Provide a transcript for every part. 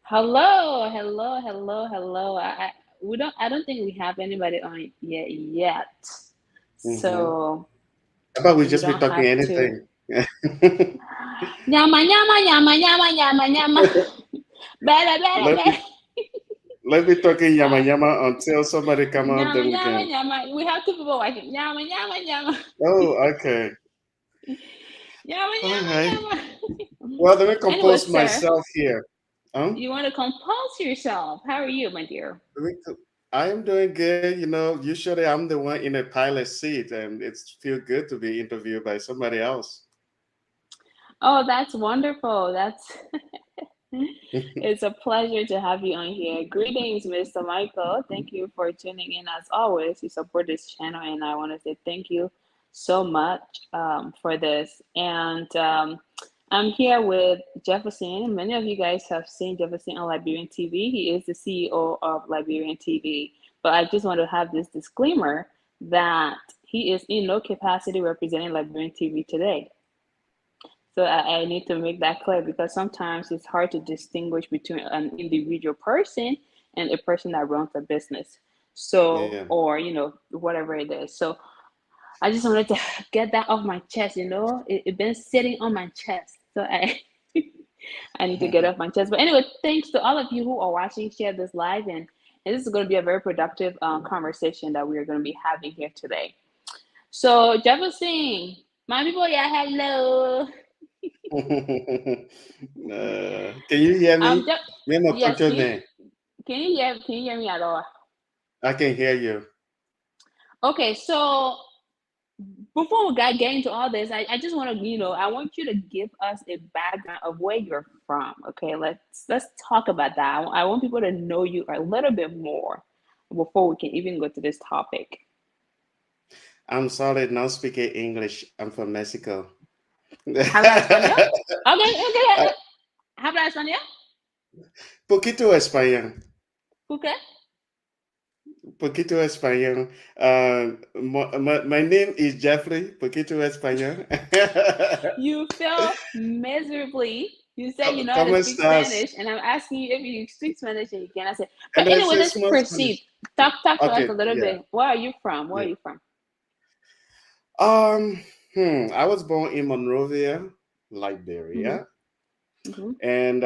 Hello, hello, hello, hello. I don't think we have anybody on yet. Mm-hmm. So How about we we just be don't talking have to. anything? Nyama, nyama, nyama, nyama, nyama, nyama. Bele, bele, let bele. me let me talking yama yama until somebody come on, Nyama, then we nyama, can. nyama. We have two people watching. Nyama, nyama, nyama. Oh, okay. Nyama, All nyama, right. nyama. Well, let me Anyway, compose sir, myself here. you want to compose yourself. How are you, my dear? Let me co- I am doing good. Usually I'm the one in a pilot seat, and it's feel good to be interviewed by somebody else. Oh, that's wonderful. That's It's a pleasure to have you on here. Greetings, Mr. Michael. Thank you for tuning in as always. You support this channel, and I want to say thank you so much for this. And I'm here with Jefferson. Many of you guys have seen Jefferson on Liberian TV. He is the CEO of Liberian TV. But I just want to have this disclaimer that he is in no capacity representing Liberian TV today. So I need to make that clear because sometimes it's hard to distinguish between an individual person and a person that runs a business. So, Yeah. or, whatever it is. So I just wanted to get that off my chest, it's been sitting on my chest. So I need to get off my chest. But anyway, thanks to all of you who are watching, share this live. And this is going to be a very productive conversation that we are going to be having here today. So, Jefferson, my people, yeah, hello. Can you hear Um, me? just, Me no yes, control. can you hear me at all? I can hear you. Okay, so before we get into all this, I just want to, I want you to give us a background of where you're from. Okay, let's talk about that. I want people to know you a little bit more before we can even go to this topic. I'm sorry, not speaking English. I'm from Mexico. ¿Habla español? Okay, okay. ¿Habla español? Poquito español. ¿Por qué? Poquito español. My name is Jeffrey. Poquito español. You fail miserably. You say you know how to ¿Cómo speak estás? Spanish, and I'm asking you if you speak Spanish and you cannot say. And But then anyway, say let's small proceed. Spanish. Talk to us Okay, a little yeah, bit. Where are you from? Where are yeah. you from? Um, I was born in Monrovia, Mm-hmm. Liberia, Mm-hmm. and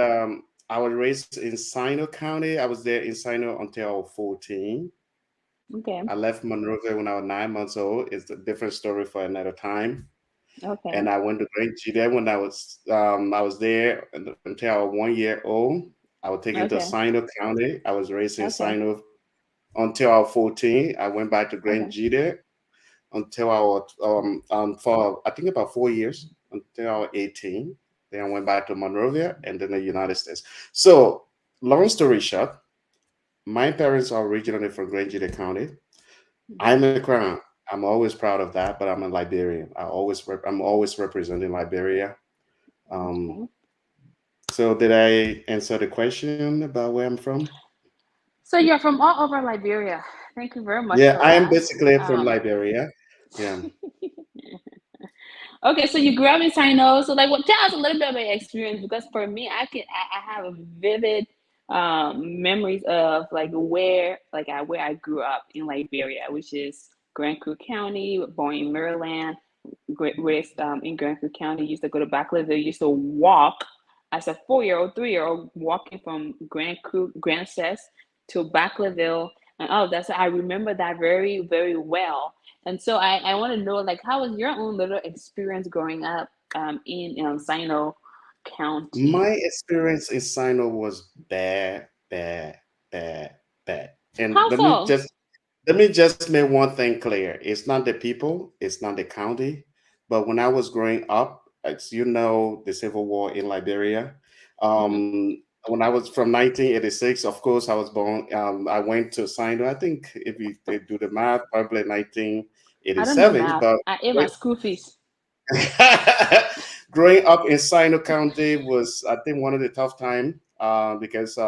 I was raised in Sino County. I was there in Sino until I was 14. Okay. I left Monrovia when I was 9 months old. It's a different story for another time. Okay. And I went to Great Judah when I was there until I was 1 year old. I was taken to Okay. Sino County. I was raised in Okay. Sino until I was 14. I went back to Grand Okay. Judah until I was for I think about 4 years until I was 18. Then I went back to Monrovia and then the United States. So long story short, my parents are originally from Grand Judah County. Mm-hmm. I'm a crown. I'm always proud of that, but I'm a Liberian. I'm always representing Liberia. Um, Okay. so did I answer the question about where I'm from? So you're from all over Liberia. Thank you very much Yeah, for I am that. basically from Um, Liberia. Yeah. okay, so you grew up in Sino. So like, what? Tell us a little bit about your experience because for me, I have a vivid memories of like where I grew up in Liberia, which is Grand Creek County, born in Maryland, raised in Grand Creek County. Used to go to Backleville. Used to walk as a 4 year old, 3 year old, walking from Grand Creek, Grand Cess to Backleville and all of that. So I remember that very, very well. And so I want to know, like, how was your own little experience growing up in Sino County? My experience in Sino was bad, bad, bad, bad. And How so? let me just make one thing clear. It's not the people, it's not the county. But when I was growing up, as you know, the civil war in Liberia. Hmm. When I was from 1986, of course, I was born. I went to Sino. I think if you they do the math, probably I don't know 1987. math. But I ate my school fees. growing up in Sino County was, I think, one of the tough time because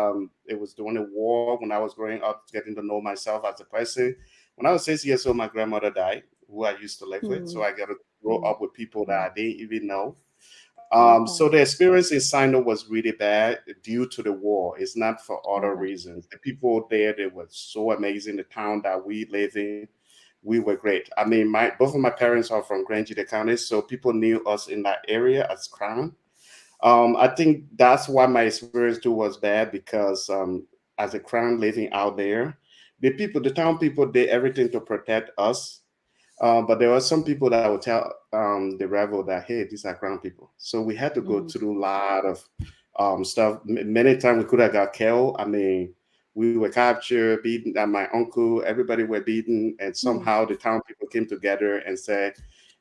it was during the war when I was growing up, getting to know myself as a person. When I was 6 years old, my grandmother died, who I used to live with, so Hmm. I got to grow Hmm. up with people that I didn't even know. Okay. So the experience in Sino was really bad due to the war. It's not for other Okay. reasons. The people there, they were so amazing. The town that we live in, we were great. I mean, my both of my parents are from Grand Gita County, so people knew us in that area as Crown. I think that's why my experience too was bad because as a Crown living out there, the town people did everything to protect us, but there were some people that would tell the rebel that, hey, these are Crown people. So we had to go Mm-hmm. through a lot of stuff. Many times we could have got killed. I mean, we were captured, beaten, and my uncle, everybody were beaten. And somehow the town people came together and said,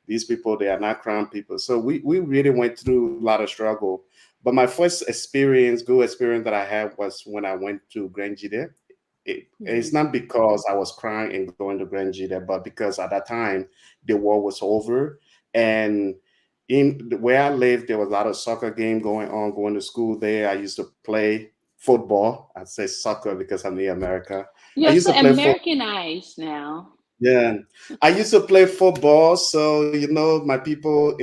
these people, they are not Crown people. So we really went through a lot of struggle. But my first experience, good experience that I had was when I went to Grand Gide. It's Mm-hmm. not because I was crying and going to Grand Gita, but because at that time the war was over, and where I lived, there was a lot of soccer game going on. Going to school there, I used to play football. I'd say soccer because I'm in America. I You're used so to play football. Americanized now. Yeah, I used to play football, so my people,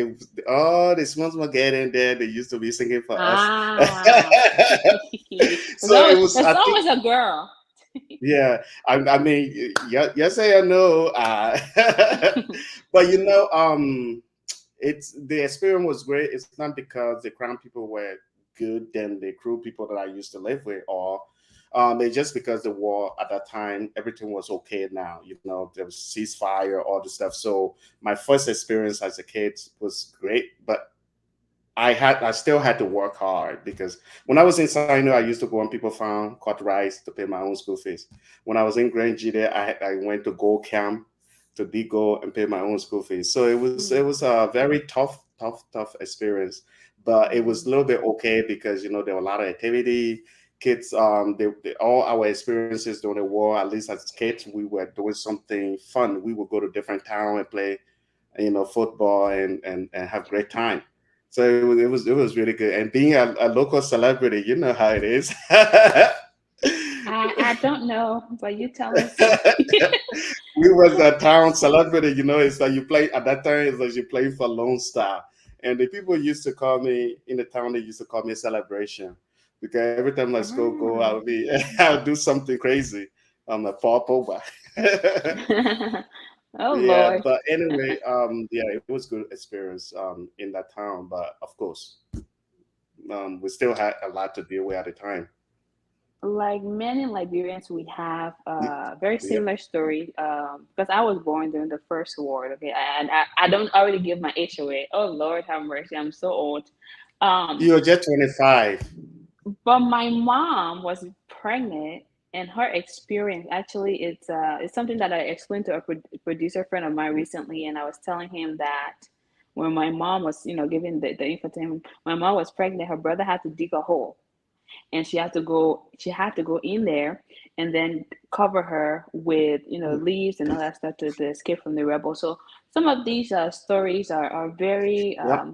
oh, the small small get in there. They used to be singing for us. Ah. So it was, There's I think, always a girl. yeah, I mean, yes, I know. But it's the experience was great. It's not because the Crown people were good than the crew people that I used to live with, or it's just because the war at that time, everything was okay now. There was ceasefire, all the stuff. So my first experience as a kid was great, but I still had to work hard because when I was in Sino, I used to go on people farm, cut rice to pay my own school fees. When I was in Grand Gita, I went to go camp to Digo and pay my own school fees. So it Mm, was a very tough experience, but it was a mm, little bit okay because there were a lot of activity. Kids, all our experiences during the war, at least as kids, we were doing something fun. We would go to different town and play football and have great time. So it was really good. And being a local celebrity, you know how it is. I don't know, but you tell us. We was a town celebrity, it's like you play at that time, it's like you play for Lone Star. And the people used to call me in the town, they used to call me a celebration. Because every time my school go, Ah. I'll do something crazy. I'm a pop over. Oh Yeah, Lord. but anyway, yeah, it was good experience in that town. But of course, we still had a lot to deal with at the time. Like many Liberians, we have Y- a very Yep. similar story. Because I was born during the First War. Okay, and I don't already give my age away. Oh Lord, have mercy. I'm so old. Um, You're just 25. but my mom was pregnant, and her experience actually it's something that I explained to a producer friend of mine recently, and I was telling him that when my mom was giving the info to him, my mom was pregnant. Her brother had to dig a hole, and she had to go in there and then cover her with leaves and all that stuff to escape from the rebels. So some of these stories are very Yep.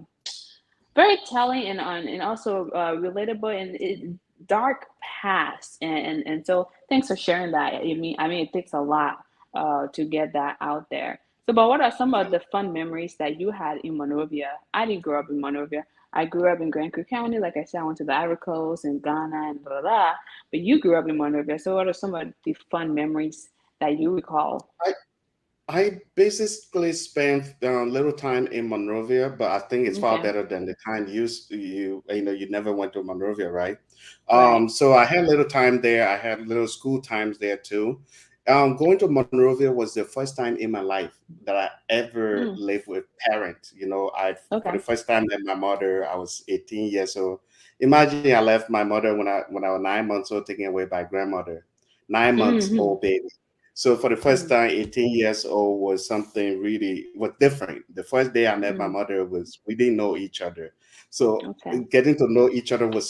very telling and also relatable and dark past and so thanks for sharing that. I mean it takes a lot to get that out there. So but what are some of the fun memories that you had in Monrovia? I didn't grow up in Monrovia. I grew up in Grand Creek County. Like I said, I went to the Ivory Coast and Ghana and blah blah blah. But you grew up in Monrovia, so what are some of the fun memories that you recall? I basically spent little time in Monrovia, but I think it's far Okay. better than the time you never went to Monrovia, right? Right. So I had little time there. I had little school times there too. Going to Monrovia was the first time in my life that I ever Mm, lived with parents. I for the okay. first time met my mother. I was 18 years old. Imagine I left my mother when I was 9 months old, taken away by grandmother. 9 months Mm-hmm. old baby. So for the first Mm, time, 18 years old was something really was different. The first day I met my mm, mother was we didn't know each other. So okay. getting to know each other was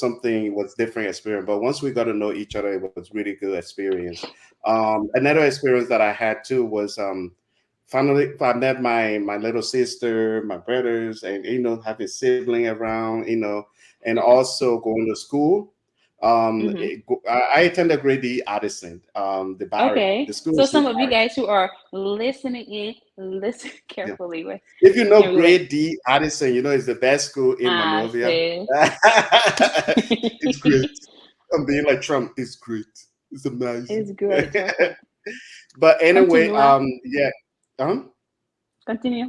different experience. But once we got to know each other, it was really good experience. Another experience that I had too was finally I met my little sister, my brothers, and having sibling around, and also going to school. Mm-hmm. I attended grade D Addison, the Barry. Okay. The school So is in some of you Barry. guys who are listening in, listen Yeah. carefully. Wait, If you know can we wait? grade D Addison, you know it's the best school in Ah, Monrovia. see. It's great. I'm being like Trump. It's great. It's amazing. It's great. Okay. But anyway, Continue on. yeah. Continue.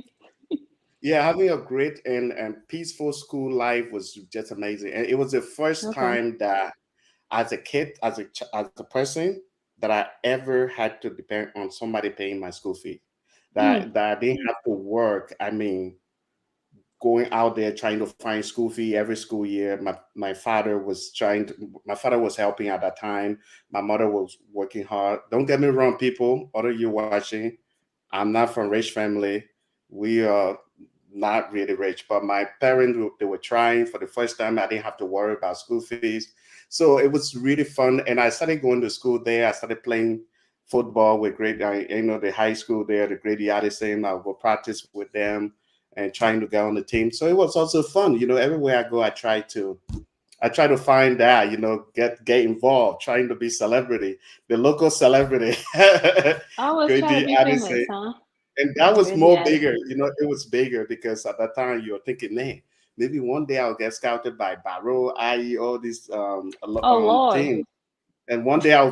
Yeah, having a great and peaceful school life was just amazing, and it was the first Okay. time that, as a kid, as a person, that I ever had to depend on somebody paying my school fee. Mm. That I didn't have to work. I mean, going out there trying to find school fee every school year. My father was helping at that time. My mother was working hard. Don't get me wrong, people, other you watching, I'm not from rich family. We are not really rich, but my parents, they were trying. For the first time, I didn't have to worry about school fees. So it was really fun. And I started going to school there. I started playing football with the high school there, the Grady Addison. I would practice with them and trying to get on the team. So it was also fun. Everywhere I go, I try to find that, get involved, trying to be celebrity, the local celebrity. I was trying to Grady be famous, Addison. huh? And that was Really, more bigger. Addison. It was bigger because at that time you were thinking, man, maybe one day I'll get scouted by Barrow, IE, all these Oh Lord. teams. And one day I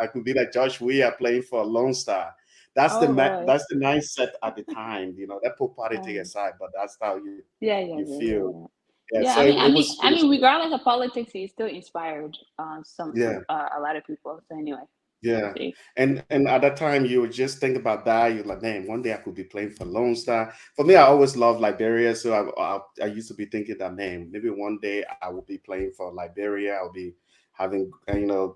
could be like Josh Weah playing for Lone Star. Oh Lord. That's the mindset at the time. That put politics Um, aside, but that's how yeah, you yeah, yeah, feel. yeah, yeah. Yeah. Yeah, So I it, mean, it was it was regardless of politics, he's still inspired yeah. a lot of people. So anyway, Yeah, see. and at that time you would just think about that. You're like, man, one day I could be playing for Lone Star. For me, I always loved Liberia, so I used to be thinking that, man, maybe one day I will be playing for Liberia. I'll be having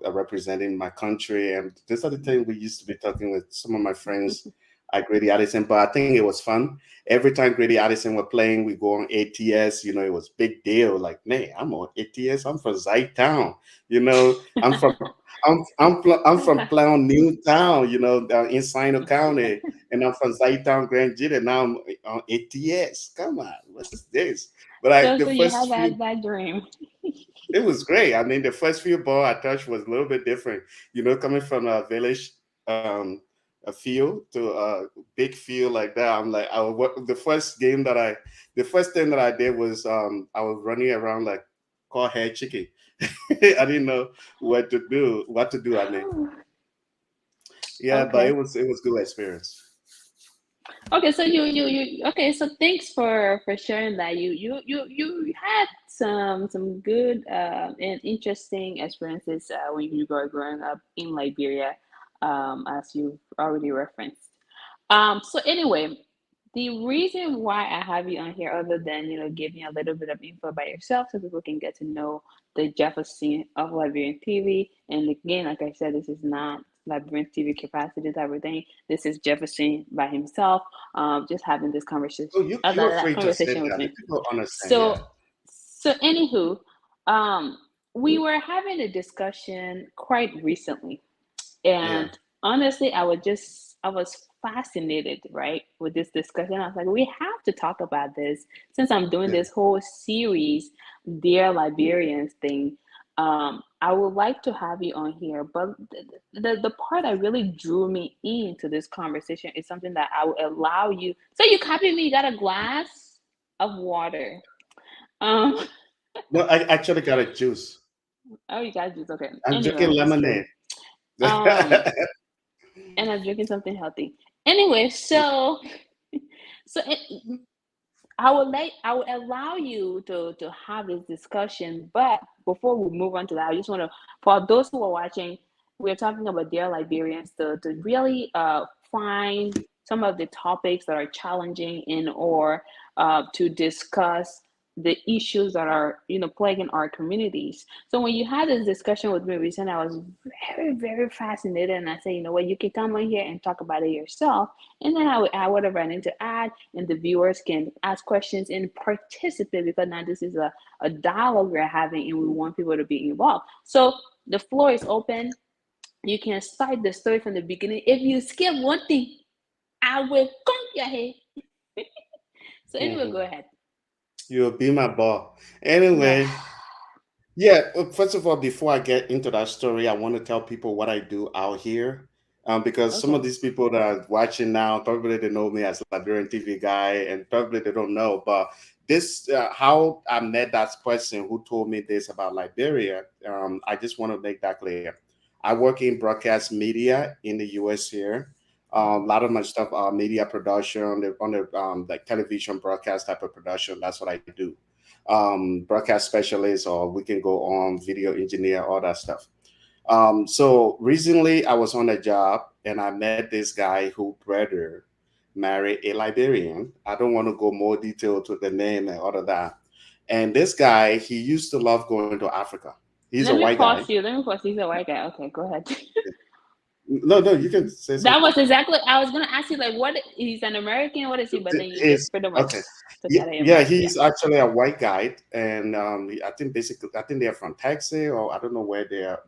representing my country, and these are the things we used to be talking with some of my friends at Grady Addison. But I think it was fun. Every time Grady Addison were playing, we go on ATS. It was big deal. Like, man, I'm on ATS. I'm from Town. I'm from I'm from Clown Newtown, in Sino County, and I'm from Zaytown, Grand Jita. Now I'm on ATS. Come on, what's this? But the So you had first few, that dream. it was great. I mean, the first few ball I touched was a little bit different. Coming from a village, a field to a big field like that. I'm like, the first thing that I did was I was running around like call head chicken. I didn't know what to do. I mean. Yeah, but it Okay. was it was good experience. Okay, so you okay, so thanks for sharing that. You had some good and interesting experiences when you were growing up in Liberia, as you've already referenced. So anyway, the reason why I have you on here, other than giving a little bit of info about yourself, so people can get to know the Jefferson of Liberian TV. And again, like I said, this is not Liberian TV capacity type of thing. This is Jefferson by himself, just having this conversation, Oh, you're that free to say conversation with that. The me. people understand. So, Yeah, anywho, um, we were having a discussion quite recently, yeah, and honestly, I was fascinated, right, with this discussion. I was like, we have to talk about this since I'm doing yeah. this whole series, Dear Liberians thing. I would like to have you on here, but the part that really drew me into this conversation is something that I will allow you. So you copy me, you got a glass of water. Um, No, I actually got a juice. oh, you guys just okay. I'm Anyway, drinking I'm just lemonade. kidding. Um, and I'm drinking something healthy. Anyway, so I would allow you to have this discussion, but before we move on to that, I just want to, for those who are watching, we're talking about Dear Liberians, to really find some of the topics that are challenging in, or to discuss the issues that are plaguing our communities. So when you had this discussion with me recently, I was very, very fascinated, and I said, you know what, you can come on here and talk about it yourself, and then I would add whatever I need to add, and the viewers can ask questions and participate, because now this is a dialogue we're having, and we want people to be involved. So the floor is open. You can start the story from the beginning. If you skip one thing, I will conk your head. So anyway, Mhm. go ahead. You'll be my ball. Yeah. Anyway, Yeah, first of all, before I get into that story, I want to tell people what I do out here. Because some of Okay. these people that are watching now, probably they know me as Liberian TV guy, and probably they don't know. But this, how I met that person who told me this about Liberia, I just want to make that clear. I work in broadcast media in the US here. A Mhm. lot of my stuff are media production on the like television broadcast type of production. That's what I do, broadcast specialist, or we can go on video engineer, all that stuff. So recently I was on a job and I met this guy who brother married a Liberian. I don't want to go more detail to the name and all of that. And this guy, he used to love going to Africa. He's a Let white me guy. pause you. Let me pause you. He's a white guy. Okay, go ahead. No, no, you can say That something. was exactly. I was gonna ask you like, what he's an American. What is he? But then you Is just pretty much okay. took Yeah, out of your yeah, mouth. Yeah. he's actually a white guy, and I think basically, I think they're from Texas, or I don't know where they're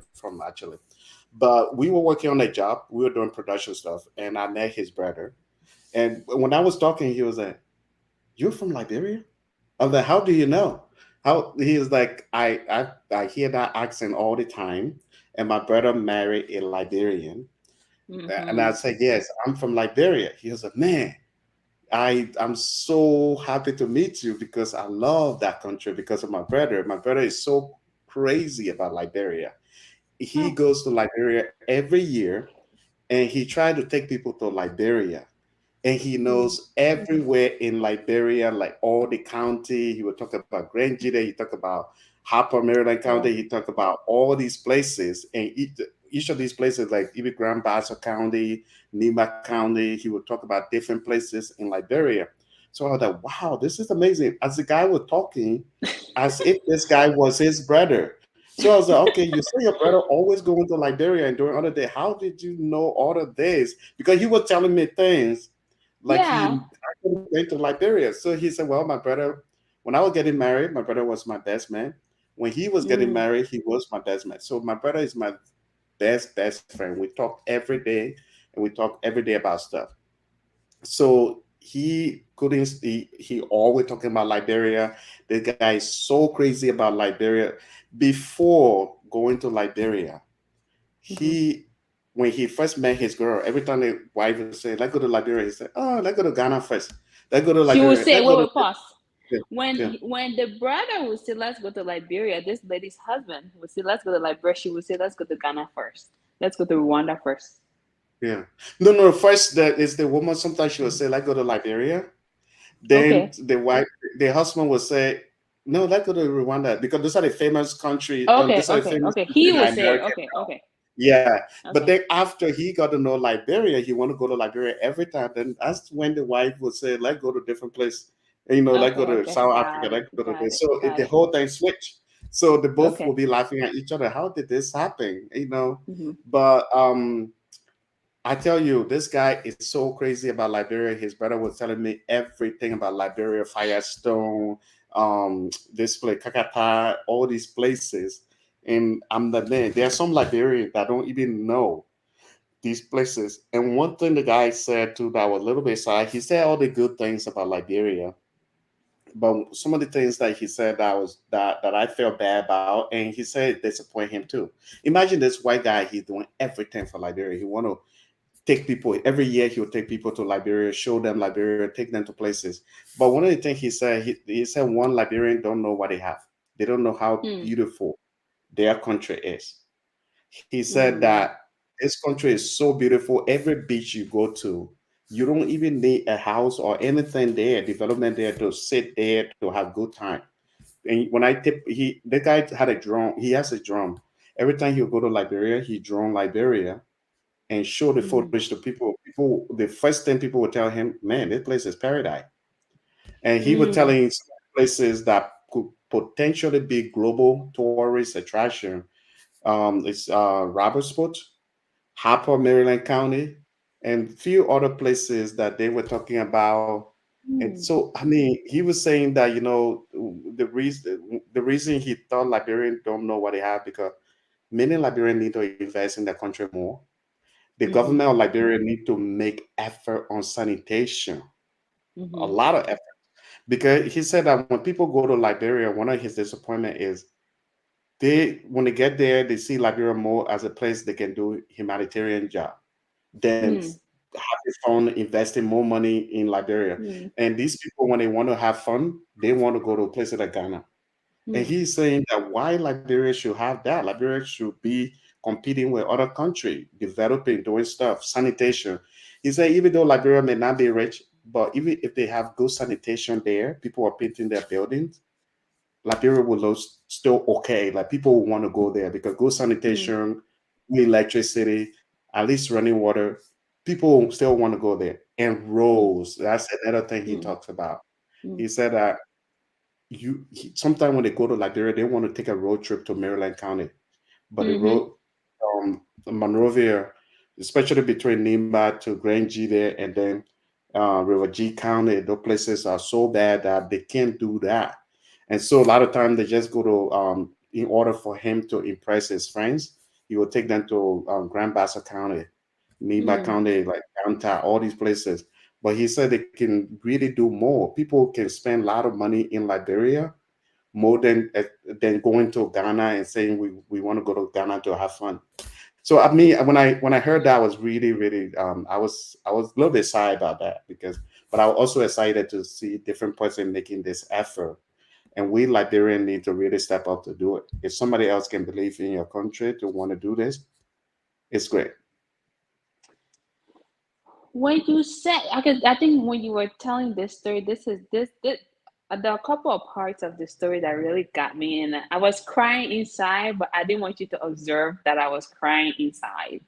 from actually. But we were working on a job. We were doing production stuff, and I met his brother. And when I was talking, he was like, "You're from Liberia?" I was like, "How do you know?" How he was like, I hear that accent all the time, and my brother married a Liberian, and I Mm-hmm. said, "Yes, I'm from Liberia." He was like, "Man, I'm so happy to meet you because I love that country because of my brother. My brother is so crazy about Liberia. He Oh. goes to Liberia every year, and he tried to take people to Liberia, and he Mm. knows everywhere in Liberia, like all the county. He would talk about Grand Gita, he talk about Harper, Maryland County, Wow. he talk about all these places, and each of these places, like even Grand Bassa County, Nima County, he would talk about different places in Liberia. So I was like, wow, this is amazing. As the guy was talking, as if this guy was his brother. So I was like, okay, you say your brother always going to Liberia and during other day. How did you know all of this? Because he was telling me things like Yeah. he actually went to Liberia. So he said, well, my brother, when I was getting married, my brother was my best man. When he was getting Mm. married, he was my best man. So my brother is my best friend. We talk every day, and we talk every day about stuff. So he couldn't. He always talking about Liberia. The guy is so crazy about Liberia. Before going to Liberia, Mm-hmm. he when he first met his girl, every time the wife would say, "Let's go to Liberia," he said, "Oh, let's go to Ghana first. Let's go to She will Liberia. say, Let's go wait, to wait, pause. yeah, When yeah, when the brother would say, let's go to Liberia, this lady's husband would say, let's go to Liberia. She would say, let's go to Ghana first. Let's go to Rwanda first. yeah." No, no. First, that is the woman. Sometimes she will say, "Let's go to Liberia." Then Okay. the wife, the husband will say, "No, let's go to Rwanda because those are the famous country. Okay. Those are the Okay. famous Okay. country He that will say, American." okay. Okay. Yeah, but Okay. then after he got to know Liberia, he want to go to Liberia every time. Then that's when the wife would say, "Let's go to different place." And, let's go Okay. to Okay. South Africa. Got it. Let's go to Got this. it. So Got the it. whole thing switched. So they both will Okay. be laughing at each other. How did this happen? Mm-hmm. But I tell you, this guy is so crazy about Liberia. His brother was telling me everything about Liberia, Firestone, this place, Kakata, all these places. And I'm the man. There are some Liberians that don't even know these places. And one thing the guy said too that was a little bit sad, he said all the good things about Liberia, but some of the things that he said that I felt bad about, and he said it disappoint him too. Imagine this white guy, he's doing everything for Liberia. He want to take people every year. He would take people to Liberia, show them Liberia, take them to places. But one of the things he said, he said one Liberian don't know what they have. They don't know how Hmm. beautiful their country is. He said Mm. that this country is so beautiful. Every beach you go to, you don't even need a house or anything there, development there to sit there to have good time. And when I tip, the guy had a drum. He has a drum. Every time he would go to Liberia, he drum Liberia and show the Mm. footage to people. People, the first thing people would tell him, "Man, this place is paradise." And he was Mm. telling places that could potentially be global tourist attraction. It's Robertsport, Harper, Maryland County, and few other places that they were talking about. And Mm. so, I mean, he was saying that the reason he thought Liberians don't know what they have because many Liberians need to invest in the country more. The Mm-hmm. government of Liberia need to make effort on sanitation, a Mm-hmm. lot of effort. Because he said that when people go to Liberia, one of his disappointment is they when they get there, they see Liberia more as a place they can do humanitarian job than Mm, having fun, investing more money in Liberia. mm, And these people, when they want to have fun, they want to go to a place like Ghana. And mm, he's saying that why Liberia should have that. Liberia should be competing with other countries, developing, doing stuff, sanitation. He said even though Liberia may not be rich, but even if they have good sanitation there, people are painting their buildings, Liberia will look still okay. Like people will want to go there because good mm, sanitation, electricity, at least running water, people still want to go there. And mm, roads, that's another thing he mm, talks about. mm, He said that sometimes when they go to Liberia, they want to take a road trip to Maryland County, but the mhm, road Monrovia, especially between Nimba to Grand G there, and then River G County, those places are so bad that they can't do that. And so a lot of times they just go to in order for him to impress his friends, he will take them to Grand Bassa County, Nimba mm. County, like downtown, all these places. But he said they can really do more. People can spend a lot of money in Liberia more than going to Ghana and saying we want to go to Ghana to have fun. So I mean, when I heard that, I was really I was a little bit sad about that because, but I was also excited to see different person making this effort, and we Liberians need to really step up to do it. If somebody else can believe in your country to want to do this, it's great. When you said, I think when you were telling this story, this. There are a couple of parts of the story that really got me, and I was crying inside, but I didn't want you to observe that I was crying inside.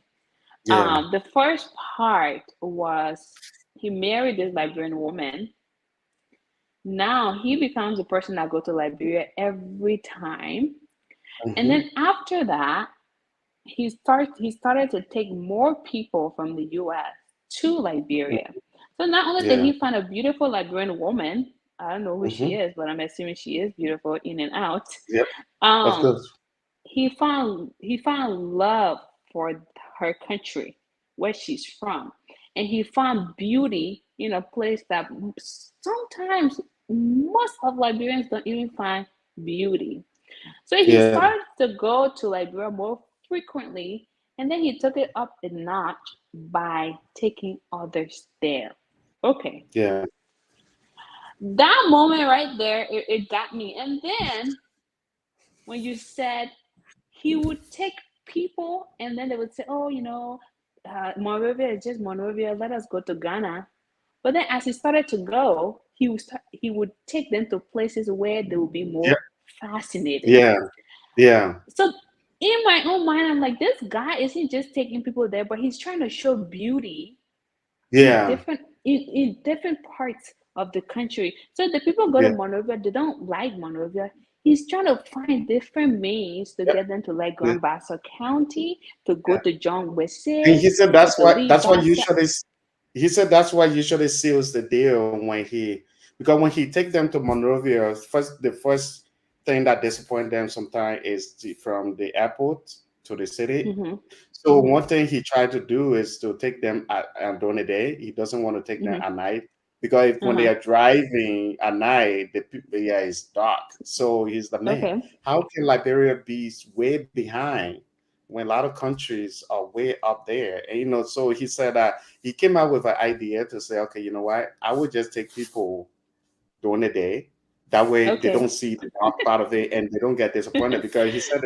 Yeah. The first part was he married this Liberian woman. Now he becomes the person that go to Liberia every time, and Hmm. then after that, he started to take more people from the US to Liberia. So not only did Yeah. he find a beautiful Liberian woman, I don't know who she Hmm. is, but I'm assuming she is beautiful in and out. Yep. Of Um, course. he found love for her country, where she's from, and he found beauty in a place that sometimes most of Liberians don't even find beauty. So he Yeah. started to go to Liberia more frequently, and then he took it up a notch by taking others there. Okay, Yeah. that moment right there, it got me. And then when you said he would take people, and then they would say, "Oh, Monrovia is just Monrovia. Let us go to Ghana." But then, as he started to go, he would take them to places where they would be Yeah. more fascinating. Yeah. Yeah. So in my own mind, I'm like, this guy isn't just taking people there, but he's trying to show beauty in Yeah. different parts of the country. So the people go to Yeah. Monrovia, they don't like Monrovia. He's trying to find different means to Yep. get them to like Yeah. Grand Bassa County, to go Yeah. to John And Wesse, he said go to that's what Lee usually he said that's what usually seals the deal when he because when he take them to Monrovia, the first thing that disappoint them sometimes is from the airport to the city. Mm-hmm, So mm-hmm, one thing he tried to do is to take them during the day. He doesn't want to take them mm-hmm, at night because when they uh-huh. are driving at night, the people, yeah, it's dark. So he's the man. Okay. How can Liberia be way behind when a lot of countries are way up there? And so he said that he came out with an idea to say, okay, you know what? I would just take people during the day. That way they don't Okay. see the dark part of it and they don't get disappointed because he said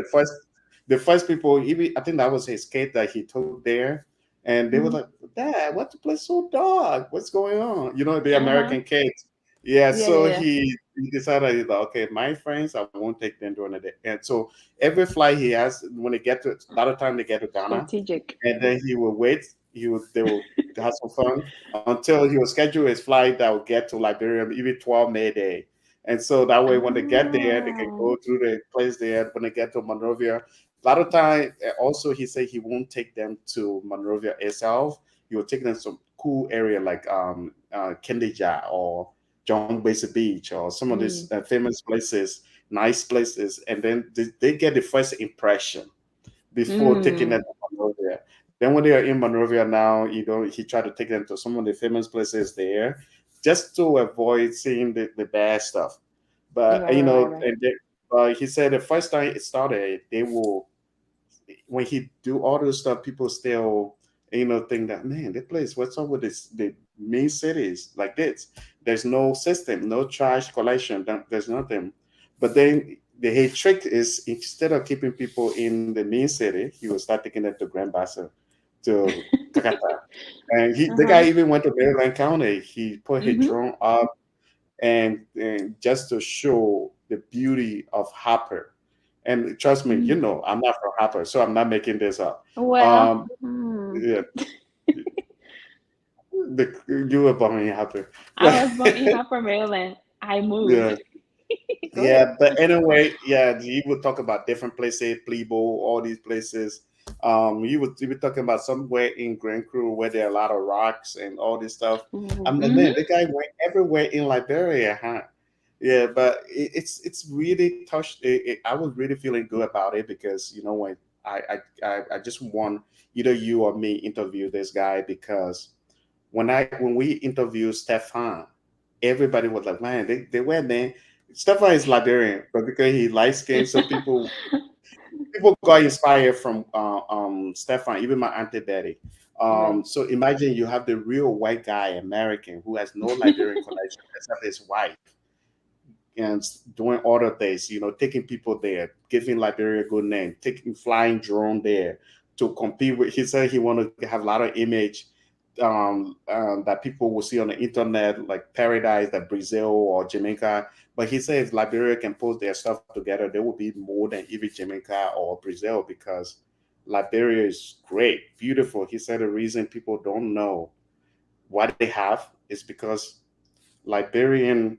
the first people, I think that was his kid that he took there, and they were Mhm. like, "Dad, what's the place so dark? What's going on?" The Uh-huh. American kids. Yeah, Yeah, so yeah, yeah. he decided he's like, okay, my friends, I won't take them during the day. And so every flight he has, when they get to a lot of time they get to Ghana, Strategic. and then he will wait. They will have some fun until he will schedule his flight that will get to Liberia, even 12 May Day. And so that way, when they get there, they can Ah, go through the place there. When they get to Monrovia, a lot of time, also he said he won't take them to Monrovia itself. He will take them to some cool area like Kendija or John Basin Beach or some of these mm, famous places, nice places, and then they get the first impression before taking them mm. to Monrovia. Then when they are in Monrovia now, he tried to take them to some of the famous places there, just to avoid seeing the bad stuff. But Right, right, right, right. But he said the first time it started, they will when he do all this stuff, people still think that, man, this place, what's up with this the main cities like this? There's no system, no trash collection, there's nothing. But then the hate trick is instead of keeping people in the main city, he will start taking them to Grand Bassa, to Kakata. And the guy Uh-huh. even went to Maryland County. He put his Mm-hmm. drone up and just to show the beauty of Hopper. And trust me, Mm. I'm not from Hopper, so I'm not making this up. Well, Um, yeah, you were born in Hopper, I but was born in Upper Maryland. I moved. yeah, Go ahead. yeah. But anyway, yeah, you would talk about different places, Plebo, all these places. You were talking about somewhere in Grand Crew where there are a lot of rocks and all this stuff. I'm like, Mm-hmm. man, the guy went everywhere in Liberia, huh? Yeah, but it's really touched. I was really feeling good about it because when I just want either you or me interview this guy because when we interviewed Stefan, everybody was like, man, they were man. Stefan is Liberian, but because he light skinned, so people got inspired from Stefan, even my auntie Betty. Right. So imagine you have the real white guy, American, who has no Liberian connection except his wife and doing other things, taking people there, giving Liberia a good name, taking flying drone there to compete with. He said he wanted to have a lot of image that people will see on the internet, like paradise, like Brazil or Jamaica. But he said if Liberia can put their stuff together, they will be more than even Jamaica or Brazil because Liberia is great, beautiful. He said the reason people don't know what they have is because Liberian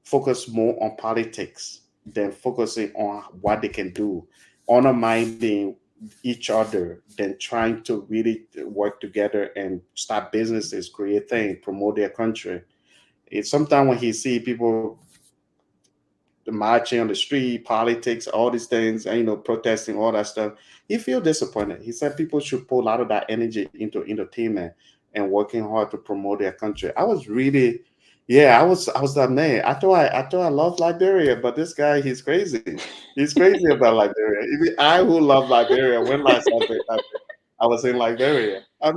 focus more on politics than focusing on what they can do, undermining each other than trying to really work together and start businesses, create things, promote their country. It's sometimes when he see people marching on the street, politics, all these things, and protesting, all that stuff, he feel disappointed. He said people should put a lot of that energy into entertainment and working hard to promote their country. I was really, yeah, I was like, man, I thought I loved Liberia, but this guy, he's crazy. He's crazy about Liberia. Even I who love Liberia, when last I was in Liberia. I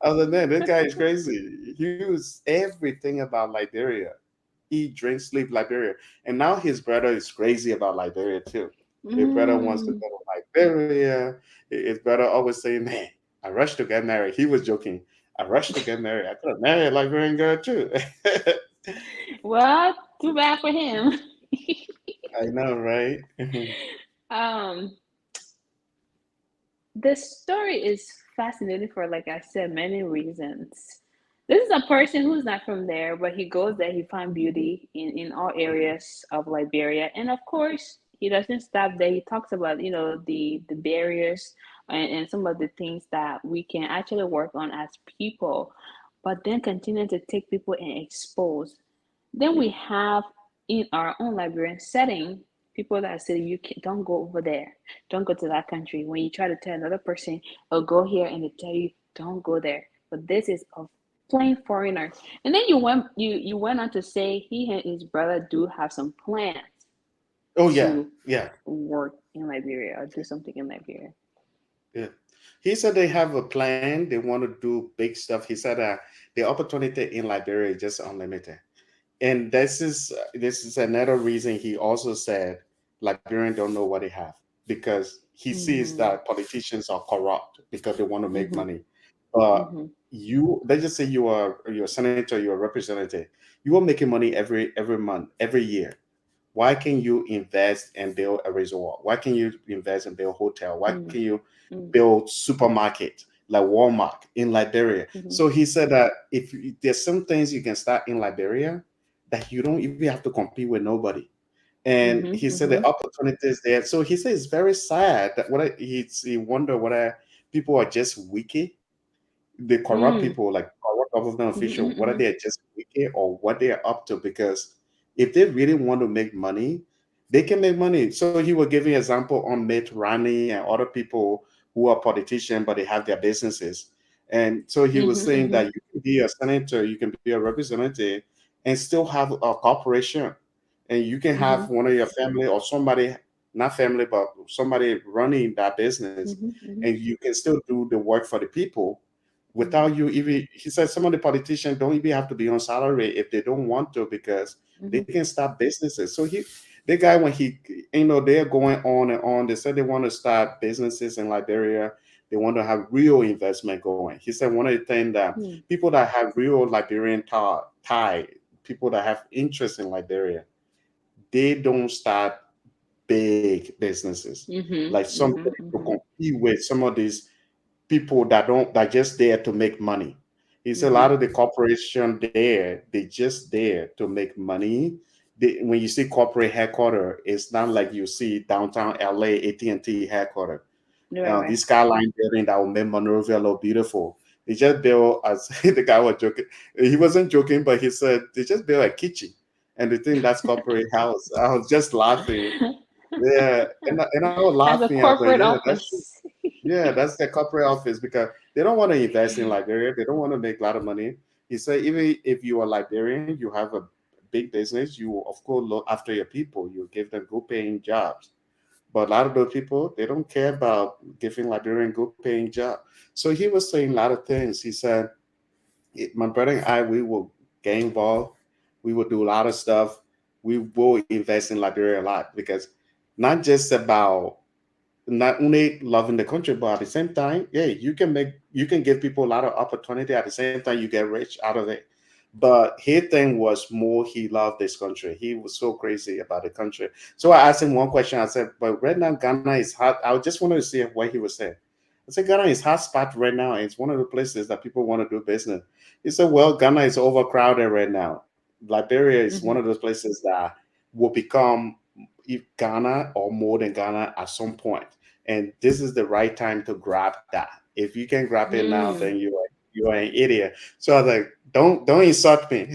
was like, man, this guy is crazy. He was everything about Liberia. Eat, drink, sleep, Liberia. And now his brother is crazy about Liberia too. His brother wants to Mm. go to Liberia. His brother always saying, man, I rushed to get married. He was joking. I rushed to get married. I could have married a Liberian girl too. Well, too bad for him. I know, right? um, the story is fascinating for, like I said, many reasons. This is a person who's not from there, but he goes there, he finds beauty in all areas of Liberia. And of course, he doesn't stop there. He talks about, the barriers and some of the things that we can actually work on as people, but then continue to take people and expose. Then we have in our own Liberian setting people that say don't go over there, don't go to that country. When you try to tell another person, oh, go here, and they tell you don't go there. But this is of plain foreigner. And then you went on to say he and his brother do have some plans Oh yeah, to yeah, work in Liberia or do something in Liberia. yeah. He said they have a plan. They want to do big stuff. He said the opportunity in Liberia is just unlimited. And this is another reason he also said Liberians don't know what they have because he sees Mm-hmm. that politicians are corrupt because they want to make Mm-hmm. money. But Mm-hmm. you, let's just say you're a senator, you're a representative, you are making money every month, every year. Why can you invest and build a resort? Why can you invest and build a hotel? Why can you Mm-hmm. build supermarket like Walmart in Liberia? Mm-hmm. So he said that there's some things you can start in Liberia that you don't even have to compete with nobody. And he Mm-hmm. said the Mm-hmm. opportunities there. So he said it's very sad that he wonder whether people are just wicked, the corrupt Mm-hmm. people, like corrupt government official, whether Mm-hmm. they're just wicked or what they're up to. Because if they really want to make money, they can make money. So he was giving example on Mitt Romney and other people who are politicians, but they have their businesses. And so he was Mm-hmm. saying Mm-hmm. that you can be a senator, you can be a representative, and still have a corporation and you can have Mhm. one of your family or somebody, not family, but somebody running that business, Mhm. and Mhm. you can still do the work for the people Mhm. without you even. He said some of the politicians don't even have to be on salary if they don't want to, because they Mhm. can start businesses. So the guy, when they're going on and on. They said they want to start businesses in Liberia. They want to have real investment going. He said one of the things that Hmm. people that have real Liberian tie, people that have interest in Liberia, they don't start big businesses. Mhm. Like some Mhm. to Mhm. compete with some of these people that just there to make money. He said a lot Mhm. of the corporation there, they just there to make money. When you see corporate headquarters, it's not like you see downtown LA AT&T headquarters. Right. Right. These skyline building that will make Monrovia look beautiful. They just built, as the guy was joking. He wasn't joking, but he said they just built a kitchen, and they think that's corporate house. I was just laughing. Yeah, and I was As a laughing. I was like, corporate yeah, that's true. office. Yeah, that's the corporate office, because they don't want to invest in Liberia. They don't want to make a lot of money. He said even if you are Liberian, you have a big business, you will, of course, look after your people. You give them good paying jobs. But a lot of those people, they don't care about giving Liberian good paying job. So he was saying a lot of things. He said, My brother and I, we will get involved. We will do a lot of stuff. We will invest in Liberia a lot, because not just about not only loving the country, but at the same time, yeah, you can give people a lot of opportunity. At the same time, you get rich out of it. But his thing was more he loved this country. He was so crazy about the country. So I asked him one question. I said, "But right now Ghana is hot." I just wanted to see what he would say. I said, "Ghana is hot spot right now. It's one of the places that people want to do business." He said, "Well, Ghana is overcrowded right now. Liberia is one of Mhm. those places that will become Ghana or more than Ghana at some point, and this is the right time to grab that. If you can grab it now, then Mm. you are an idiot." So I was like, don't insult me.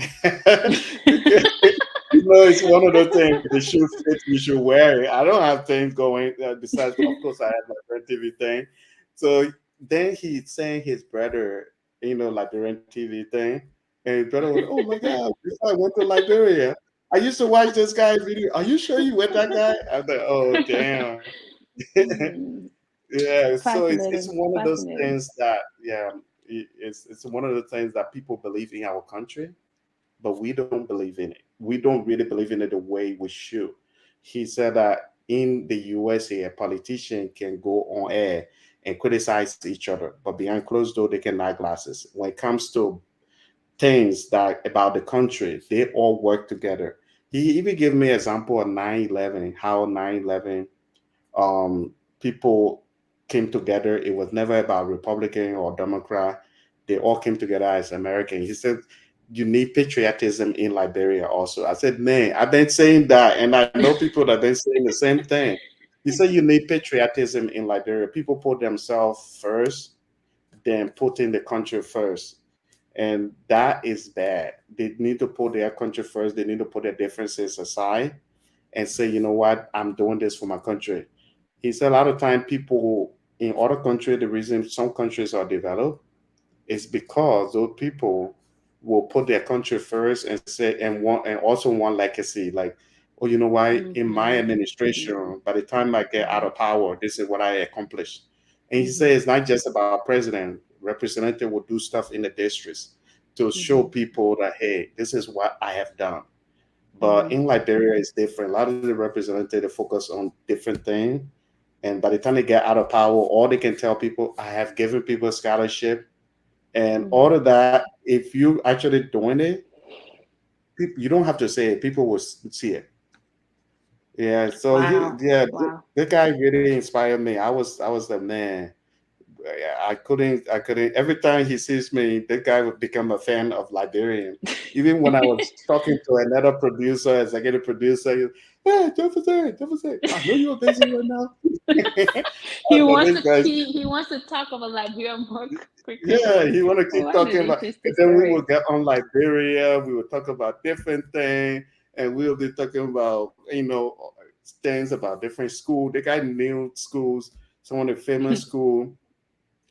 Because, it's one of those things. The shoe fits, you should wear it. I don't have things going. Besides, of course, I have my Red TV thing. So then he's saying his brother, like the Red TV thing, and his brother was, "Oh my God, before I went to Liberia, I used to watch this guy's video. Are you sure you with that guy?" I'm like, "Oh damn." Hmm. Yeah, so it's Fascinating. one of those Fascinating. things that, yeah, it's one of the things that people believe in our country, but we don't believe in it. We don't really believe in it the way we should. He said that in the USA, a politician can go on air and criticize each other, but behind closed door, they can wear glasses. When it comes to things that about the country, they all work together. He even gave me an example of 9/11, how 9/11 um, people came together. It was never about Republican or Democrat. They all came together as American. He said, "You need patriotism in Liberia also." I said, "Man, I've been saying that, and I know people that have been saying the same thing." He said, "You need patriotism in Liberia. People put themselves first, then putting the country first." And that is bad. They need to put their country first. They need to put their differences aside and say, "You know what, I'm doing this for my country." He said a lot of time people in other countries, the reason some countries are developed is because those people will put their country first and say and also want legacy. Like, "Oh, you know why, in my Mhm. Mhm. administration, by the time I get out Mhm. of power, this is what I accomplished." And he says Mhm. it's not just about president. Representative will do stuff in the districts to show Mhm. people that, hey, this is what I have done. But Mhm. in Liberia, it's different. A lot of the representatives focus on different things. And by the time they get out of power, all they can tell people, "I have given people scholarship." And all Mhm. of that, if you actually doing it, you don't have to say it. People will see it. Yeah. So Wow. yeah, Wow. that guy really inspired me. I was the man. Yeah, I couldn't. Every time he sees me, that guy would become a fan of Liberian. Even when I was talking to another producer, executive producer, "Hey, Jefferson, Jefferson, I know you're busy right now." I He said, wants "This to guy's." he wants to talk about Liberia more Yeah, frequently. he want to keep What talking an about, interesting and then we will story. get on Liberia. We will talk about different things, and we'll be talking about things about different school. The guy knew schools, some of the famous school.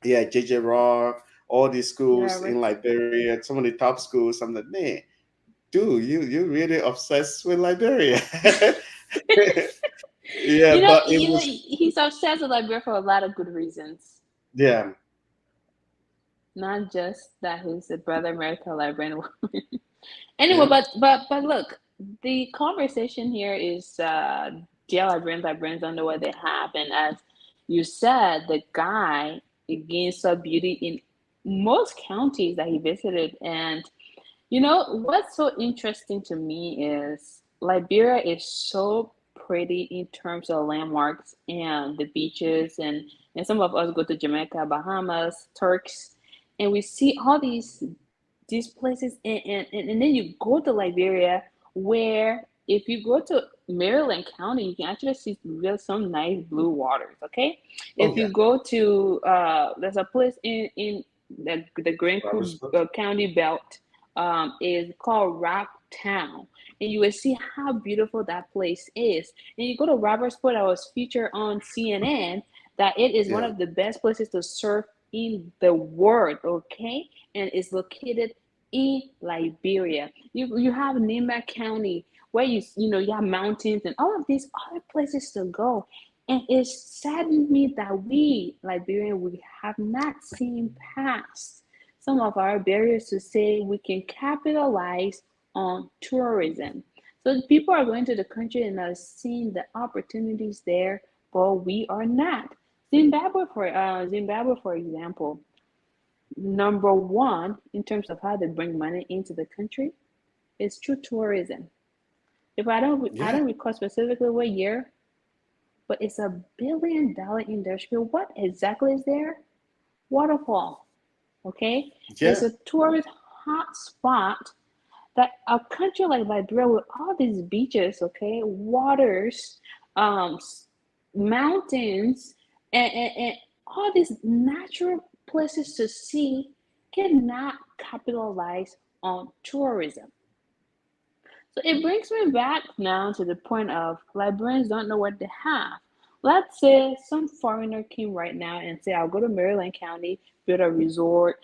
Yeah, JJ Raw, all these Yeah, schools right. in Liberia, some of the top schools. I'm like, man, dude, you're really obsessed with Liberia. You Yeah, know, but it you know, was he's obsessed with Liberia for a lot of good reasons. yeah, Not just that he's a brother American Liberian woman. Anyway, yeah. but look, the conversation here is dear Liberians don't know what they have, and as you said, the guy again saw beauty in most counties that he visited, and you know, what's so interesting to me is Liberia is so pretty in terms of landmarks and the beaches and some of us go to Jamaica, Bahamas, Turks, and we see all these places and then you go to Liberia where if you go to Maryland County, you can actually see real some nice blue waters. Okay, Oh if yeah. you go to there's a place in the Grand Robert Coup Scott. County belt is called Rock Town, and you will see how beautiful that place is. And you go to Robertsport, that was featured on CNN, that it is one Yeah. of the best places to surf in the world. Okay, and it's located in Liberia. You have Nema County where you have mountains and all of these other places to go. And it saddened me that we Liberian we have not seen past some of our barriers to say we can capitalize on tourism. So people are going to the country and are seeing the opportunities there, but we are not. Zimbabwe, for example, number one in terms of how they bring money into the country is through tourism. If I Yeah. don't recall specifically what year, but it's $1 billion industry. What exactly is there? Waterfall. Okay, it's Yeah. a tourist hotspot that a country like Liberia with all these beaches, okay, waters, um, mountains, and all these natural places to see cannot capitalize on tourism. So it brings me back now to the point of Liberians don't know what they have. Let's say some foreigner came right now and say, I'll go to Maryland County, build a resort,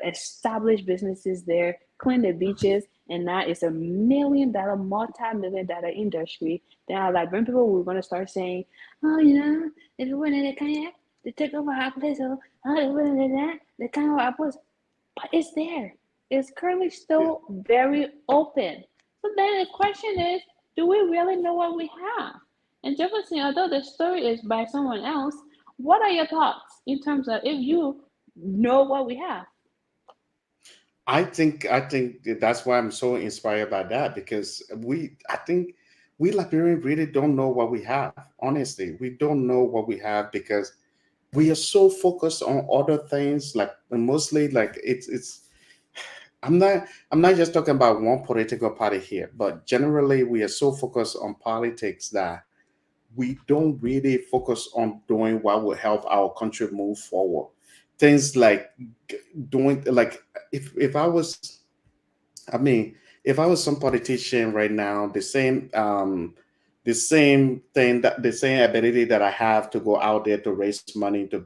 establish businesses there, clean the beaches, and now it's $1 million, multi-million-dollar industry. Then our Liberian people we're going to start saying, oh, if you went in the kayak, they take over our place, oh, they went in that, they come over our place. But it's there. It's currently Yeah. still very open. So then the question is, do we really know what we have? And Jefferson, although the story is by someone else, what are your thoughts in terms of if you know what we have? I think that's why I'm so inspired by that because I think we Liberians really don't know what we have. Honestly, we don't know what we have because we are so focused on other things. Like mostly, like it's. I'm not just talking about one political party here, but generally we are so focused on politics that we don't really focus on doing what will help our country move forward. Things like doing like if I was I mean, if I was some politician right now, the same thing that the same ability that I have to go out there to raise money to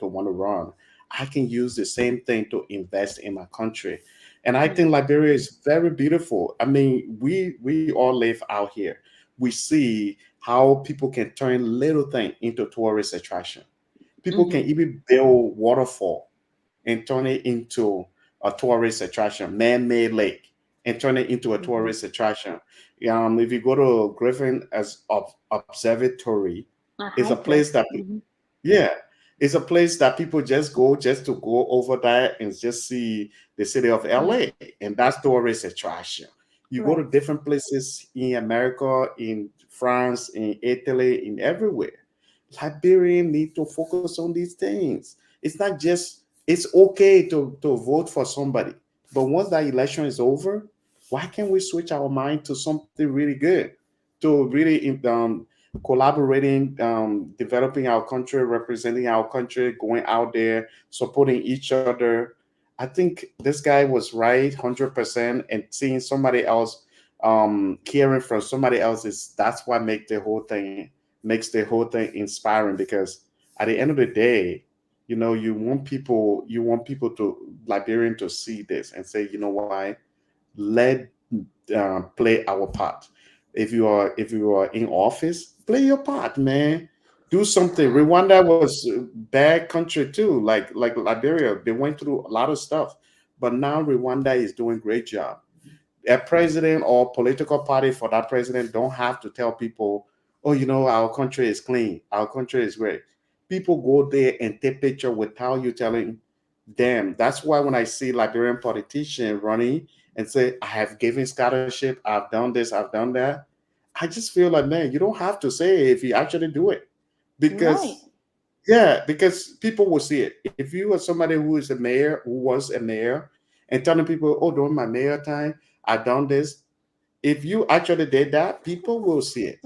want to run, I can use the same thing to invest in my country. And I think Mm-hmm. Liberia is very beautiful. I mean, we all live out here. We see how people can turn little thing into tourist attraction. People can Mm-hmm. even build waterfall and turn it into a tourist attraction, man-made lake, and turn it into a Mm-hmm. tourist attraction. If you go to Griffin as Observatory, I it's a hike place there. that Mm-hmm. yeah, it's a place that people just to go over there and just see the city of Yeah. LA, and that's tourist attraction. You go to Right. different places in America, in France, in Italy, in everywhere. Liberians need to focus on these things. It's not just it's okay to vote for somebody, but once that election is over, why can't we switch our mind to something really good, to really collaborating, developing our country, representing our country, going out there, supporting each other. I think this guy was right 100%, and seeing somebody else, hearing from somebody else is that's what makes the whole thing inspiring because at the end of the day, you want people to Liberian to see this and say, you know why? Let play our part. If you are in office, play your part, man. Do something. Rwanda was a bad country too, like Liberia. They went through a lot of stuff, but now Rwanda is doing great job. A president or political party for that president don't have to tell people, oh, our country is clean, our country is great. People go there and take picture without you telling them. That's why when I see Liberian politician running and say, I have given scholarship, I've done this, I've done that, I just feel like, man, you don't have to say it if you actually do it. Right. Because yeah, because people will see it. If you are somebody who is a mayor, who was a mayor, and telling people, oh, during my mayor time, I done this. If you actually did that, people will see it.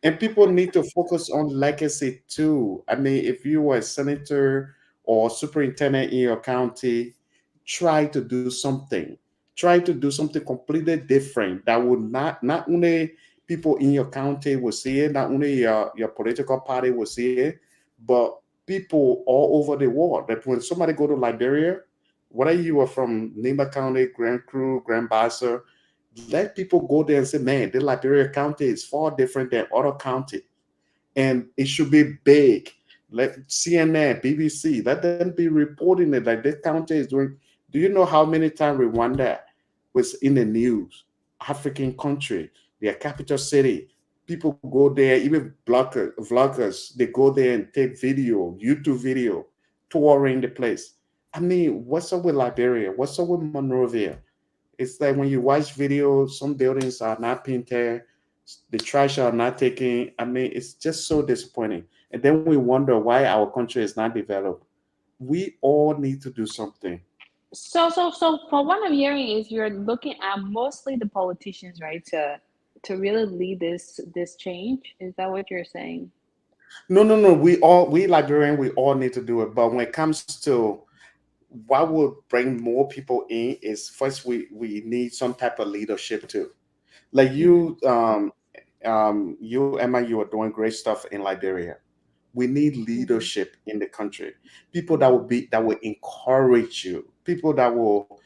And people need to focus on legacy too. I mean, if you were a senator or superintendent in your county, try to do something. Try to do something completely different that would not only people in your county will see it, not only your political party will see it, but people all over the world. That when somebody go to Liberia, whether you are from Nima County, Grand Cru, Grand Bassa, let people go there and say, man, the Liberia County is far different than other county, and it should be big. Let CNN, BBC, let them be reporting it like this county is doing. Do you know how many times Rwanda was in the news? African country, their capital city. People go there, even vloggers, they go there and take video, YouTube video, touring the place. I mean, what's up with Liberia? What's up with Monrovia? It's like when you watch videos, some buildings are not painted, the trash are not taken. I mean, it's just so disappointing. And then we wonder why our country is not developed. We all need to do something. So for what I'm hearing is you're looking at mostly the politicians, right, to really lead this change. Is that what you're saying? No, no, no. We Liberian, we all need to do it. But when it comes to what will bring more people in is first we need some type of leadership too. Like Mm-hmm. you Emma, you are doing great stuff in Liberia. We need Mm-hmm. leadership in the country. People that will Mm-hmm. be that will encourage you. People that will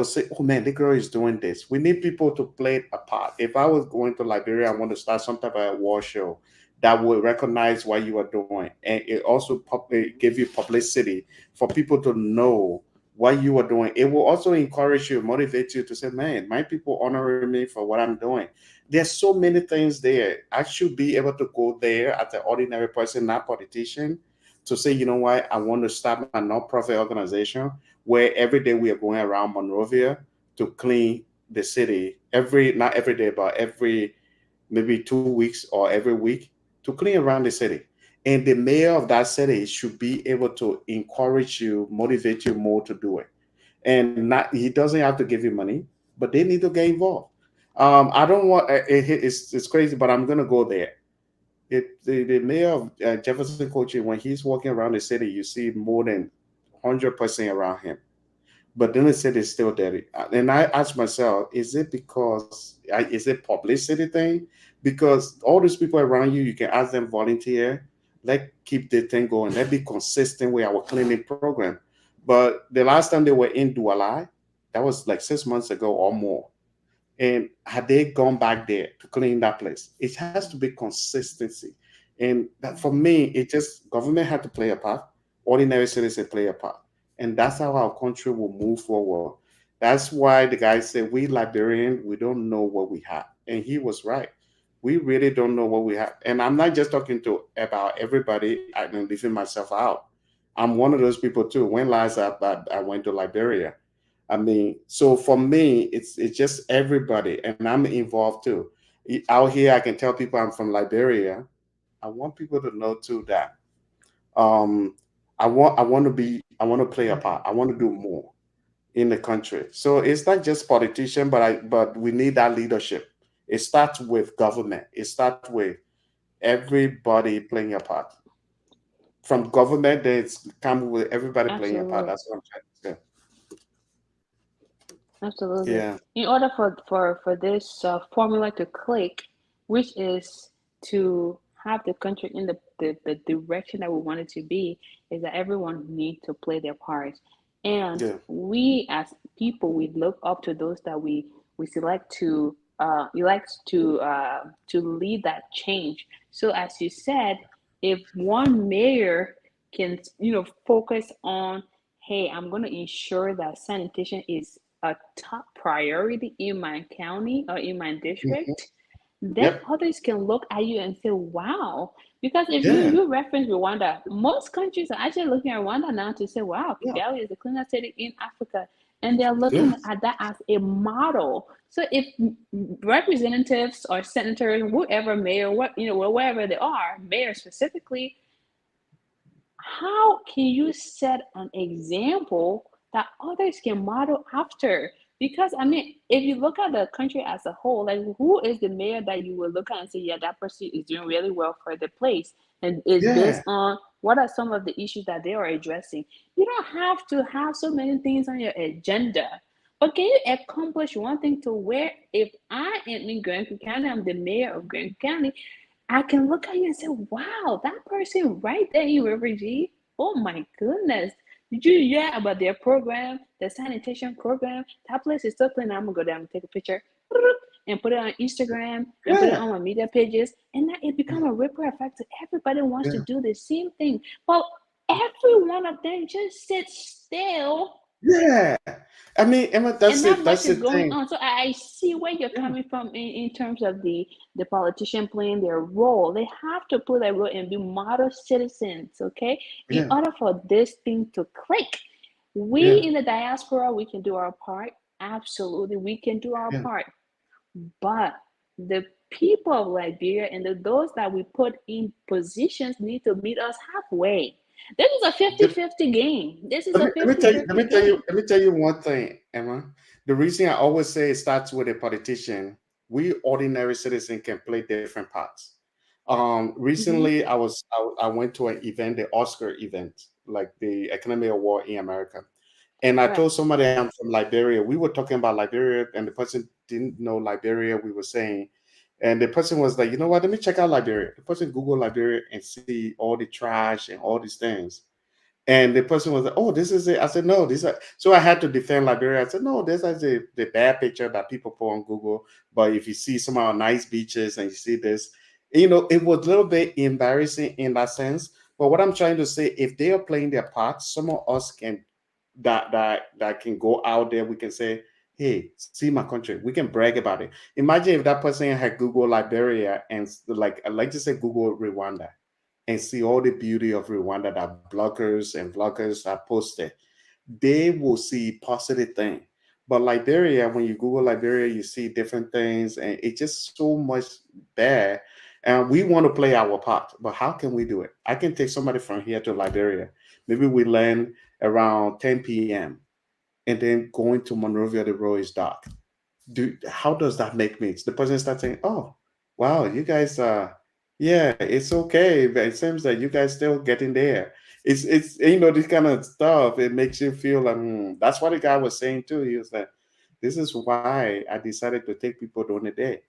say, "Oh man, the girl is doing this." We need people to play a part. If I was going to Liberia, I want to start some type of war show that will recognize what you are doing, and it also give you publicity for people to know what you are doing. It will also encourage you, motivate you to say, "Man, my people honoring me for what I'm doing." There's so many things there. I should be able to go there as an ordinary person, not politician, to say, you know what, I want to start my non-profit organization where every day we are going around Monrovia to clean the city not every day, but every maybe 2 weeks or every week to clean around the city. And the mayor of that city should be able to encourage you, motivate you more to do it. And not he doesn't have to give you money, but they need to get involved. I don't want it's crazy, but I'm gonna go there. The mayor of Jefferson County, when he's walking around the city, you see more than 100% around him, but then the city is still dirty. And I ask myself, is it because is it publicity thing? Because all these people around you, you can ask them volunteer. Let keep the thing going. Let be consistent with our cleaning program. But the last time they were in Douala, that was like 6 months ago or more. And had they gone back there to clean that place, it has to be consistency. And that for me, it just government had to play a part, ordinary citizens play a part. And that's how our country will move forward. That's why the guy said, we Liberian, we don't know what we have. And he was right. We really don't know what we have. And I'm not just talking to about everybody, I'm leaving myself out. I'm one of those people too. When last I went to Liberia, I mean, so for me, it's just everybody, and I'm involved too. Out here, I can tell people I'm from Liberia. I want people to know too that um, I want to play a part. I want to do more in the country. So it's not just politician, but we need that leadership. It starts with government. It starts with everybody playing a part. From government, then it's come with everybody playing a part. Absolutely. That's what I'm trying to say. Absolutely. Yeah, In order for this formula to click, which is to have the country in the direction that we want it to be, is that everyone needs to play their part. And yeah, we as people, we look up to those that we select to elect to lead that change. So as you said, if one mayor can, focus on, hey, I'm going to ensure that sanitation is a top priority in my county or in my Mhm. district, then Yep. others can look at you and say, wow. Because if you Yeah. you reference Rwanda, most countries are actually looking at Rwanda now to say, wow, Yeah. Kigali is the cleanest city in Africa. And they're Yeah. looking at that as a model. So if representatives or senators, whoever mayor, wherever they are, mayor specifically, how can you set an example that others can model after? Because I mean, if you look at the country as a whole, like who is the mayor that you will look at and say, yeah, that person is doing really well for the place, and it's based Yeah. on what are some of the issues that they are addressing. You don't have to have so many things on your agenda, but can you accomplish one thing to where if I am in Grand County, I'm the mayor of Grand County, I can look at you and say, wow, that person right there in River G, oh my goodness. Did you hear about their program, the sanitation program? That place is so clean. I'm gonna go down and take a picture and put it on Instagram and put it Yeah. on my media pages. And now it become a ripple effect. So everybody wants to Yeah. do the same thing. But every one of them just sits still Yeah. I mean, Emma, that's and it. not That's much the is going thing. on. So I see where you're Yeah. coming from in terms of the politician playing their role. They have to play their role and be model citizens, okay? In Yeah. order for this thing to click. We Yeah. in the diaspora, we can do our part. Absolutely, we can do our Yeah. part. But the people of Liberia and those that we put in positions need to meet us halfway. This is a The- 50-50 game. This is let a me let me tell you let 50-50 me tell you game. let me tell you one thing, Emma. The reason I always say it starts with a politician. We ordinary citizens can play different parts. Mhm. Recently, I went to an event, the Oscar event, like the Academy Award in America. And I Right. told somebody I'm from Liberia. We were talking about Liberia, and the person didn't know Liberia. We were saying, and the person was like, you know what? Let me check out Liberia. The person Googled Liberia and see all the trash and all these things. And the person was like, "Oh, this is it." I said, "No, these are." So I had to defend Liberia. I said, "No, this is the bad picture that people put on Google. But if you see some of our nice beaches and you see this, it was a little bit embarrassing in that sense. But what I'm trying to say, if they are playing their part, some of us can that can go out there. We can say, "Hey, see my country." We can brag about it. Imagine if that person had Google Liberia and like just say Google Rwanda and see all the beauty of Rwanda that bloggers and vloggers have posted, they will see positive thing. But Liberia, when you Google Liberia, you see different things, and it's just so much bad. And we want to play our part, but how can we do it? I can take somebody from here to Liberia. Maybe we land around 10 p.m. and then going to Monrovia, the road is dark. How does that make me? The person starts saying, "Oh, wow, you guys yeah, it's okay, but it seems that you guys still getting there." It's this kind of stuff. It makes you feel like that's what the guy was saying too. He was like, "This is why I decided to take people during the day."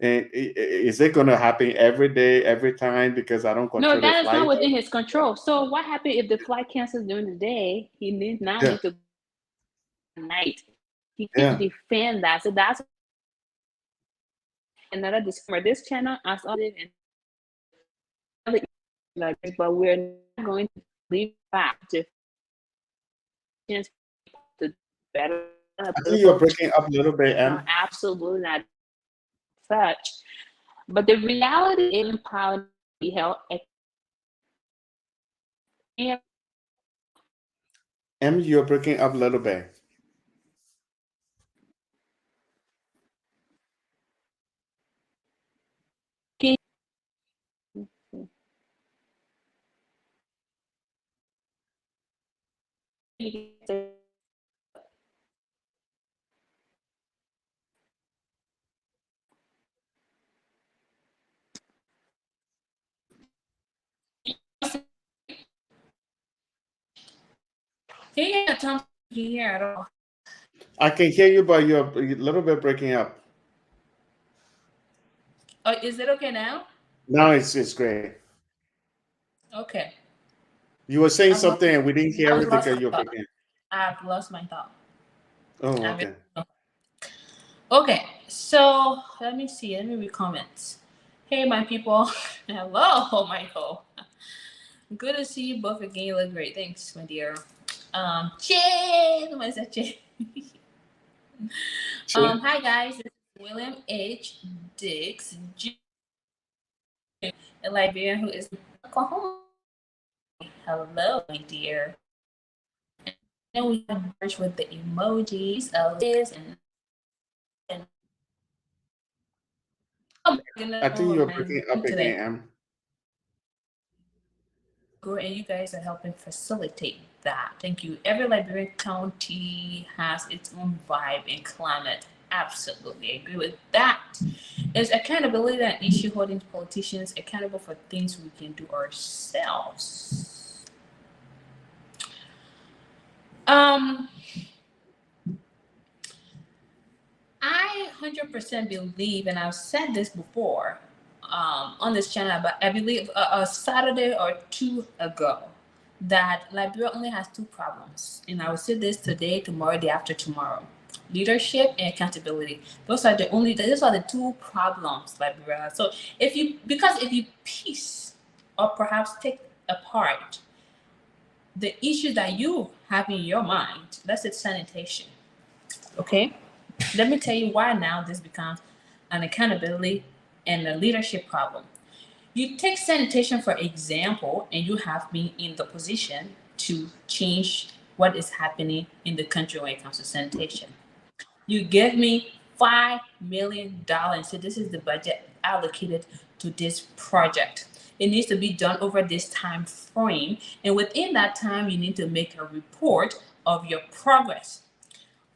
And is it going to happen every day, every time because I don't No, control the that is not flight? within his control. So what happened if the flight cancels during the day? He Yeah, need to go at night. He can't yeah. defend that. So that's another disclaimer. This channel as always and like this, but we're not going to leave back to to better a I think you're political breaking up a little bit, no, Em. absolutely not such. But the reality is empowerment be held and Em, you're breaking up a little bit. yeah, Tom here at all. I can hear you, but you're a little bit breaking up. Oh, is it okay now? Now it's great. Okay. You were saying I've lost something and we didn't hear I've it lost because my you're thought. breaking. I've lost my thought. Oh, I okay. really Okay, so let me see. Let me read comments. Hey, my people. Hello, Michael. Good to see you both again. You look great. Thanks, my dear. Jay. Somebody said Jay. Sure. Hi, guys. This is William H. Dix Jr., a Liberian who is in Oklahoma. Hello, my dear. And then we have George with the emojis, Liz, and oh my I goodness, think you're oh breaking man, up again, today. Em. And you guys are helping facilitate that. Thank you. Every Liberian county has its own vibe and climate. Absolutely agree with that. Is accountability an issue holding politicians accountable for things we can do ourselves? Um, I 100% believe, and I've said this before on this channel, but I believe a Saturday or two ago that Liberia only has two problems. And I will say this today, tomorrow, day after tomorrow: leadership and accountability. Those are the two problems Liberia has. So if you piece or perhaps take apart the issues that you have in your mind, let's say sanitation, okay? Let me tell you why now this becomes an accountability and a leadership problem. You take sanitation for example, and you have been in the position to change what is happening in the country when it comes to sanitation. You give me $5 million and say this is the budget allocated to this project. It needs to be done over this time frame, and within that time, you need to make a report of your progress.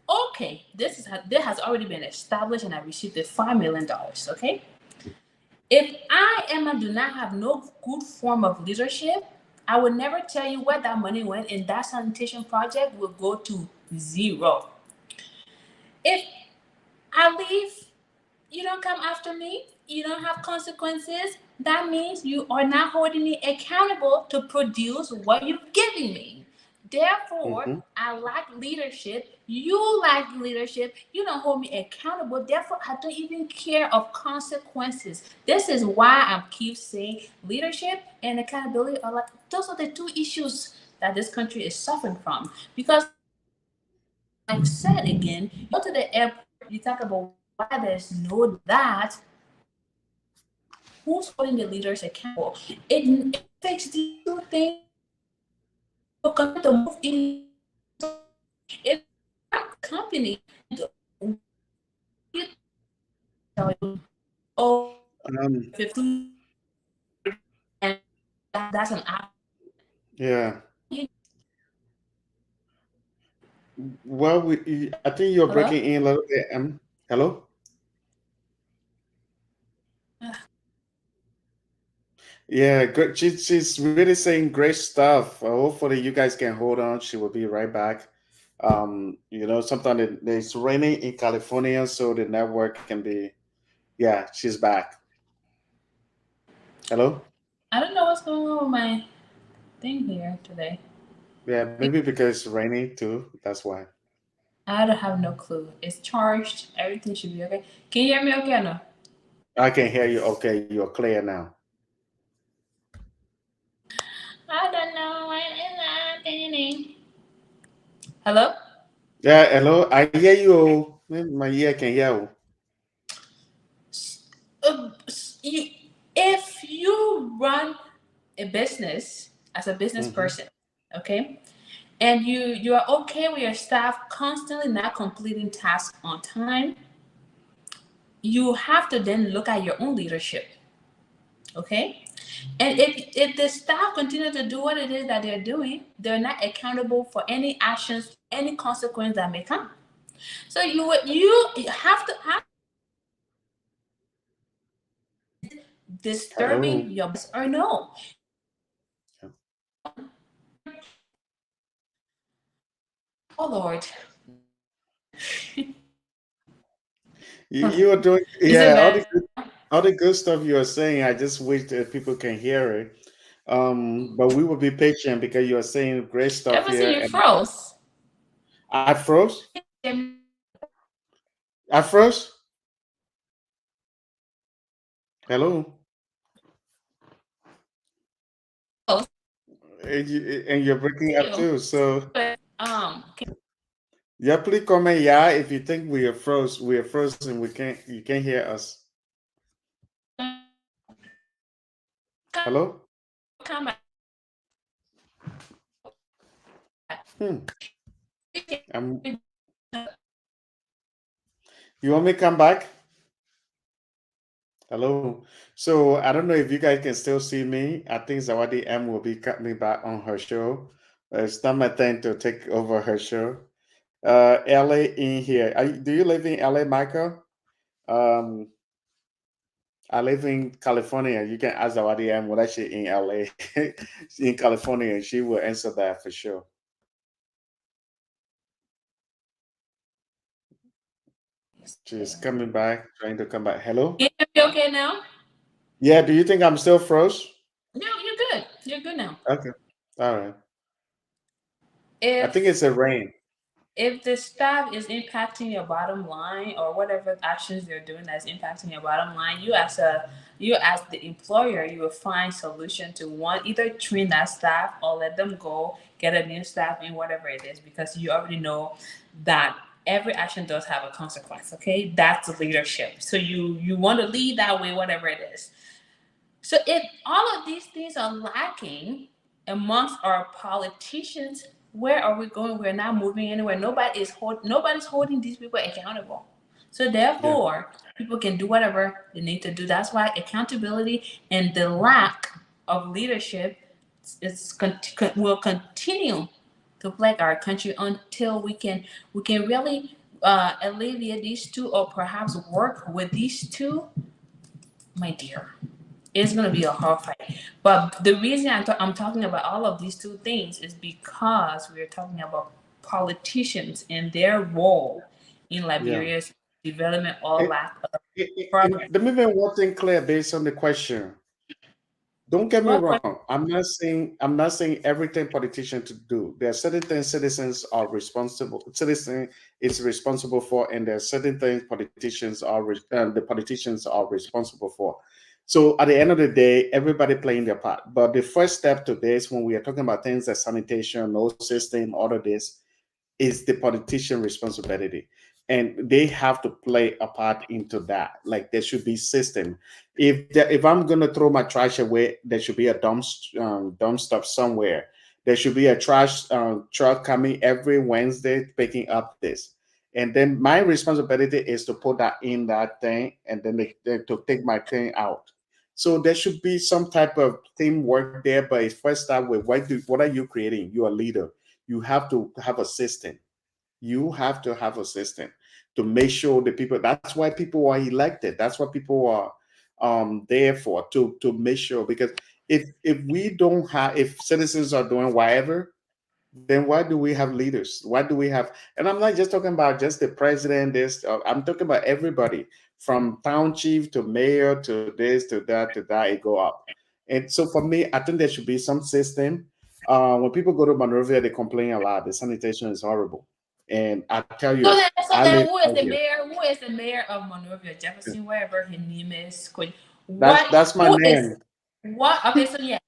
Okay, this has already been established, and I received the $5 million. Okay, if I Emma do not have no good form of leadership, I will never tell you where that money went, and that sanitation project will go to zero. If I leave, you don't come after me, you don't have consequences, that means you are not holding me accountable to produce what you're giving me. Therefore, Hmm. I lack leadership. You lack leadership. You don't hold me accountable. Therefore, I don't even care of consequences. This is why I keep saying leadership and accountability are like those are the two issues that this country is suffering from. Because, like I said again, you go to the airport, you talk about why there's no that. Who's holding the leaders accountable? It takes these two things to continue to move in the right direction. If that company and you tell you, oh, Um, you're 15, and that's an app. yeah. You, Well, I think you're breaking hello? in a little bit, Em. Hello? Yeah, good. She's really saying great stuff. Hopefully, you guys can hold on. She will be right back. Sometimes it's raining in California, so the network can be. Yeah, she's back. Hello? I don't know what's going on with my thing here today. Yeah, maybe because it's raining too. That's why. I don't have no clue. It's charged. Everything should be okay. Can you hear me okay or no? I can hear you. Okay, you're clear now. I don't know what is happening. Hello? Yeah, hello. I hear you. My ear can hear you. You, if you run a business as a business Mm-hmm. person, okay, and you are okay with your staff constantly not completing tasks on time, you have to then look at your own leadership, okay. And if the staff continue to do what it is that they're doing, they're not accountable for any actions, any consequence that may come. So you have to have Hello. disturbing your or no. Oh Lord. You are doing, Is it yeah, better? all the good stuff you are saying. I just wish that people can hear it. But we will be patient because you are saying great stuff Ever here. since you And froze. I froze. At first, hello, Oh, and you're breaking see up you. too. So But yeah, please comment yeah if you think we are frozen. We can't. You can't hear us. Hello. come back. Hmm. You want me to come back? Hello. So I don't know if you guys can still see me. I think Zawadi M will be coming back on her show. It's not my thing to take over her show. LA in here. Do you live in LA, Michael? Um, I live in California. You can ask Zawadi M whether she in LA, in California, and she will answer that for sure. She's coming back, trying to come back. Hello? Can you hear me okay now? Yeah, do you think I'm still froze? No, you're good. You're good now. Okay. All right. I think If it's a rain. the staff is impacting your bottom line or whatever actions they're doing that's impacting your bottom line, you as the employer, you will find solution to one, either train that staff or let them go, get a new staff in, whatever it is, because you already know that every action does have a consequence. Okay, that's leadership. So you want to lead that way, whatever it is. So if all of these things are lacking amongst our politicians, where are we going? We're not moving anywhere. Nobody's holding these people accountable. So Yeah. therefore, people can do whatever they need to do. That's why accountability and the lack of leadership will continue to plague our country until we can really alleviate these two, or perhaps work with these two, my dear. It's gonna be a hard fight. But the reason I'm talking about all of these two things is because we are talking about politicians and their role in Yeah. Liberia's development or And, lack of progress. let me make one thing clear based on the question. Don't get me What question? wrong. I'm not saying everything politicians to do. There are certain things citizens are responsible. Citizen is responsible for, and there are certain things the politicians are responsible for. So at the end of the day, everybody playing their part. But the first step to this, when we are talking about things like sanitation, no system, all of this, is the politician responsibility, and they have to play a part into that. Like there should be system. If I'm going to throw my trash away, there should be a dump stuff somewhere. There should be a trash truck coming every Wednesday picking up this, and then my responsibility is to put that in that thing, and then to take my thing out. So there should be some type of teamwork there, but it first start with what are you creating? You're a leader. You have to have a system. You have to have a system to make sure the people. That's why people are elected. That's what people are there for, to make sure. Because if we don't have, if citizens are doing whatever, then why do we have leaders? Why do we have? And I'm not just talking about just the president. I'm talking about everybody from town chief to mayor to this to that to that. It go up. And so for me, I think there should be some system. When people go to Monrovia, they complain a lot. The sanitation is horrible. And I tell So you, then, so I then, live who is out the here. mayor? Who is the mayor of Monrovia, Jefferson, wherever his name is? That's What? that's my Who is? man. What? Okay, so yeah,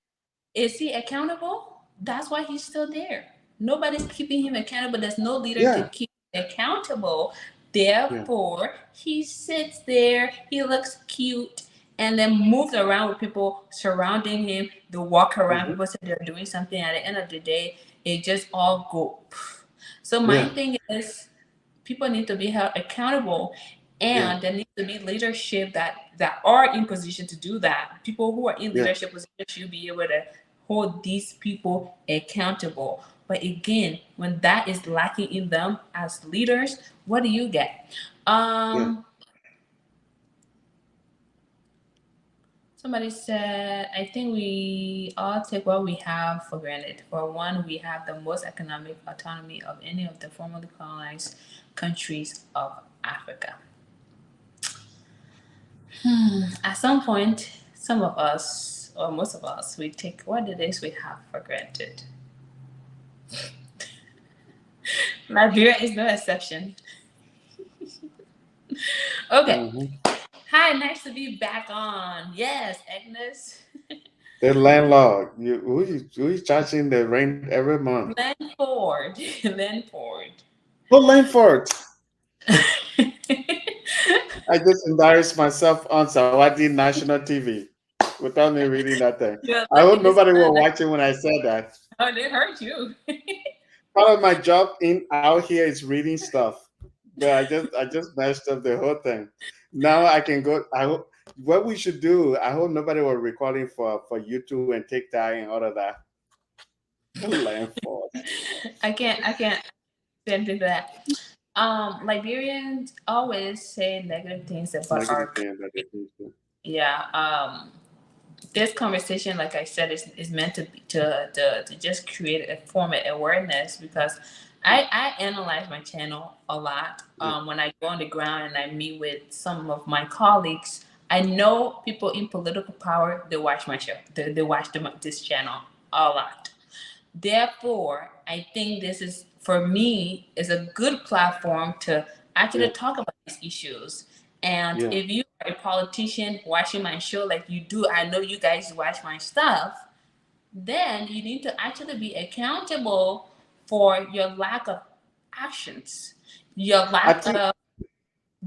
is he accountable? That's why he's still there. Nobody's keeping him accountable. There's no leader to Yeah, keep him accountable. yeah. Therefore, he sits there, he looks cute, and then moves around with people surrounding him. They walk around, Hmm. people say they're doing something. At the end of the day, it just all go. So my Yeah, thing is, people need to be held accountable, yeah, and there needs to be leadership that are in position to do that. People who are in yeah, leadership positions should be able to hold these people accountable. But again, when that is lacking in them as leaders, what do you get? yeah. Somebody said, I think we all take what we have for granted. For one, we have the most economic autonomy of any of the formerly colonized countries of Africa. At some point, some of us, or most of us, we take what it is we have for granted. Liberia is no exception. Okay. Hmm. Hi, nice to be back on. Yes, Agnes. The landlord, who is charging the rent every month? Lanford. Lanford. Oh, Langford. I just embarrassed myself on Sawadee National TV without me reading that thing. You're I lucky hope this nobody time. was watching when I said that. Oh, they hurt you. Part of my job in out here is reading stuff, but I just messed up the whole thing. Now I can go. I hope what we should do. I hope nobody was recording for YouTube and TikTok and all of that. Langford. I can't say anything to that. Liberians always say negative things about Negative our thing that they country. do. Yeah. This conversation, like I said, is meant to be to just create a form of awareness because I analyze my channel a lot. Yeah, When I go on the ground and I meet with some of my colleagues, I know people in political power. They watch my show. They watch this channel a lot. Therefore, I think this is for me is a good platform to yeah, actually talk about these issues. And yeah. if you are a politician watching my show like you do, I know you guys watch my stuff, then you need to actually be accountable for your lack of actions, your I lack think. of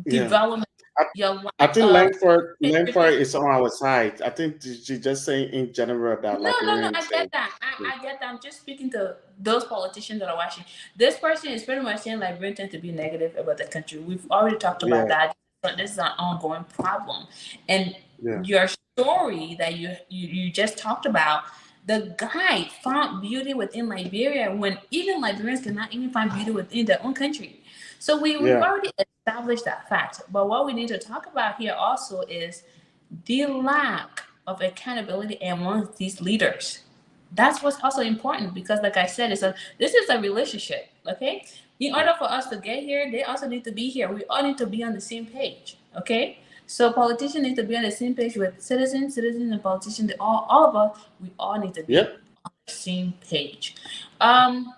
Yeah. development, I, your I lack think of Langford patriotism. is on our side. I think she just saying in general that No. Liberians I get say. that. Yeah, I get that. I'm just speaking to those politicians that are watching. This person is pretty much saying like we tend to be negative about the country. We've already talked about yeah, that. But this is an ongoing problem. And yeah, your story that you just talked about, the guy found beauty within Liberia when even Liberians cannot even find beauty within their own country. So we've yeah. already established that fact. But what we need to talk about here also is the lack of accountability among these leaders. That's what's also important because, like I said, this is a relationship. Okay, in order for us to get here, they also need to be here. We all need to be on the same page. Okay, so politicians need to be on the same page with citizens and politicians. All of us, we all need to be Yep. on the same page. Um,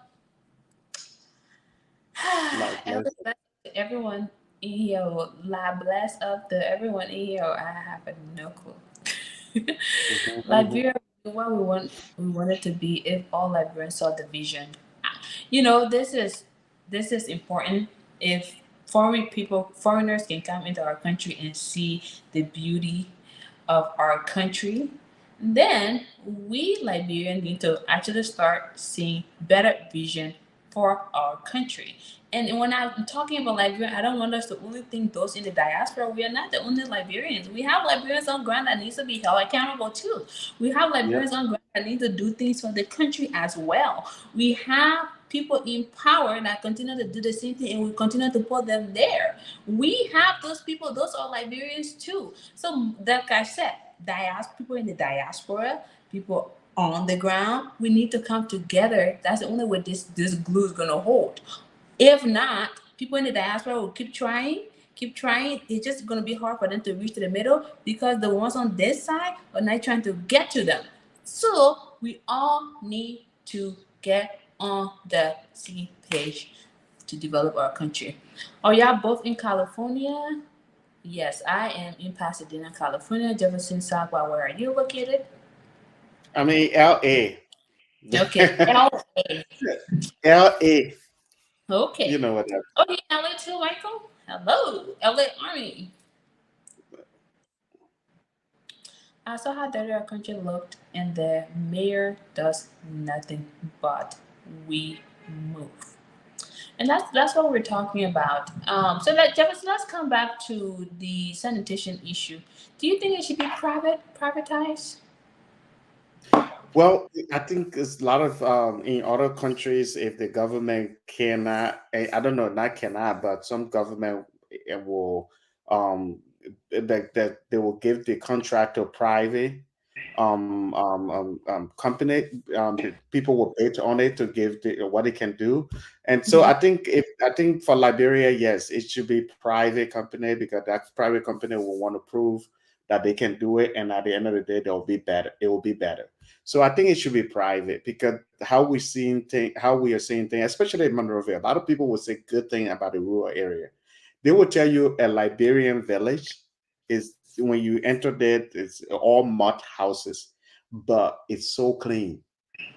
Like Elder bless. bless to everyone in here. La bless up to everyone in here. I have no clue. Mhm, mhm. Liberia, what we want it to be if all Liberians saw the vision. This is important. If foreigners can come into our country and see the beauty of our country, then we Liberians need to actually start seeing better vision for our country. And when I'm talking about Liberia, I don't want us to only think those in the diaspora. We are not the only Liberians. We have Liberians on ground that needs to be held accountable too. We have Yep. Liberians on ground that need to do things for the country as well. We have people in power that continue to do the same thing and we continue to put them there. We have those people, those are Liberians too. So, like I said, people in the diaspora, people on the ground, we need to come together. That's the only way this glue is gonna hold. If not, people in the diaspora will keep trying, keep trying. It's just gonna be hard for them to reach to the middle because the ones on this side are not trying to get to them. So we all need to get on the same page to develop our country. Are y'all both in California? Yes, I am in Pasadena, California. Jefferson, Southwest. Where are you located? I mean LA. Okay, LA. LA. You Okay. know what that. Okay, LA too, Michael. Hello, LA Army. I saw how dirty our country looked, and the mayor does nothing but we move. And that's what we're talking about. So that Jefferson, let's come back to the sanitation issue. Do you think it should be privatized? Well, I think there's a lot of in other countries, if the government cannot, I don't know, not cannot, but some government will that they will give the contract to private company. People will bid on it to give what it can do, and so Mhm. I think for Liberia, yes, it should be private company because that private company will want to prove that they can do it, and at the end of the day, they'll be better. It will be better. So I think it should be private because how we are seeing things, especially in Monrovia. A lot of people will say good thing about the rural area. They will tell you a Liberian village is when you enter there, it's all mud houses, but it's so clean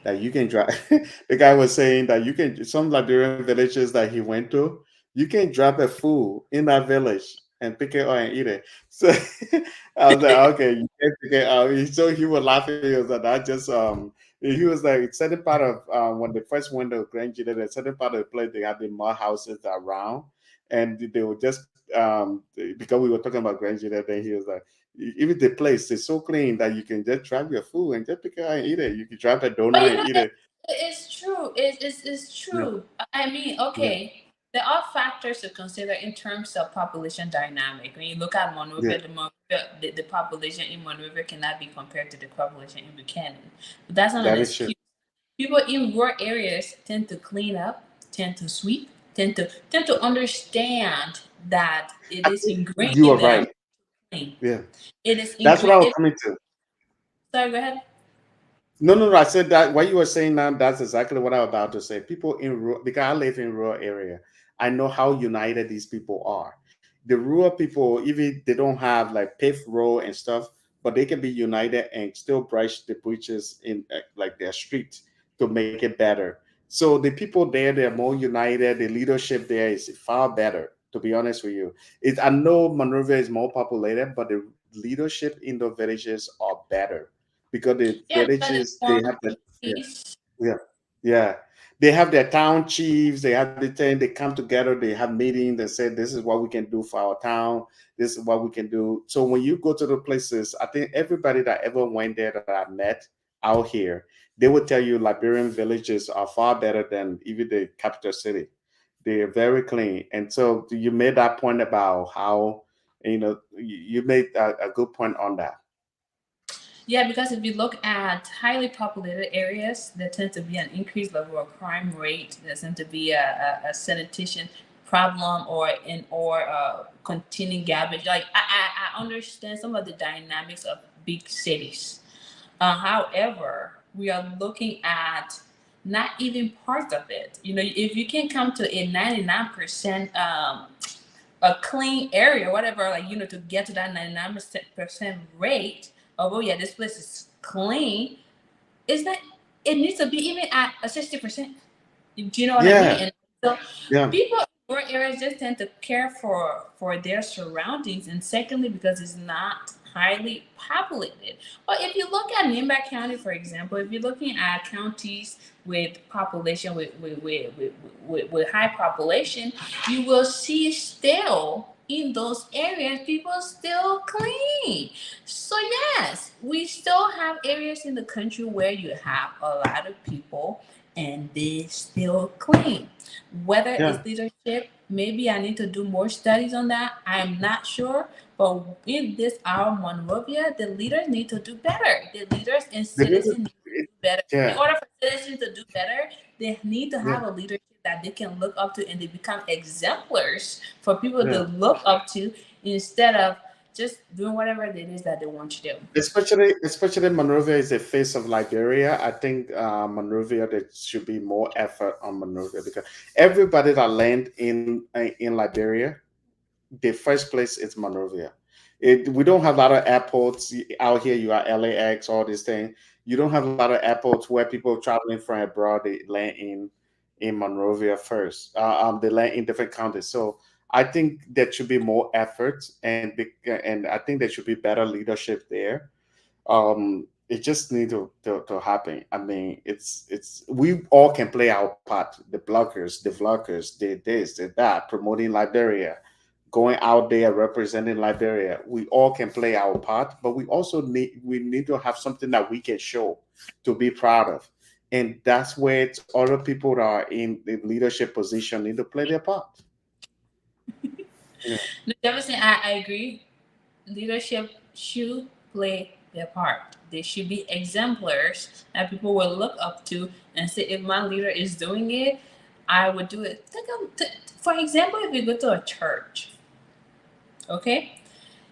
that you can drive. The guy was saying that you can some Liberian villages that he went to, you can drop a food in that village and pick it up and eat it. So I was like, okay, you can pick it up. So he was laughing. He was like, that just he was like certain part of when they first went to Grand Gita, a certain part of the place they had the mud houses around, and they were just because we were talking about Grand Gita, then he was like, even the place is so clean that you can just grab your food and just pick it out and eat it. You can grab a But donut you and know, eat it. it's true. It's Yeah, true. I mean, yeah, okay, there are factors to consider in terms of population dynamic. When you look at yeah. Monrovia, the population in Monrovia cannot be compared to the population in Buchanan. But that's not an That is true. excuse. People in rural areas tend to clean up, tend to sweep, tend to understand that it I is think ingrained you in are them right. to clean. Yeah, It is that's what I ingrained. was coming to. Sorry, go ahead. No, no, no. I said that what you were saying now, that's exactly what I'm about to say. People in rural, because I live in rural area, I know how united these people are. The rural people, even they don't have like paved road and stuff, but they can be united and still brush the breaches in like their street to make it better. So the people there, they're more united. The leadership there is far better, to be honest with you. I know Monrovia is more populated, but the leadership in the villages are better because the Yeah, because it's villages they more have the yeah, peace. yeah, yeah, they have their town chiefs, they have the thing, they come together, they have meetings, they say this is what we can do for our town, this is what we can do. So when you go to the places, I think everybody that ever went there that I met out here, they would tell you Liberian villages are far better than even the capital city. They're very clean. And so you made that point about how, you made a good point on that. Yeah, because if you look at highly populated areas, there tends to be an increased level of crime rate. There tends to be a sanitation problem or containing garbage. Like I understand some of the dynamics of big cities. However, we are looking at not even part of it. You know, if you can come to a 99% a clean area, whatever, like, to get to that 99% rate of, oh yeah, this place is clean, is that it needs to be even at a 60%. Do you know what I mean? Yeah, And so yeah. people in rural areas just tend to care for their surroundings, and secondly, because it's not highly populated. But if you look at Nimba County, for example, if you're looking at counties with population with high population, you will see still in those areas people still clean. So yes, we still have areas in the country where you have a lot of people and they still clean. Whether Yeah. it's leadership, maybe I need to do more studies on that. I'm not sure. But in this our Monrovia, the leaders need to do better. The leaders and They need citizens need to it, do better. In yeah, order for citizens to do better, they need to yeah, have a leadership that they can look up to and they become exemplars for people to yeah. look up to instead of just doing whatever it is that they want to do. Especially Monrovia is the face of Liberia. I think Monrovia there should be more effort on Monrovia because everybody that land in Liberia, the first place is Monrovia. We don't have a lot of airports out here. You are LAX, all these things. You don't have a lot of airports where people traveling from abroad they land in Monrovia first. They land in different counties. So I think there should be more effort, and I think there should be better leadership there. It just need to happen. I mean, it's we all can play our part. The bloggers, the vloggers, the this, the that, promoting Liberia, going out there representing Liberia. We all can play our part, but we need to have something that we can show to be proud of. And that's where it's other people that are in the leadership position need to play their part. Yeah. No, Jefferson, I agree. Leadership should play their part. They should be exemplars that people will look up to and say, if my leader is doing it, I would do it. For example, if you go to a church, okay,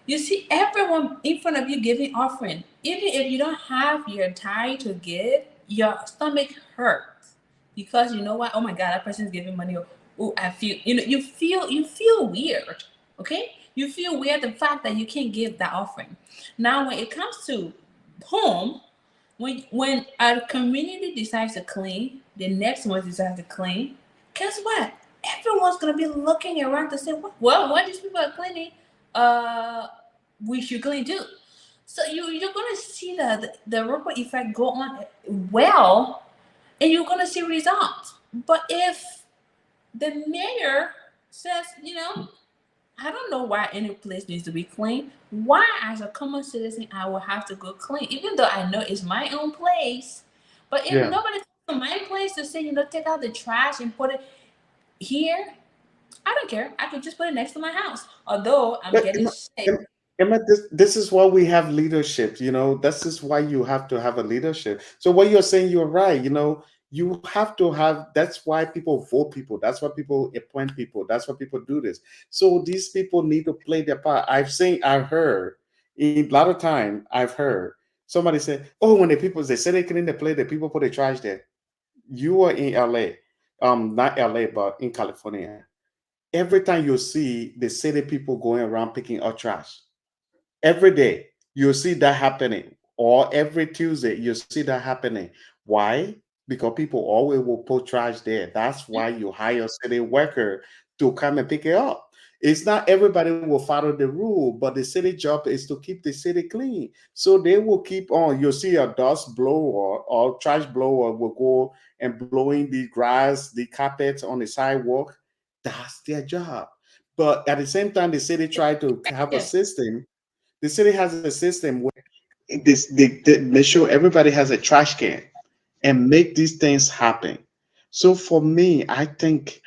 you see everyone in front of you giving offering. Even if you don't have your tithe to give, your stomach hurts because you know what? Oh my God, that person's giving money. Oh, I feel you feel weird. Okay, you feel weird the fact that you can't give that offering. Now, when it comes to home, when our community decides to clean, the next one decides to clean. Guess what? Everyone's gonna be looking around to say, "Well, why these people are cleaning? Uh, we should clean too." So you're gonna see the ripple effect go on well, and you're gonna see results. But if the mayor says, I don't know why any place needs to be clean. Why, as a common citizen, I will have to go clean, even though I know it's my own place. But if Yeah. nobody comes to my place to say, take out the trash and put it here, I don't care. I could just put it next to my house. Although I'm But getting sick. Emma, this is why we have leadership. This is why you have to have a leadership. So what you're saying, you're right. You have to have. That's why people vote people. That's why people appoint people. That's why people do this. So these people need to play their part. I've heard a lot of time. I've heard somebody say, "Oh, when the people they say they clean the plate, the people put the trash there." You are in LA, not LA, but in California. Every time you see the city people going around picking up trash, every day you see that happening, or every Tuesday you see that happening. Why? Because people always will put trash there. That's why you hire a city worker to come and pick it up. It's not everybody will follow the rule, but the city job is to keep the city clean. So they will keep on. You'll see a dust blower or trash blower will go and blowing the grass, the carpet on the sidewalk. That's their job. But at the same time, the city try to have a Yeah. system. The city has a system where they make sure everybody has a trash can and make these things happen. So for me, I think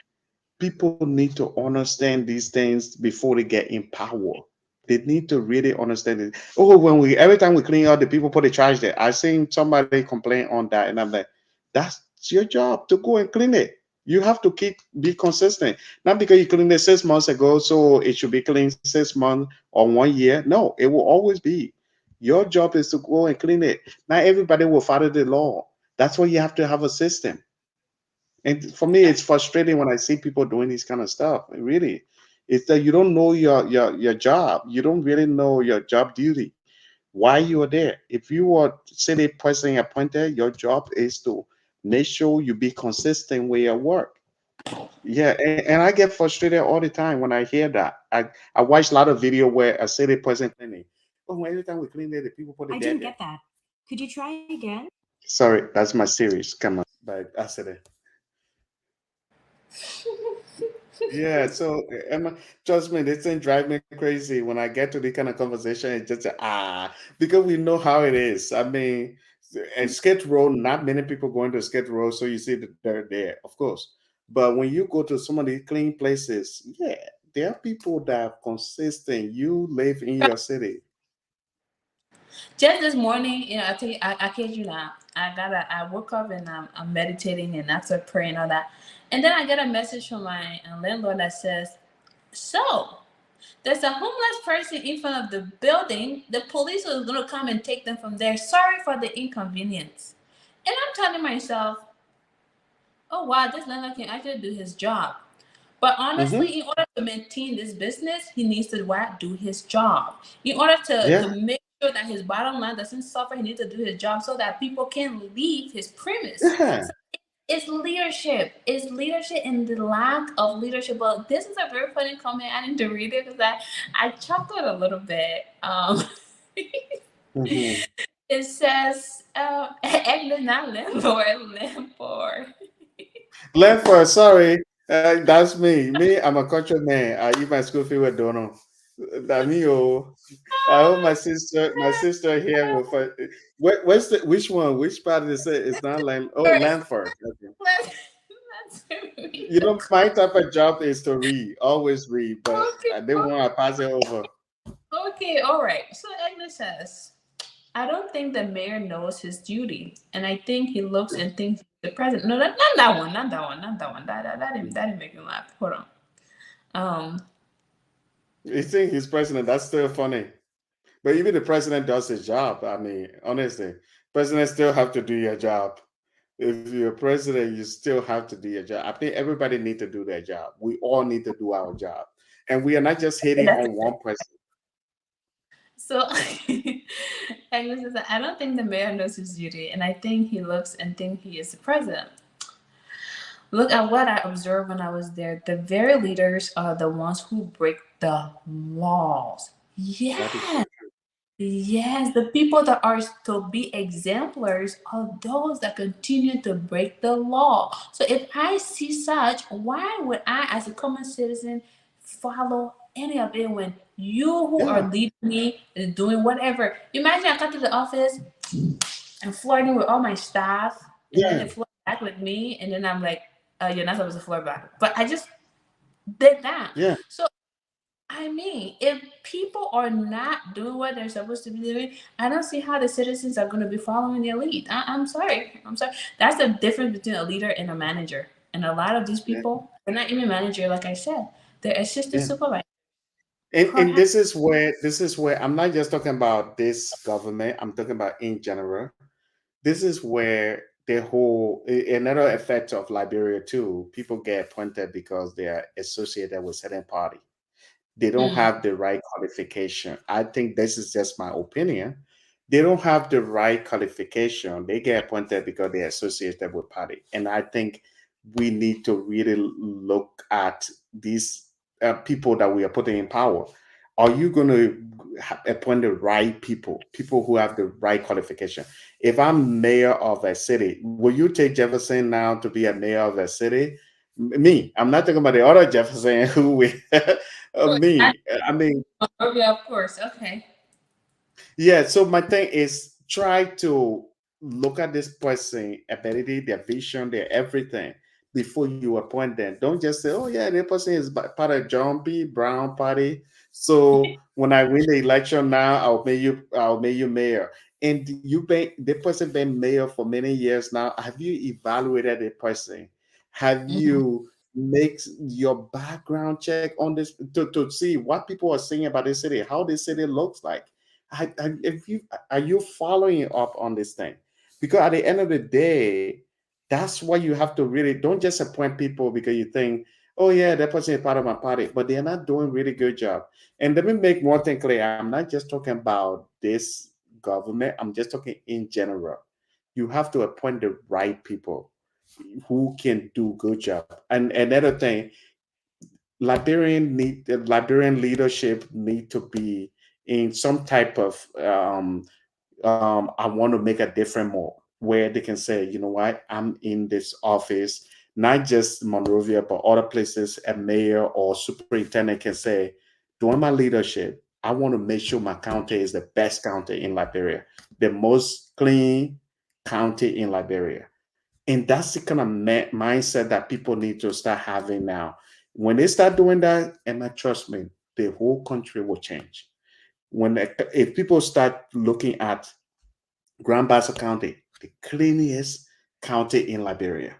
people need to understand these things before they get in power. They need to really understand it. Oh, when we every time we clean out, the people put the trash there. I seen somebody complain on that, and I'm like, that's your job to go and clean it. You have to be consistent. Not because you cleaned it 6 months ago, so it should be clean 6 months or 1 year. No, it will always be. Your job is to go and clean it. Not everybody will follow the law. That's why you have to have a system. And for me, it's frustrating when I see people doing these kind of stuff. Really, it's that you don't know your job. You don't really know your job duty. Why you are there? If you are city president appointed, your job is to make sure you be consistent with your work. Yeah, and I get frustrated all the time when I hear that. I watch a lot of video where a city president cleaning. Oh, every time we clean it, the people put it I dead didn't there. get that. Could you try again? Sorry, that's my series. Come on, by accident. Yeah, so Emma, trust me, this thing drive me crazy. When I get to this kind of conversation, it's just because we know how it is. I mean, and Skid Row, not many people going to Skid Row, so you see that they're there, of course. But when you go to some of these clean places, yeah, there are people that are consistent. You live in your city. Just this morning, I kid you not, I woke up and I'm meditating and after praying and all that, and then I get a message from my landlord that says, "So, there's a homeless person in front of the building. The police is gonna come and take them from there. Sorry for the inconvenience." And I'm telling myself, "Oh wow, this landlord can actually do his job." But Hmm. honestly, in order to maintain this business, he needs to what? Do his job. In order to Yeah, make sure that his bottom line doesn't suffer, he needs to do his job so that people can leave his premise. yeah. So it's leadership. It's leadership and the lack of leadership. But this is a very funny comment. I need to read it because I chuckled a little bit. Hmm. It says, Agnes, not landlord, landlord. Left sorry, that's me. Me, I'm a country man. I eat my school fee with Donald. That me, oh. I hope my sister here will find. Where's which one? Which part is it? It's not land. Oh, Lanford. Okay. Let's read You the know, my type of job is to read, always read, but okay, I didn't want to pass it over. okay, all right. So Agnes says, I don't think the mayor knows his duty, and I think he looks and thinks the president. No, not that one, not that one, not that one. That didn't make me laugh. Hold on. Um, You think he's president? That's still funny. But even the president does his job. I mean, honestly, presidents still have to do your job. If you're president, you still have to do your job. I think everybody need to do their job. We all need to do our job. And we are not just hating That's on one person. so. And this is, I don't think the mayor knows his duty, and I think he looks and think he is the president. Look at what I observed when I was there. The very leaders are the ones who break the laws. That is so Yes, true. yes, the people that are to be exemplars are those that continue to break the law. So if I see such, why would I, as a common citizen, follow any of it when you who are Yeah, leading me is doing whatever? Imagine I come to the office and flirting with all my staff, and then they yeah, flirt back with me, and then I'm like, you're not supposed to flirt back. But I just did that. yeah. So I mean, if people are not doing what they're supposed to be doing, I don't see how the citizens are going to be following their lead. I'm sorry. I'm sorry. That's the difference between a leader and a manager. And a lot of these Yeah, people, they're not even manager, like I said. They're assistant yeah. supervisor. And Perhaps. this is where I'm not just talking about this government. I'm talking about in general. This is where the whole another effect of Liberia too. People get appointed because they are associated with certain party. They don't Mm, have the right qualification. I think this is just my opinion. They don't have the right qualification. They get appointed because they're associated with party. And I think we need to really look at these people that we are putting in power. Are you going to appoint the right people, people who have the right qualification? If I'm mayor of a city, will you take Jefferson now to be a mayor of a city? Me, I'm not talking about the other Jefferson who we oh, me. I mean, yeah, of course. Okay. yeah. So my thing is try to look at this person ability, their vision, their everything before you appoint them. Don't just say, "Oh yeah, that person is part of John B. Brown party." So when I win the election now, I'll make you mayor. And you've been the person been mayor for many years now. Have you evaluated the person? Have Mhm. you make your background check on this to see what people are saying about this city, how this city looks like? If you are you following up on this thing? Because at the end of the day, that's why you have to really don't just appoint people because you think, oh yeah, that person is part of my party, but they're not doing really good job. And let me make one thing clear: I'm not just talking about this government. I'm just talking in general. You have to appoint the right people who can do good job. And another thing, Liberian leadership need to be in some type of I want to make a different move where they can say, you know what, I'm in this office, not just Monrovia, but other places, a mayor or superintendent can say, during my leadership, I want to make sure my county is the best county in Liberia, the most clean county in Liberia. And that's the kind of mindset that people need to start having now. When they start doing that, and trust me, the whole country will change. If people start looking at Grand Bassa County, the cleanest county in Liberia,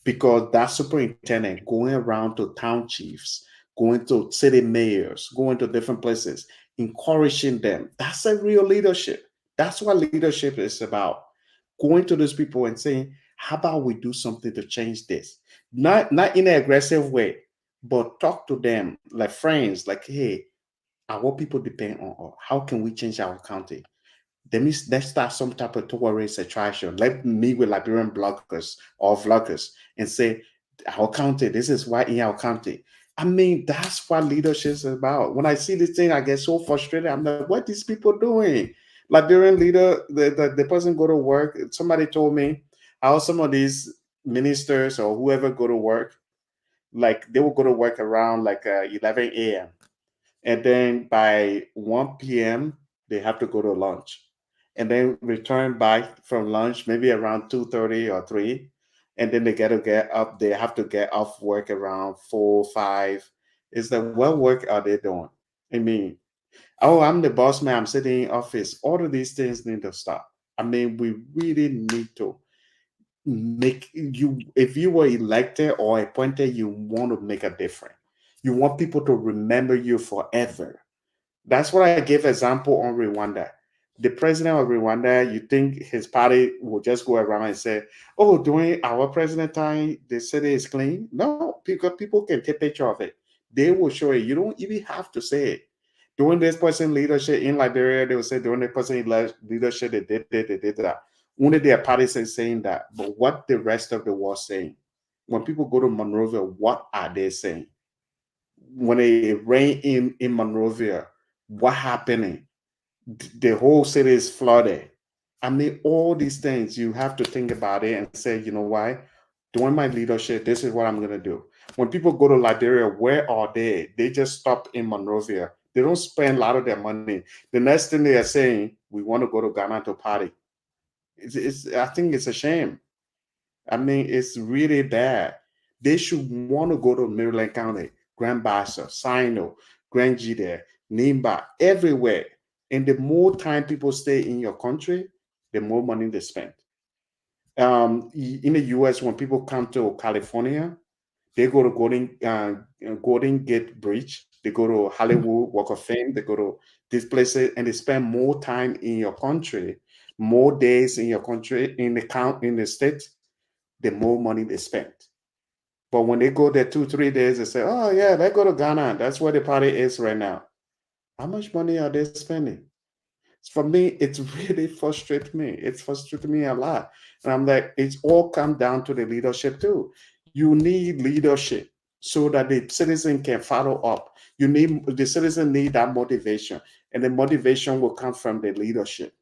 because that superintendent going around to town chiefs, going to city mayors, going to different places, encouraging them. That's a real leadership. That's what leadership is about. Going to those people and saying, "How about we do something to change this?" Not in an aggressive way, but talk to them like friends. Like, hey, our people depend on us. How can we change our county? Let's start some type of tourist attraction. Let me meet with Liberian bloggers or vloggers and say, our county, this is why in our county. I mean, that's what leadership is about. When I see this thing, I get so frustrated. I'm like, what these people doing? Liberian leader, the person go to work. Somebody told me how some of these ministers or whoever go to work, like they will go to work around like 11 a.m. And then by 1 p.m., they have to go to lunch and then return back from lunch maybe around 2:30 or 3. And then they got to get up. They have to get off work around 4, 5. Is that what work are they doing? I mean, oh, I'm the boss man. I'm sitting in office. All of these things need to stop. I mean, we really need to make you, if you were elected or appointed, you want to make a difference. You want people to remember you forever. That's what I gave example on Rwanda. The president of Rwanda, you think his party will just go around and say, "Oh, during our president time, the city is clean"? No, because people can take picture of it. They will show you. You don't even have to say it. During this person leadership in Liberia, they will say during the person leadership, they did this, they did that. Only their parties are saying that. But what the rest of the world saying? When people go to Monrovia, what are they saying? When it rain in Monrovia, what happening? The whole city is flooded. I mean, all these things you have to think about it and say, you know why? During my leadership, this is what I'm gonna do. When people go to Liberia, where are they? They just stop in Monrovia. They don't spend a lot of their money. The next thing they are saying, we want to go to Ghana to party. I think it's a shame. I mean, it's really bad. They should want to go to Maryland County, Grand Bassa, Sino, Grand Gide, Nimba, everywhere. And the more time people stay in your country, the more money they spend. In the US, when people come to California, they go to Golden Gate Bridge, they go to Hollywood Walk of Fame, they go to these places, and they spend more time in your country, more days in your country, in the state, the more money they spend. But when they go there 2, 3 days, they say, "Oh yeah, they go to Ghana. That's where the party is right now." How much money are they spending? For me, it's really frustrates me. It's frustrated me a lot, and I'm like, it's all come down to the leadership too. You need leadership so that the citizen can follow up. The citizen need that motivation, and the motivation will come from the leadership.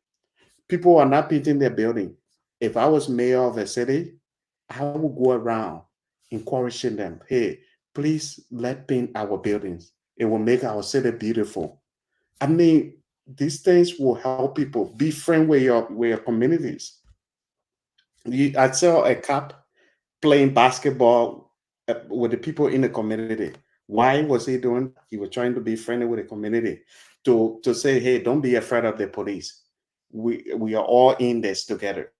People are not painting their building. If I was mayor of a city, I would go around encouraging them. Hey, please let paint our buildings. It will make our city beautiful. I mean, these things will help people be friend with your communities. I saw a cop playing basketball with the people in the community. Why was he doing that? He was trying to be friendly with the community to say, hey, don't be afraid of the police. We are all in this together.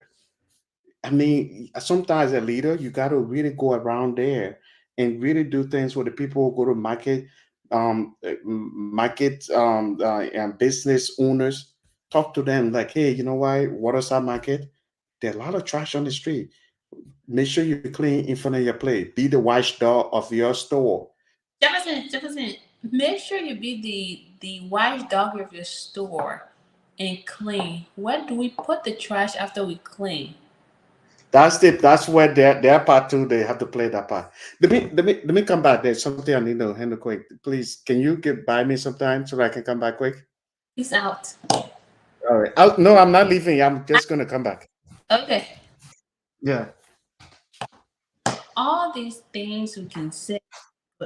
I mean, sometimes a leader, you got to really go around there and really do things with the people who go to and business owners. Talk to them like, hey, you know why? Waterside Market, there are a lot of trash on the street. Make sure you clean in front of your plate. Be the watchdog of your store. Jefferson, make sure you be the watchdog of your store and clean. Where do we put the trash after we clean? That's where their part too. They have to play that part. Let me come back. There's something I need to handle quick. Please, can you get by me sometime so that I can come back quick? Peace out. All right. No, I'm not leaving. I'm just gonna come back. Okay. Yeah. All these things we can say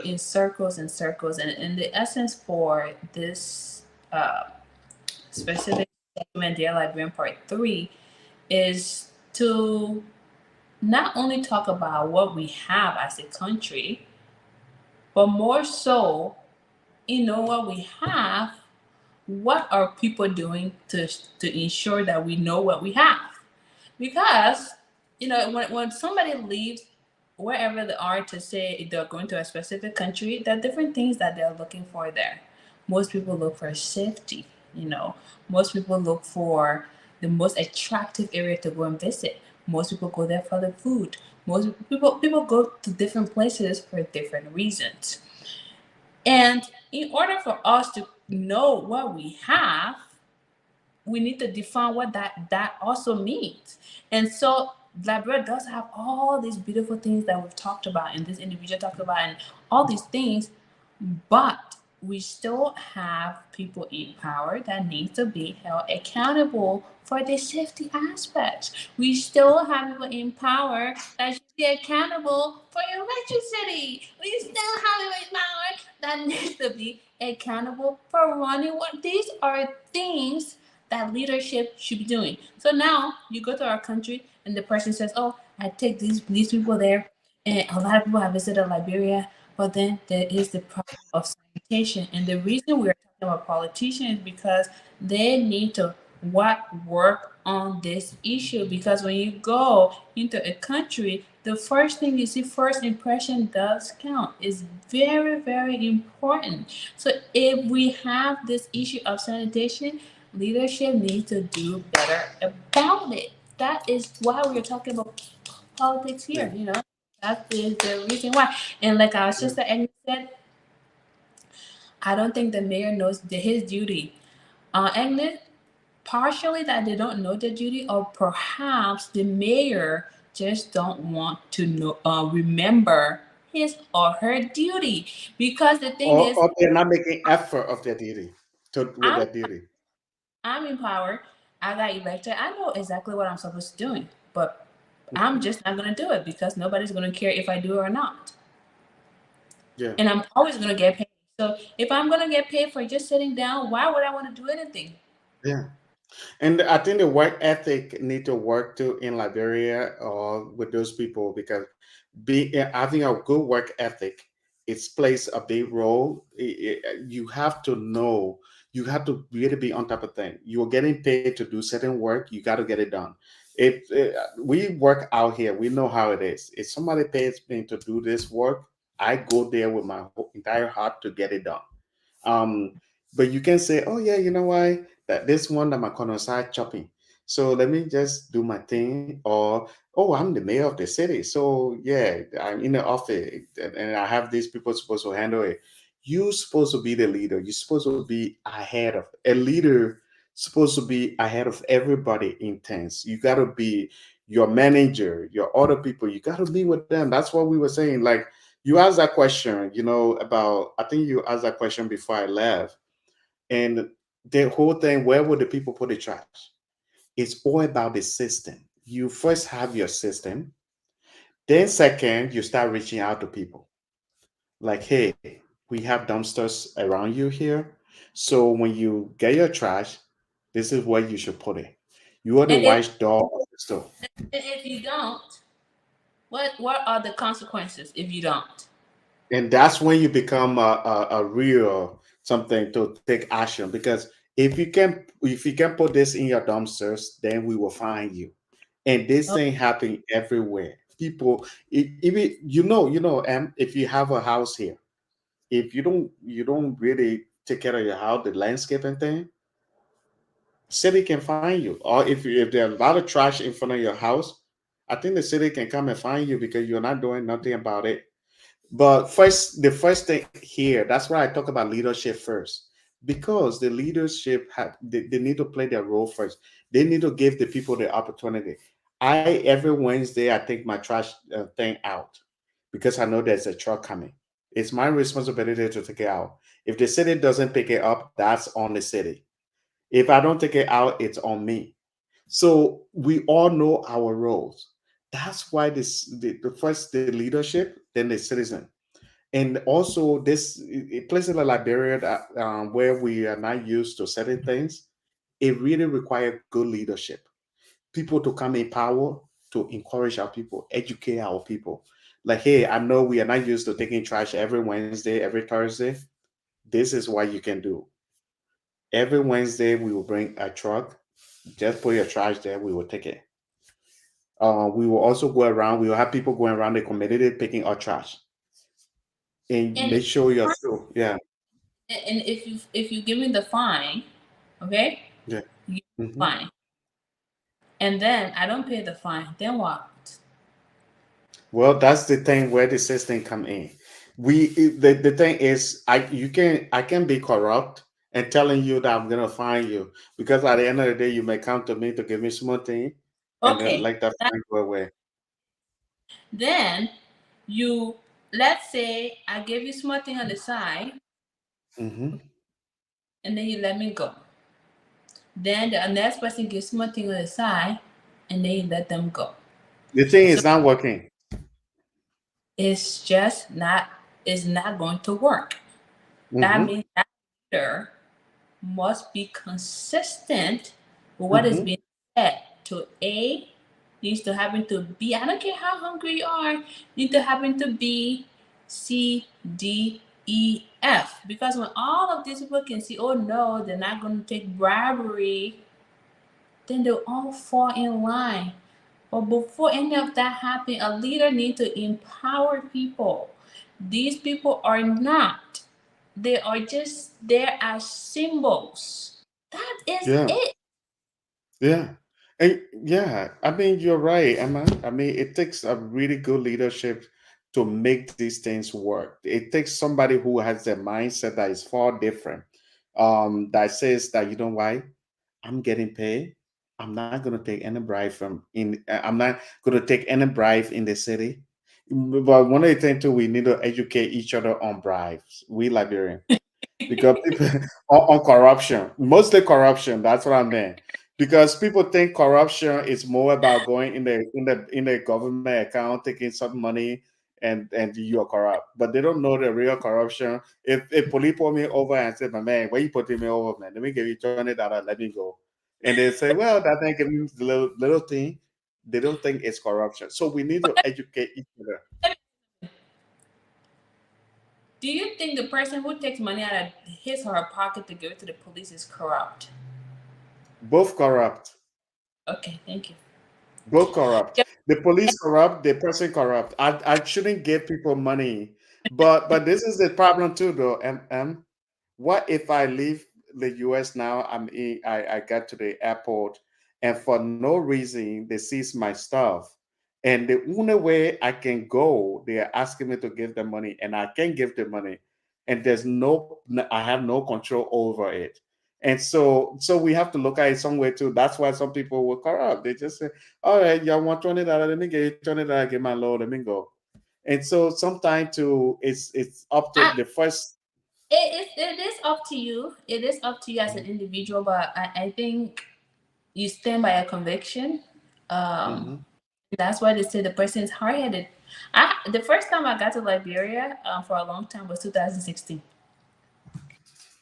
in circles and circles, and the essence for this specific segment, Dear Librarian Part 3, is to not only talk about what we have as a country, but more so, what we have, what are people doing to ensure that we know what we have? Because when somebody leaves wherever they are to say they're going to a specific country, there are different things that they're looking for there. Most people look for safety. Most people look for the most attractive area to go and visit. Most people go there for the food. Most people go to different places for different reasons. And in order for us to know what we have, we need to define what that also means. And so Liberia does have all these beautiful things that we've talked about and this individual talked about and all these things, but we still have people in power that need to be held accountable for the safety aspects. We still have people in power that should be accountable for your electricity. We still have people in power that needs to be accountable for running what these are things that leadership should be doing. So now you go to our country and the person says, "Oh, I take these people there, and a lot of people have visited Liberia." But then there is the problem of sanitation, and the reason we are talking about politicians is because they need to work on this issue. Because when you go into a country, the first thing you see, first impression does count. It's very, very important. So if we have this issue of sanitation, leadership needs to do better about it. That is why we're talking about politics Yeah. here. That is the reason why. And like our Yeah. sister Annie said, I don't think the mayor knows his duty. And partially that they don't know their duty, or perhaps the mayor just don't want to know, remember his or her duty. Because the thing is, or they're not making effort of their duty to with I'm their duty. I'm in power. I got elected. I know exactly what I'm supposed to do, but I'm Mhm. just not gonna do it because nobody's gonna care if I do it or not. Yeah, And I'm always gonna get paid. So if I'm gonna get paid for just sitting down, why would I want to do anything? yeah. And I think the work ethic need to work too in Liberia or with those people, because having a good work ethic, it plays a big role. You have to know, you have to really be on top of things. You're getting paid to do certain work, you got to get it done. If we work out here, we know how it is. If somebody pays me to do this work, I go there with my entire heart to get it done. um, but you can say, oh yeah, you know why? That this one that my corner side chopping. So let me just do my thing. Or oh, I'm the mayor of the city. So yeah, I'm in the office and I have these people supposed to handle it. You're supposed to be the leader. You're supposed to be ahead of a leader, supposed to be ahead of everybody in things. You gotta be your manager, your other people, you gotta be with them. That's what we were saying. Like you asked that question, about, I think you asked that question before I left. And the whole thing, where would the people put the trash? It's all about the system. You first have your system. Then second, you start reaching out to people. Like, hey, we have dumpsters around you here. So when you get your trash, this is where you should put it. You are the And if watchdog of the store. and if you don't, what are the consequences if you don't? And that's when you become a real something to take action, because if you can put this in your dumpsters, then we will find you. And this Oh, thing happening everywhere. People, even if you have a house here, if you don't really take care of your house, the landscape and thing, city can find you. Or if there's a lot of trash in front of your house, I think the city can come and find you because you're not doing nothing about it. But the first thing here, that's why I talk about leadership first, because the leadership they need to play their role first. They need to give the people the opportunity. Every Wednesday I take my trash thing out because I know there's a truck coming. It's my responsibility to take it out. If the city doesn't pick it up, that's on the city. If I don't take it out, it's on me. So we all know our roles. That's why the first the leadership, then the citizen. And also this places like Liberia where we are not used to certain things, it really requires good leadership. People to come in power to encourage our people, educate our people. Like, hey, I know we are not used to taking trash every Wednesday, every Thursday. This is what you can do. Every Wednesday we will bring a truck. Just put your trash there. We will take it. We will also go around. We will have people going around the community picking our trash and and make sure you're still, yeah, and if you give me the fine, okay, yeah. you give me the Mhm. fine, and then I don't pay the fine, then what? Well, that's the thing where the system come in. The thing is, I can be corrupt and telling you that I'm gonna find you, because at the end of the day you may come to me to give me something and then Okay, let that that, fine go away. then you let's say I gave you something on the side, Hmm. and then you let me go. Then the next person gives something on the side, and then you let them go. The thing So is not working. it's just not it's not going to work. That Hmm. means that leader must be consistent with what is Hmm. being said. To A needs to happen to B. I don't care how hungry you are, need to happen to B, C, D, E, F. Because when all of these people can see, oh no, they're not going to take bribery, then they'll all fall in line. But before any of that happens, a leader needs to empower people. These people are not. They are just there as symbols. That is Yeah, it. yeah. And yeah, I mean you're right, Emma. I mean it takes a really good leadership to make these things work. It takes somebody who has a mindset that is far different, that says that, you know why, I'm getting paid. I'm not going to take any bribe from in. I'm not going to take any bribe in the city. But one of the things too, we need to educate each other on bribes. We Liberian, because people on corruption, mostly corruption. That's what I meant. Because people think corruption is more about going in the government account, taking some money, and you are corrupt. But they don't know the real corruption. If police pull me over and say, "My man, why you putting me over, man? Let me give you $20. Let me go," and they say, "Well, that thing means the little thing." They don't think it's corruption. So we need to educate each other. Do you think the person who takes money out of his or her pocket to give it to the police is corrupt? Both corrupt. Okay, thank you. Both corrupt. Yeah, The police corrupt, the person corrupt. I shouldn't give people money. But this is the problem too though. What if I leave the US now? I got to the airport, and for no reason they seize my stuff. And the only way I can go, they are asking me to give them money, and I can give them money. And I have no control over it. And so we have to look at it some way too. That's why some people were corrupt. They just say, all right, y'all want $20, let me get you $20, get my load, let me go. And so sometimes too, it's up to I, the first. it is up to you. It is up to you as an individual, but I think you stand by a conviction. Um, Mhm. that's why they say the person is hard headed. The first time I got to Liberia for a long time was 2016,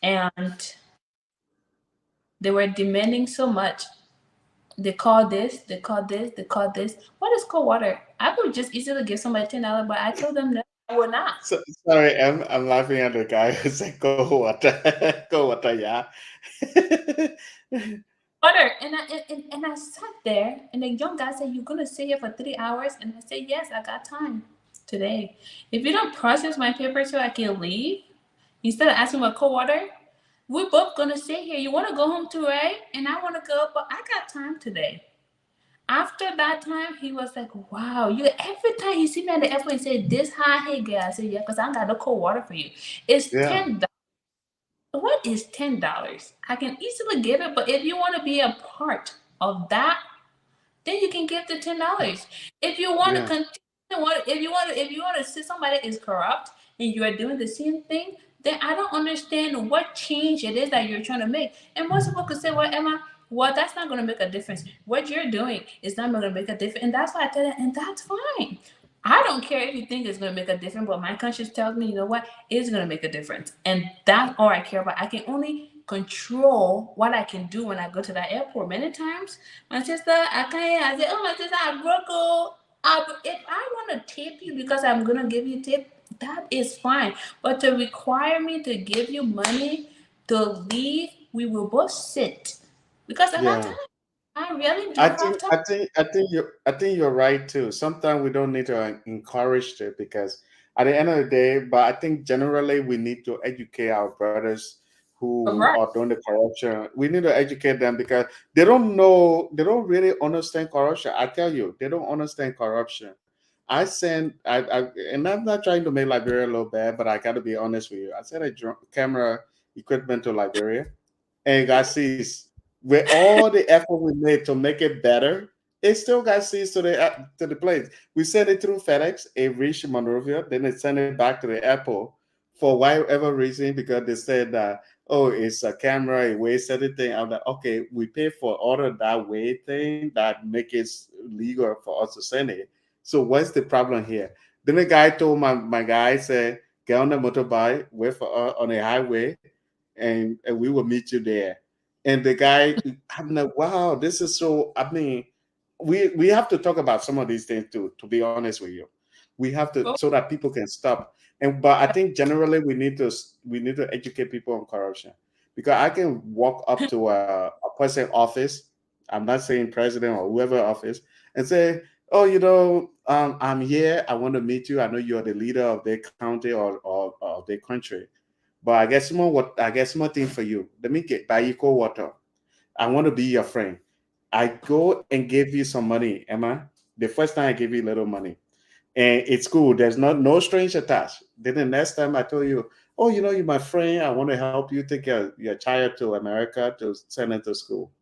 and they were demanding so much. They call this, they call this, they call this. What is cold water? I could just easily give somebody $10, but I told them no, I will not. So, sorry, I'm laughing at the guy who said go water, go water, yeah. Water, and I sat there, and the young guy said, "You're gonna stay here for 3 hours," and I said, "Yes, I got time today. If you don't process my paper so I can leave, instead of asking for cold water, we're both gonna stay here. You want to go home too, right? And I want to go, but I got time today." After that time, he was like, "Wow, you." Every time he see me at the airport, he said, "This high, hey girl." I said, "Yeah, cause I got no cold water for you. It's Yeah, $10. What is $10? I can easily give it, but if you want to be a part of that, then you can give the $10. If you want to yeah, continue, if you want to see somebody is corrupt and you are doing the same thing, then I don't understand what change it is that you're trying to make. And most people could say, "Well, Emma, well, that's not going to make a difference. What you're doing is not going to make a difference," and that's why I tell them, and that's fine. I don't care if you think it's going to make a difference, but my conscience tells me, you know what, it's going to make a difference. And that's all I care about. I can only control what I can do when I go to that airport. Many times, my sister, I can't, I say, "Oh, my sister, I broke. Oh, if I want to tip you because I'm going to give you tip, that is fine. But to require me to give you money to leave, we will both sit. Because I got yeah. time. I really do I have think time. I think I think you're right too. Sometimes we don't need to encourage it, because at the end of the day, but I think generally we need to educate our brothers who Right. are doing the corruption. We need to educate them, because they don't know, they don't really understand corruption. I tell you, they don't understand corruption. And I'm not trying to make Liberia look bad, but I got to be honest with you. I sent a camera equipment to Liberia, and got seized. With all the effort we made to make it better, it still got seized to the place. We sent it through FedEx. It reached Monrovia. Then they sent it back to the airport for whatever reason, because they said that, oh, it's a camera, it weighs everything. I'm like, okay, we pay for all of that weight thing that make it legal for us to send it. So what's the problem here? Then the guy told my guy, said, get on the motorbike, wait for us on the highway, and we will meet you there. And the guy, I'm like, wow, this is so. I mean, we have to talk about some of these things too. To be honest with you, we have to, Go so that people can stop. And but I think generally we need to educate people on corruption, because I can walk up to a person office. I'm not saying president or whoever office, and say, oh, I'm here. I want to meet you. I know you're the leader of their county or their country, but I get more thing for you. Let me get buy you cold water. I want to be your friend. I go and give you some money, Emma. The first time I give you a little money. and it's cool. There's no strings attached. Then the next time I tell you, oh, you're my friend. I want to help you take your child to America to send it to school,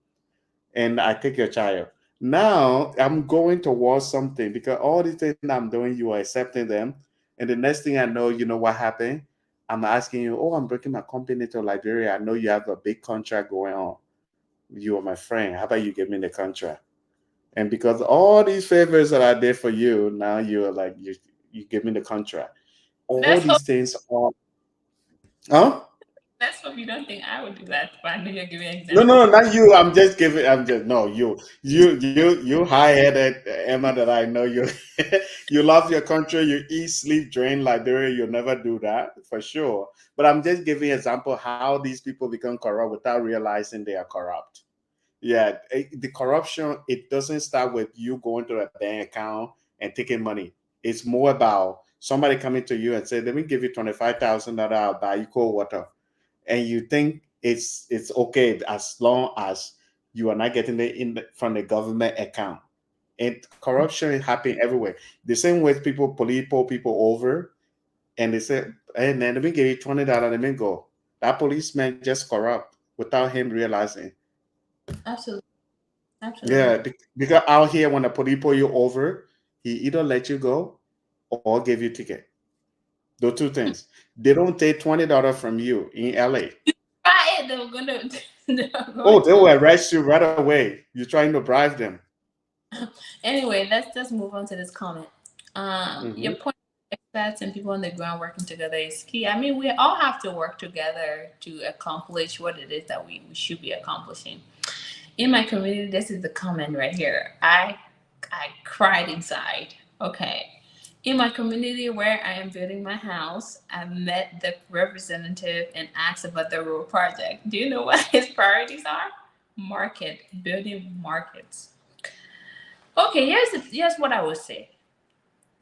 and I take your child. Now I'm going towards something because all the things I'm doing, you are accepting them, and the next thing I know, you know what happened? I'm asking you, oh, I'm bringing my company to Liberia. I know you have a big contract going on. You are my friend. How about you give me the contract? And because all these favors that I did for you, now you're like you give me the contract. All Let's these hope. things are, huh? Let's hope you don't think I would do that. But I know you're giving No, examples. no, not you. I'm just giving. I'm just no. You high headed Emma. That I know you. You love your country. You eat, sleep, drain Liberia. You'll never do that for sure. But I'm just giving example how these people become corrupt without realizing they are corrupt. Yeah, the corruption, it doesn't start with you going to a bank account and taking money. It's more about somebody coming to you and say, "Let me give you $25,000. I'll buy you cold water," and you think it's okay as long as you are not getting it from the government account. And corruption is happening everywhere. The same way people pull people over and they say, "Hey man, let me give you $20. Let me go." That policeman just corrupt without him realizing. Absolutely. Yeah, Absolutely. because out here when the police pull you over, he either let you go or give you ticket. Those two things. They don't take $20 from you in LA. Try it. They were gonna. They were Oh, going they to. will arrest you right away. You're trying to bribe them. Anyway, let's just move on to this comment. Your Hmm. point, expats and people on the ground working together is key. I mean, we all have to work together to accomplish what it is that we should be accomplishing. In my community, this is the comment right here. I cried inside. Okay. In my community where I am building my house, I met the representative and asked about the road project. Do you know what his priorities are? Market, building markets. Okay, here's what I would say.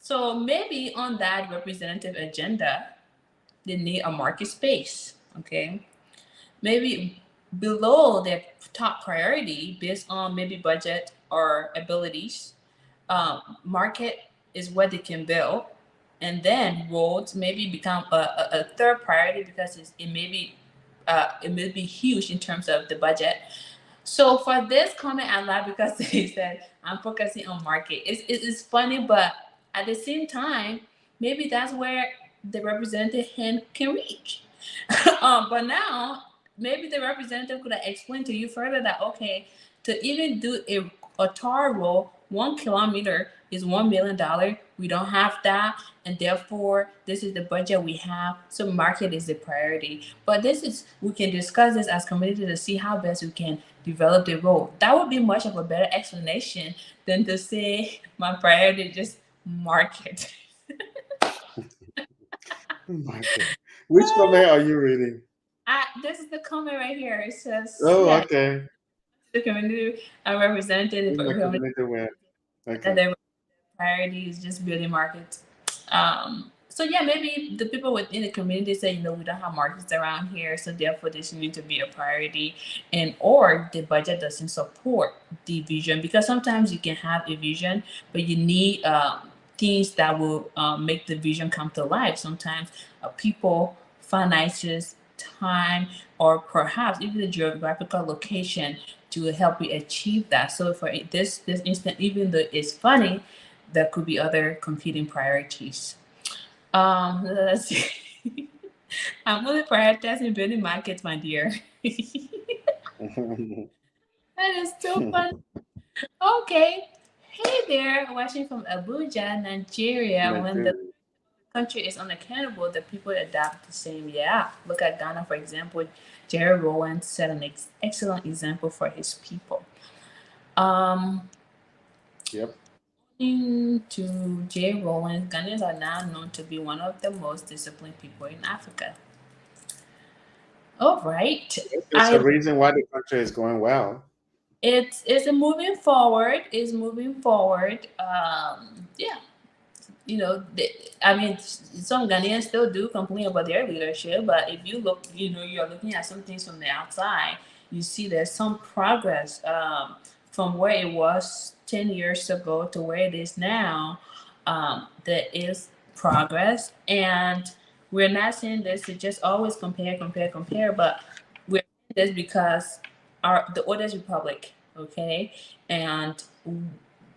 So maybe on that representative agenda, they need a market space. Okay, maybe below their top priority based on maybe budget or abilities, market is what they can build, and then roads maybe become a third priority because it may be huge in terms of the budget. So for this comment I laugh because they said I'm focusing on market. It's funny, but at the same time, maybe that's where the representative hand can reach. But now maybe the representative could have explained to you further that okay, to even do a tar roll 1 kilometer is $1 million. We don't have that, and therefore this is the budget we have. So market is the priority. But this is we can discuss this as community to see how best we can develop the role. That would be much of a better explanation than to say my priority is just market. Okay. Which comment are you reading? This is the comment right here. It says, Oh, yeah, okay. the community represented, In my community where. that Okay. their priority is just building markets. So yeah, maybe the people within the community say, we don't have markets around here, so therefore this need to be a priority, and or the budget doesn't support the vision because sometimes you can have a vision, but you need things that will make the vision come to life. Sometimes people, finances, time, or perhaps even the geographical location to help you achieve that. So for this instant, even though it's funny, there could be other competing priorities. Let's see. I'm only prioritizing building markets, my dear. That is still fun. Okay. Hey there, watching from Abuja, Nigeria. When the Nigeria. country is unaccountable, the people adapt the same. Yeah. Look at Ghana, for example. Jerry Rowan set an excellent example for his people. Um, Yep. to Jay Rowland, Ghanaians are now known to be one of the most disciplined people in Africa. All right. There's a I reason why the country is going well. it's a moving forward. It's moving forward. Yeah, I mean, some Ghanaians still do complain about their leadership, but if you look, you're looking at some things from the outside, you see there's some progress from where it was 10 years ago to where it is now. there is progress, and we're not saying this to just always compare, compare, compare, but we're saying this because our the oldest republic, okay, and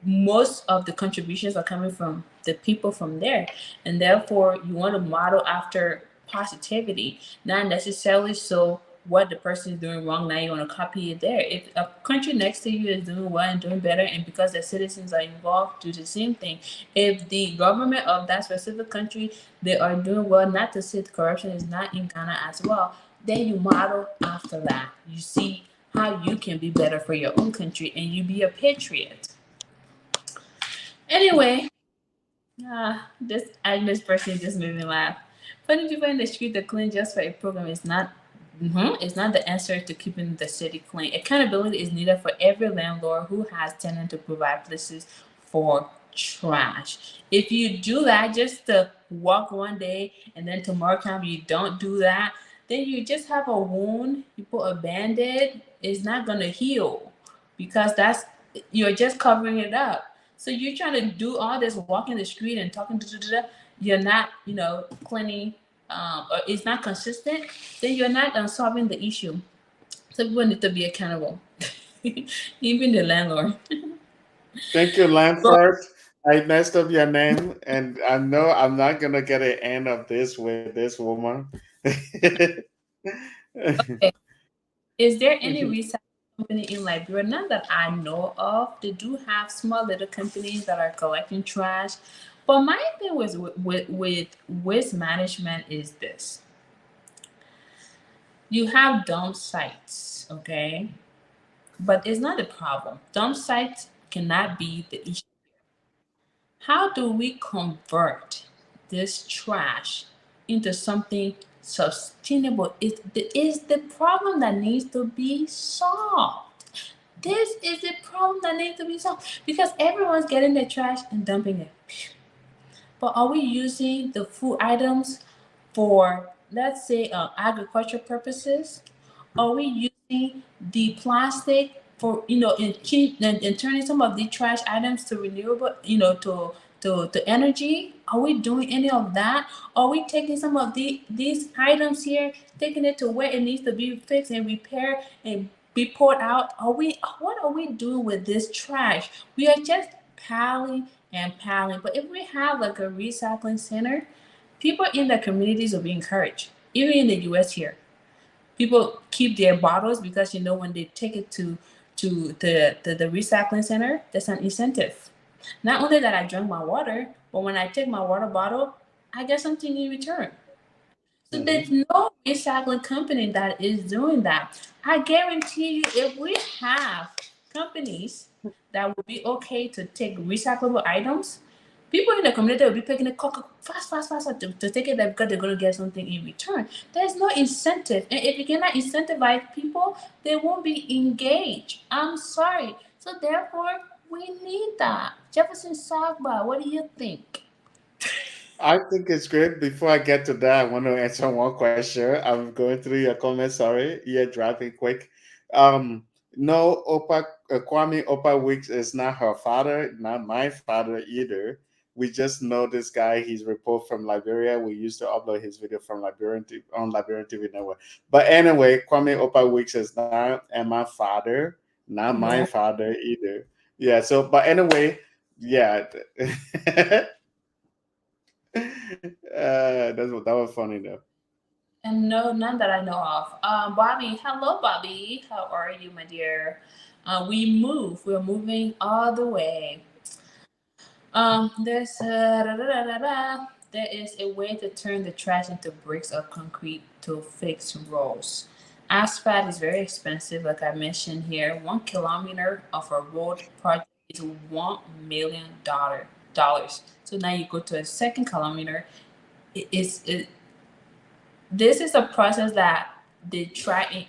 most of the contributions are coming from the people from there, and therefore you want to model after positivity, not necessarily so what the person is doing wrong now you want to copy it there. If a country next to you is doing well and doing better, and because their citizens are involved, do the same thing. If the government of that specific country they are doing well, not to say corruption is not in Ghana as well, then you model after that. You see how you can be better for your own country and you be a patriot. Anyway, this Agnes person just made me laugh. Putting people in the street to clean just for a program is not. It's not the answer to keeping the city clean. Accountability is needed for every landlord who has tenant to provide places for trash. If you do that just to walk one day and then tomorrow come you don't do that, then you just have a wound. You put a band-aid, it's not gonna heal because that's you're just covering it up. So you're trying to do all this walking the street and talking to you're not, cleaning, or it's not consistent, then you're not solving the issue. So people need to be accountable, even the landlord. Thank you, But Lanford. I messed up your name, and I know I'm not gonna get an end of this with this woman. okay, is there any recycling company in Liberia? Not that I know of. They do have small little companies that are collecting trash. But my thing with waste management is this: you have dump sites, okay? But it's not a problem. Dump sites cannot be the issue. How do we convert this trash into something sustainable? Is the problem that needs to be solved. This is the problem that needs to be solved because everyone's getting the trash and dumping it. But are we using the food items for, let's say, agriculture purposes? Are we using the plastic for, in turning some of the trash items to renewable, to energy? Are we doing any of that? Are we taking some of these items here, taking it to where it needs to be fixed and repaired and be poured out? What are we doing with this trash? We are just piling and piling. But if we have like a recycling center, people in the communities will be encouraged. Even in the US here, people keep their bottles because when they take it to the recycling center, there's an incentive. Not only that I drank my water, but when I take my water bottle, I get something in return. So there's Mhm. no recycling company that is doing that. I guarantee you, if we have companies that would be okay to take recyclable items, people in the community will be picking it fast, fast, fast, fast to take it there because they're going to get something in return. There's no incentive. And if you cannot incentivize people, they won't be engaged. I'm sorry. So therefore, we need that. Jefferson Sagba, what do you think? I think it's great. Before I get to that, I want to answer one question. I'm going through your comments. Sorry, you're driving quick. No, Kwame Opa Weeks is not her father, not my father either. We just know this guy. He's report from Liberia. We used to upload his video from on Liberian TV network. But anyway, Kwame Opa Weeks is not and my father, not my Yeah. father either. Yeah. So, but anyway, yeah. That was funny though. And no, none that I know of. Bobby, hello, Bobby. How are you, my dear? We're moving all the way. There is a way to turn the trash into bricks of concrete to fix roads. Asphalt is very expensive, like I mentioned here. 1 kilometer of a road project is $1 million. So now you go to a second kilometer. It this is a process that they try in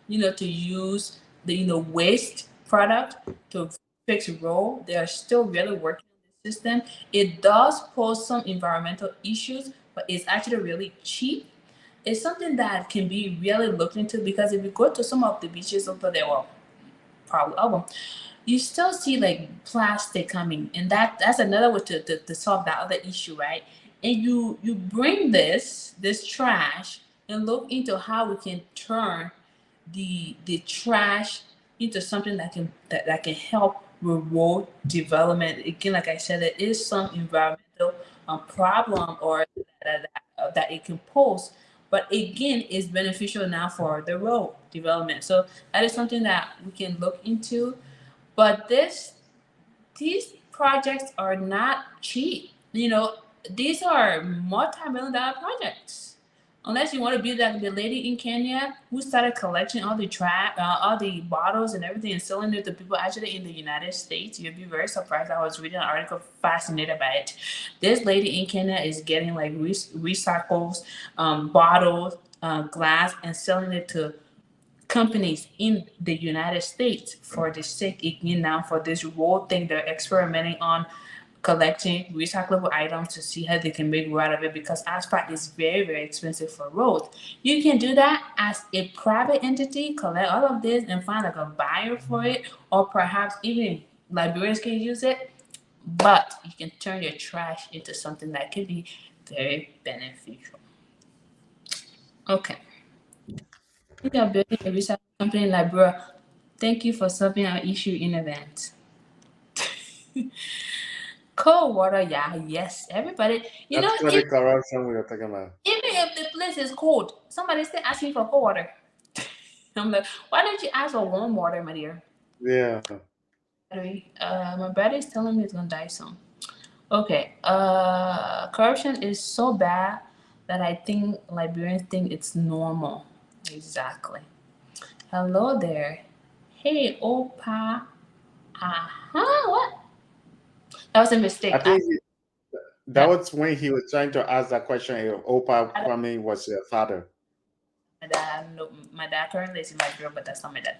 India, to use the waste product to fix road. They are still really working on the system. It does pose some environmental issues, but it's actually really cheap. It's something that can be really looked into because if you go to some of the beaches over there, well, probably all of them, you still see like plastic coming, and that's another way to solve that other issue, right? And you bring this trash and look into how we can turn the trash into something that can help reward development. Again, like I said, there is some environmental problem or that it can pose, but again, it's beneficial now for the road development. So that is something that we can look into. But these projects are not cheap. You know, these are multi-million dollar projects. Unless you want to be like the lady in Kenya who started collecting all the bottles and everything and selling it to people actually in the United States, you'd be very surprised. I was reading an article, fascinated by it. This lady in Kenya is getting like recycles, bottles, glass, and selling it to companies in the United States for the sake again now for this whole thing they're experimenting on collecting recyclable items to see how they can make road out of it because asphalt is very expensive for roads. You can do that as a private entity, collect all of this and find like a buyer for it, or perhaps even Liberians can use it. But you can turn your trash into something that could be very beneficial. Okay. We are building a research company in Liberia. Thank you for solving our issue in advance. Cold water, yeah, yes. Everybody, That's what the corruption we were talking about. even if the place is cold, somebody still asking for cold water. I'm like, why don't you ask for warm water, my dear? Yeah. My battery is telling me it's gonna die soon. Okay. Corruption is so bad that I think Liberians think it's normal. Exactly. Hello there. Hey, Opa. What? That was a I mistake. think that That was when he was trying to ask that question if Opa Kwame was your father. my dad. No, my dad currently is in Liberia, but that's not my dad.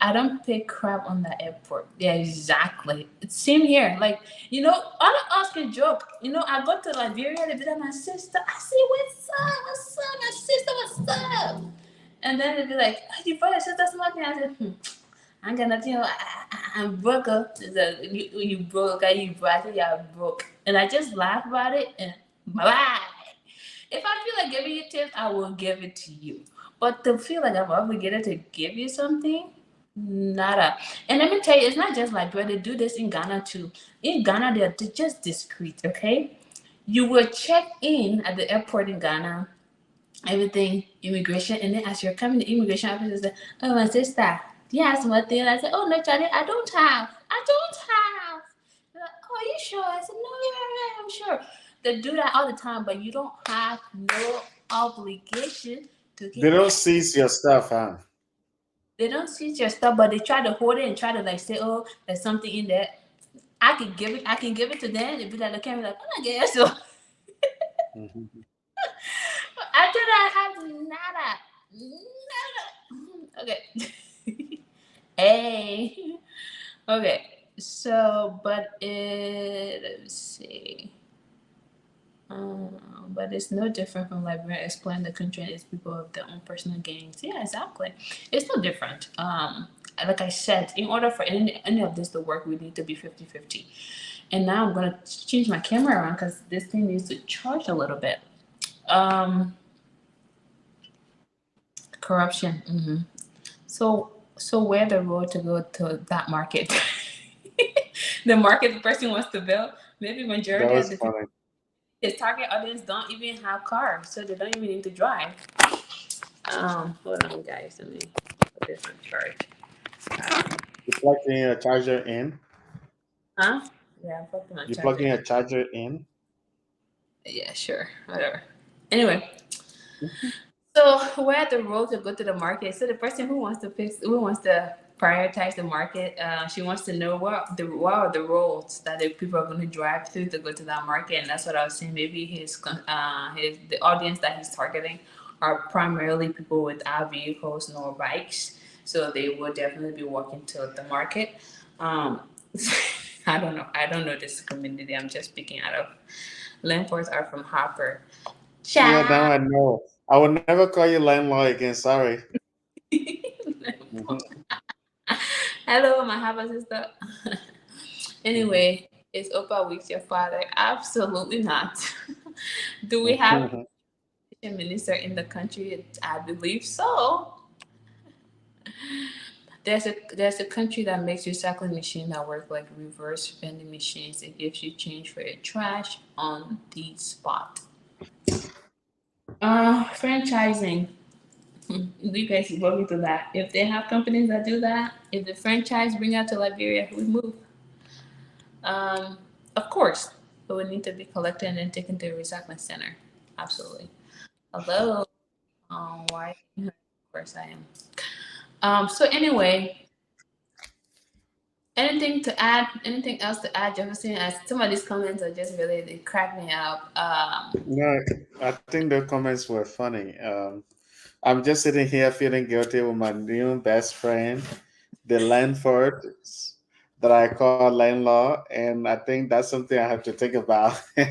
I don't pick crap on the airport. Yeah, exactly. It's same here. Like, all of us can joke. I go to Liberia to visit my sister. I say, what's up? What's up? My sister, what's up? And then they'd be like, oh, you brought your sister smoking? I said, I ain't got nothing. I'm broke. You broke. Okay, you broke. I said, yeah, I'm broke. And I just laugh about it and bye. If I feel like giving you tips, I will give it to you. But to feel like I'm obligated to give you something, nada. And let me tell you, it's not just like, bro, they do this in Ghana too. In Ghana, they're just discreet, okay? You will check in at the airport in Ghana, everything, immigration, and then as you're coming, the immigration officer says, oh, my sister, do you have something? I said, oh, no, Charlie, I don't have. I don't have. They're like, oh, are you sure? I said, no, yeah, I'm sure. They do that all the time, but you don't have no obligation to They give don't it. seize your stuff, huh? They don't see your stuff, but they try to hold it and try to like say, "Oh, there's something in there." I can give it. I can give it to them. They be like, "Look at me, like, I guess so." Mhm. I do not have nada, nada. Okay. Hey. Okay. So, but let's see. But it's no different from Liberia exploiting the country and its people of their own personal gains. Yeah, exactly. It's no different. Like I said, in order for any of this to work, we need to be 50-50. And now I'm going to change my camera around because this thing needs to charge a little bit. Um, Corruption. So where the road to go to that market? The market the person wants to build. Maybe That majority of was the people, funny. his target audience don't even have cars, so they don't even need to drive. Hold on, guys. Let me put this on charge. You plugging a charger in. Huh? Yeah, I'm putting my You charger. plugging a charger in. Yeah, sure. Whatever. Anyway, so we're at the road to go to the market. So the person who wants to prioritize the market, she wants to know what are the roads that the people are going to drive through to go to that market, and that's what I was saying. Maybe his the audience that he's targeting are primarily people without vehicles nor bikes, so they will definitely be walking to the market. Um, I don't know. I don't know this community. I'm just speaking out of. Landfords are from Hopper. Yeah, now Ciao. I know. I will never call you landlord again. Sorry. Mhm. Hello, my half sister. Anyway, is Oprah with your father? Absolutely not. Do we have a minister in the country? I believe so. There's a country that makes recycling machine that work like reverse vending machines. It gives you change for your trash on the spot. Franchising. You guys will me to that. If they have companies that do that, if the franchise bring out to Liberia, we move. Um, of course, it would need to be collected and then taken to a recycling center. Absolutely. Hello. Why? Of course I am. So anyway, anything to add? Anything else to add, Jefferson? As some of these comments are just really they crack me up. No, I think the comments were funny. I'm just sitting here feeling guilty with my new best friend, the Lanford that I call landlord, and I think that's something I have to think about. You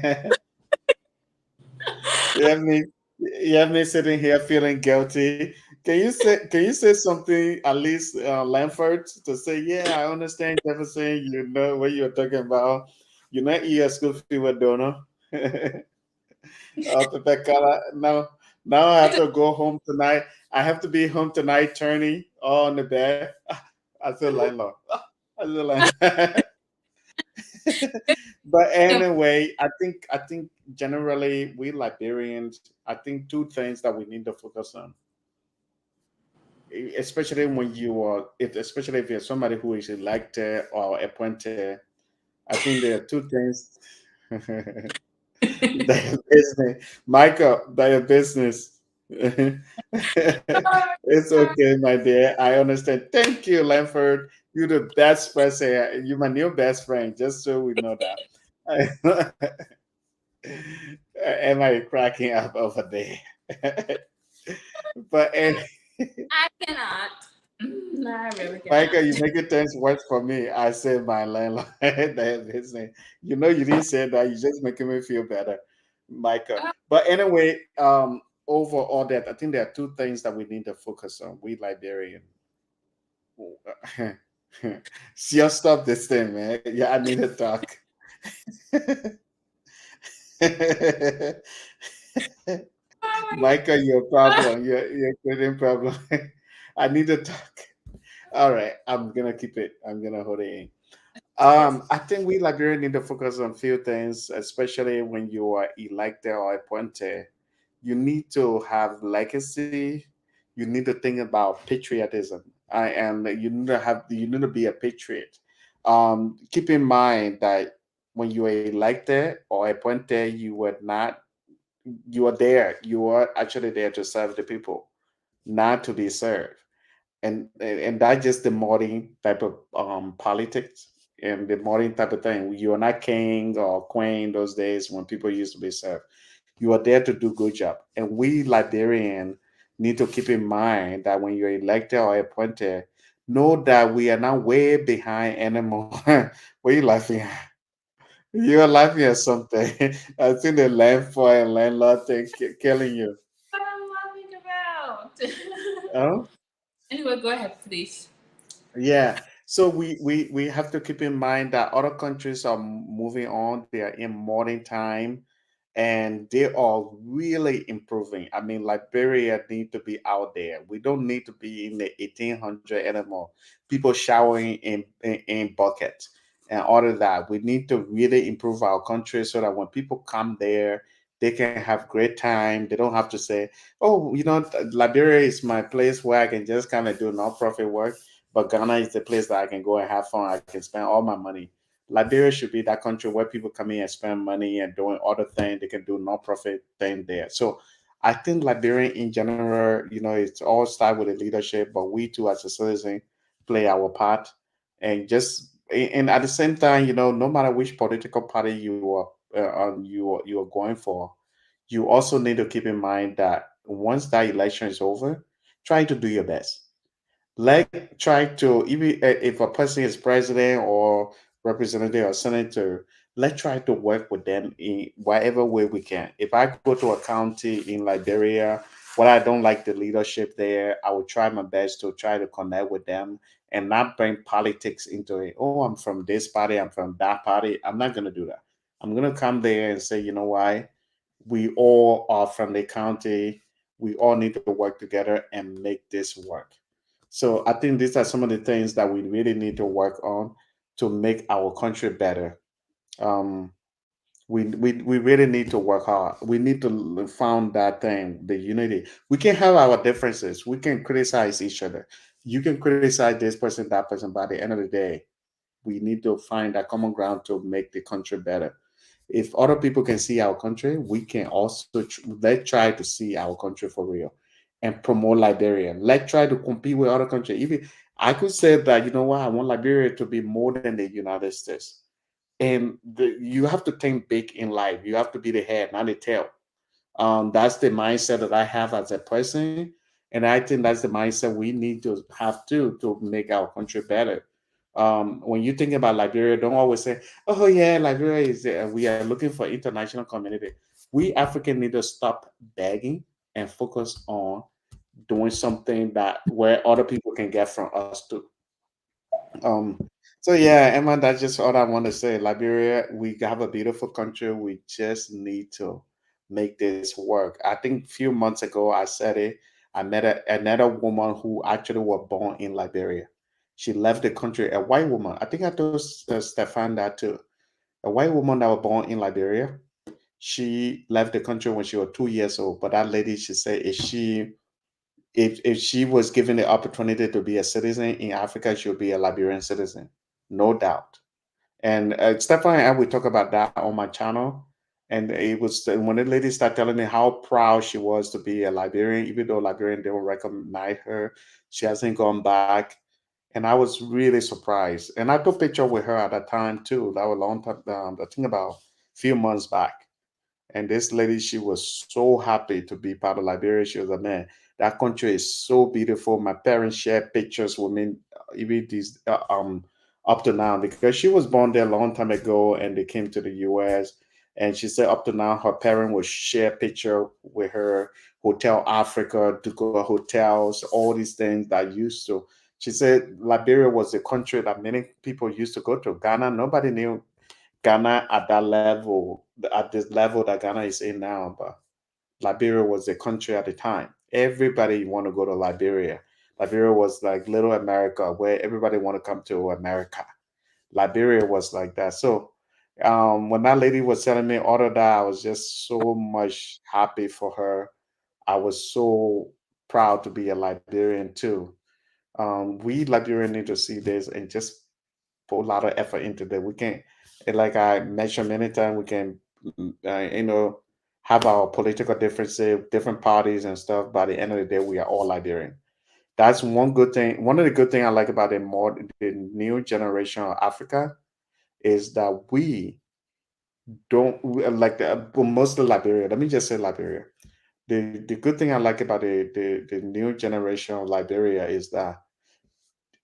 have me, you have me sitting here feeling guilty. Can you say something at least, Lanford, to say, yeah, I understand Jefferson. You know what you're talking about. You're not here school fee with donor. Pepekala. Now I have to go home tonight. I have to be home tonight, turning all on the bed. I feel landlord. I feel landlord. But anyway, I think generally we Liberians, I think two things that we need to focus on, especially when you are, if especially if you're somebody who is elected or appointed. I think there are two things. Their business, Michael, their business. It's okay, my dear. I understand. Thank you, Lamford. You're the best person. You're my new best friend, just so we know that. Am I cracking up over there? But I cannot. No, I really cannot. Michael, you make it things worse for me. I say my landlord. That is it. You know you didn't say that. You're just making me feel better, Michael. But anyway, over all that, I think there are two things that we need to focus on. We Liberian. Just stop this thing, man. Yeah, I need to talk. Michael, your problem. You're creating problem. I need to talk. All right, I'm gonna keep it. I'm gonna hold it in. I think we Liberians need to focus on few things, especially when you are elected or appointed. You need to have legacy. You need to think about patriotism. And you need to be a patriot. Keep in mind that when you are elected or appointed, you are there. You are actually there to serve the people, not to be served. And that's just the modern type of politics and the modern type of thing. You are not king or queen those days when people used to be served. You are there to do good job. And we Liberian need to keep in mind that when you're elected or appointed, know that we are not way behind anymore. What are you laughing at? You're laughing at something. I think the landlord and landlord thing killing you. What am I laughing about? Oh? Anyway, go ahead, please. Yeah. So we have to keep in mind that other countries are moving on. They are in modern time and they are really improving. I mean, Liberia need to be out there. We don't need to be in the 1800 anymore. People showering in buckets and all of that. We need to really improve our country so that when people come there, they can have great time. They don't have to say, "Oh, Liberia is my place where I can just kind of do non-profit work." But Ghana is the place that I can go and have fun. I can spend all my money. Liberia should be that country where people come in and spend money and doing other things. They can do non-profit thing there. So I think Liberia in general, it's all start with the leadership, but we too as a citizen play our part. And at the same time, no matter which political party you are going for, you also need to keep in mind that once that election is over, try to do your best. Like try to, even if a person is president or representative or senator, let's try to work with them in whatever way we can. If I go to a county in Liberia, what I don't like the leadership there, I will try my best to try to connect with them and not bring politics into it. Oh, I'm from this party, I'm from that party. I'm not gonna do that. I'm gonna come there and say, you know why? We all are from the county. We all need to work together and make this work. So I think these are some of the things that we really need to work on to make our country better. Um, we really need to work hard. We need to found that thing, the unity. We can have our differences. We can criticize each other. You can criticize this person, that person. By the end of the day, we need to find that common ground to make the country better. If other people can see our country, we can also let's try to see our country for real and promote Liberia. Let's try to compete with other countries. Even I could say that, you know what, I want Liberia to be more than the United States. And you have to think big in life. You have to be the head, not the tail. That's the mindset that I have as a person, and I think that's the mindset we need to have to make our country better. When you think about Liberia, don't always say, "Oh yeah, Liberia is we are looking for international community." We African need to stop begging and focus on doing something that where other people can get from us too. Um, so yeah, Emma, that's just all I want to say. Liberia, we have a beautiful country. We just need to make this work. I think a few months ago I said it. I met another woman who actually was born in Liberia. She left the country, a white woman. I think I told Stefan that too. A white woman that was born in Liberia. She left the country when she was 2 years old. But that lady, she said, if she was given the opportunity to be a citizen in Africa, she would be a Liberian citizen, no doubt. And Stephanie and I, we talk about that on my channel. And it was when the lady started telling me how proud she was to be a Liberian, even though Liberian didn't recognize her, she hasn't gone back. And I was really surprised. And I took picture with her at that time too. That was a long time. I think about a few months back. And this lady, she was so happy to be part of Liberia. She was like, man, that country is so beautiful. My parents shared pictures with me, even these up to now, because she was born there a long time ago, and they came to the U.S. And she said up to now, her parent would share picture with her, Hotel Africa, to go hotels, all these things that used to. She said Liberia was a country that many people used to go to. Ghana, nobody knew Ghana at that level, at this level that Ghana is in now, but Liberia was a country at the time. Everybody want to go to Liberia. Liberia was like little America, where everybody want to come to America. Liberia was like that. So when that lady was telling me all of that, I was just so much happy for her. I was so proud to be a Liberian too. We Liberians need to see this and just put a lot of effort into that. We can, like I mentioned many times, we can, have our political differences, different parties and stuff. By the end of the day, we are all Liberian. That's one good thing. One of the good things I like about the new generation of Africa is that we don't like well, mostly Liberia. Let me just say Liberia. The good thing I like about the new generation of Liberia is that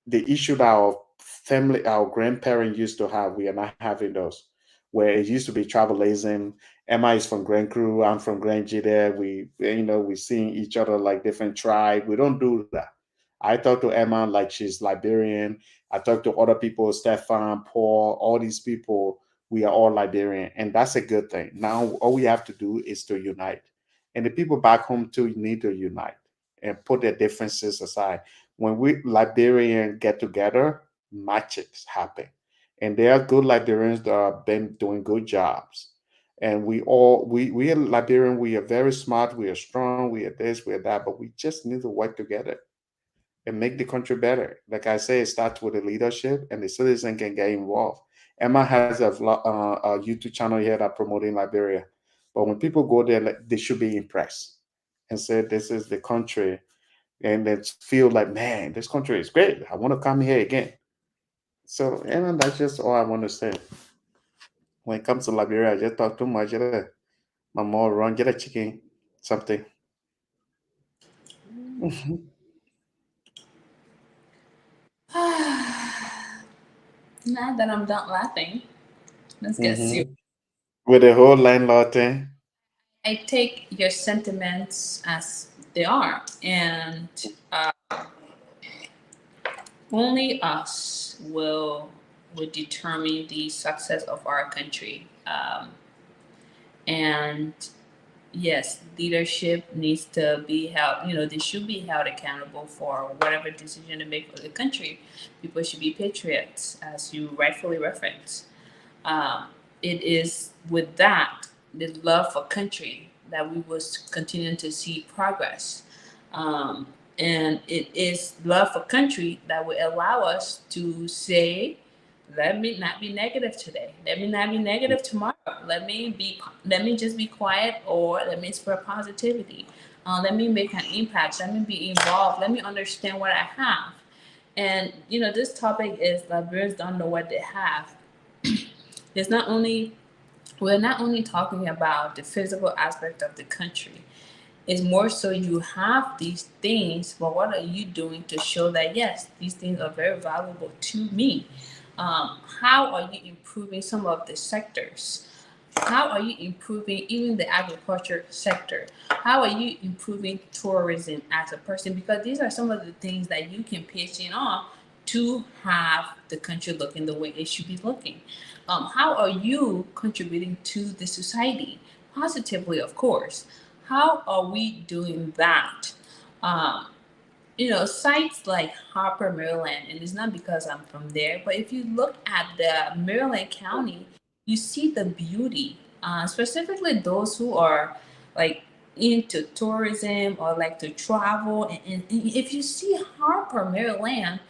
the issue that our family, our grandparents used to have, we are not having those. Where it used to be tribalism. Emma is from Grand Cru, I'm from Grand Jide. We seeing each other like different tribe. We don't do that. I talk to Emma like she's Liberian. I talk to other people, Stefan, Paul, all these people. We are all Liberian, and that's a good thing. Now all we have to do is to unite, and the people back home too need to unite and put their differences aside. When we Liberians get together, matches happen. And there are good Liberians that have been doing good jobs. And we are Liberian, we are very smart, we are strong, we are this, we are that, but we just need to work together and make the country better. Like I say, it starts with the leadership and the citizen can get involved. Emma has a YouTube channel here that promoting Liberia. But when people go there, like, they should be impressed and say, this is the country, and then feel like, man, this country is great. I want to come here again. So, and that's just all I want to say. When it comes to Liberia, I just talk too much. My mom run, get a chicken, something. Now that I'm done laughing, let's get serious. Hmm. With the whole landlord thing. I take your sentiments as they are, and uh, Only us will determine the success of our country. And yes, leadership needs to be held, they should be held accountable for whatever decision they make for the country. People should be patriots, as you rightfully reference. Um, it is with that, the love for country, that we will continue to see progress. Um, and it is love for country that will allow us to say, let me not be negative today. Let me not be negative tomorrow. Let me just be quiet, or let me spread positivity. Let me make an impact. Let me be involved. Let me understand what I have. And this topic is Liberians don't know what they have. It's not only we're not only talking about the physical aspect of the country. It's more so you have these things, but what are you doing to show that yes, these things are very valuable to me? How are you improving some of the sectors? How are you improving even the agriculture sector? How are you improving tourism as a person? Because these are some of the things that you can pitch in on to have the country looking the way it should be looking. How are you contributing to the society positively, of course? How are we doing that? Um, sites like Harper, Maryland, and it's not because I'm from there, but if you look at the Maryland County, you see the beauty, specifically those who are like into tourism or like to travel. And if you see Harper, Maryland,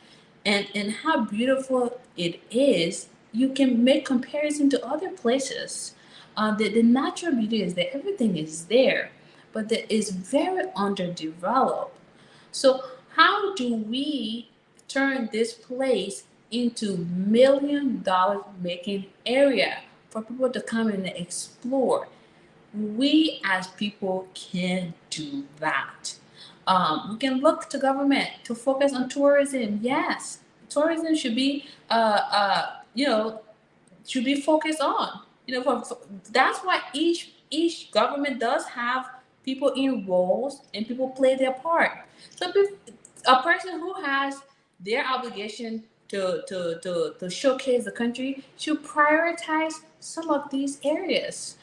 and how beautiful it is, you can make comparison to other places. The natural beauty is there, everything is there, but it is very underdeveloped. So how do we turn this place into $1 million making area for people to come and explore? We as people can do that. We can look to government to focus on tourism. Yes, tourism should be, should be focused on. That's why each government does have people in roles and people play their part. So a person who has their obligation to showcase the country should prioritize some of these areas.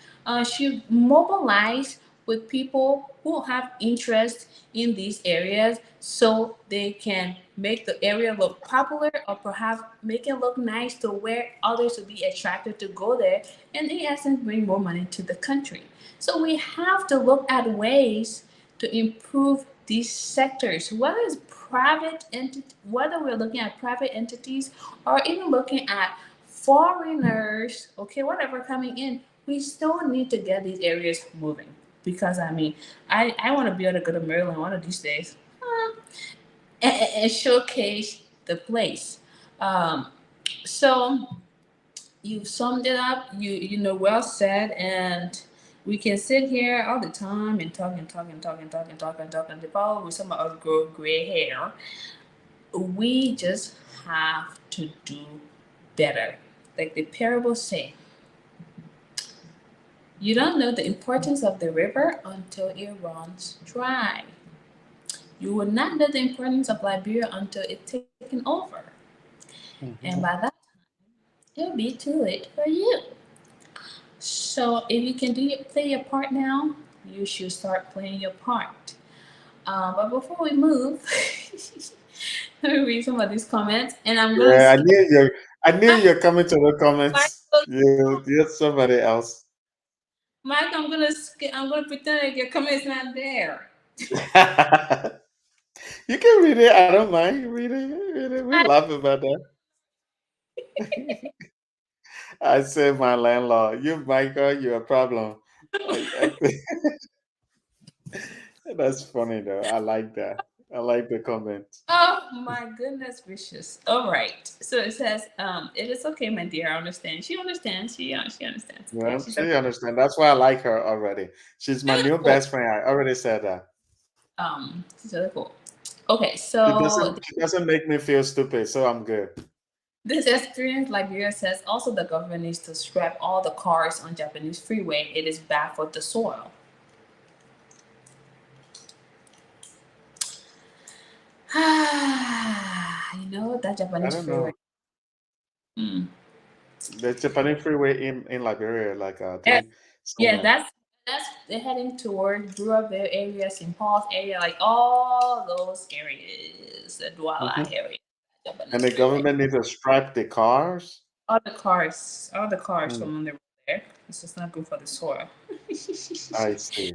Should mobilize with people who have interest in these areas so they can make the area look popular, or perhaps make it look nice to where others will be attracted to go there, and in essence bring more money to the country. So we have to look at ways to improve these sectors, whether we're looking at private entities or even looking at foreigners, okay, whatever coming in, we still need to get these areas moving. Because I want to be able to go to Maryland one of these days, and showcase the place. Um, so you summed it up. Well said. And we can sit here all the time and talk and talk and talk and talk and talk and talk and develop with some of us grow gray hair. We just have to do better. Like the parable say, you don't know the importance of the river until it runs dry. You will not know the importance of Liberia until it's taken over. And by Mhm. that, it'll be too late for you. So if you can play your part now, you should start playing your part. But before we move, let me read some of these comments, and I'm gonna Yeah, skip. I knew you're coming to the comments. Michael, You're somebody else. Mike, I'm gonna skip. I'm gonna pretend like your comment is not there. You can read it. I don't mind. Read it. Read it. We I, laugh about that. I say my landlord. You, Michael, you're a problem. I think that's funny though. I like that. I like the comment. oh my goodness gracious! All right. So it says, it is okay, my dear. I understand. She understands. She understands. Okay, Well, she's she okay. understand. That's why I like her already. She's my new Cool. best friend. I already said that. She's really cool. Okay, so She doesn't make me feel stupid, so I'm good. this experience, Liberia says, also the government needs to scrap all the cars on Japanese freeway. It is bad for the soil. No, that I Japanese don't freeway. know. Hmm. The Japanese freeway in Liberia, like I Yeah, think yeah, somewhere. that's they're heading towards Durabel area, St. Paul's area, like all those areas, the Douala Hmm. area, And Japanese the freeway. government needs to strike the cars. All the cars Mm, from on the road there. This is not good for the soil. I see.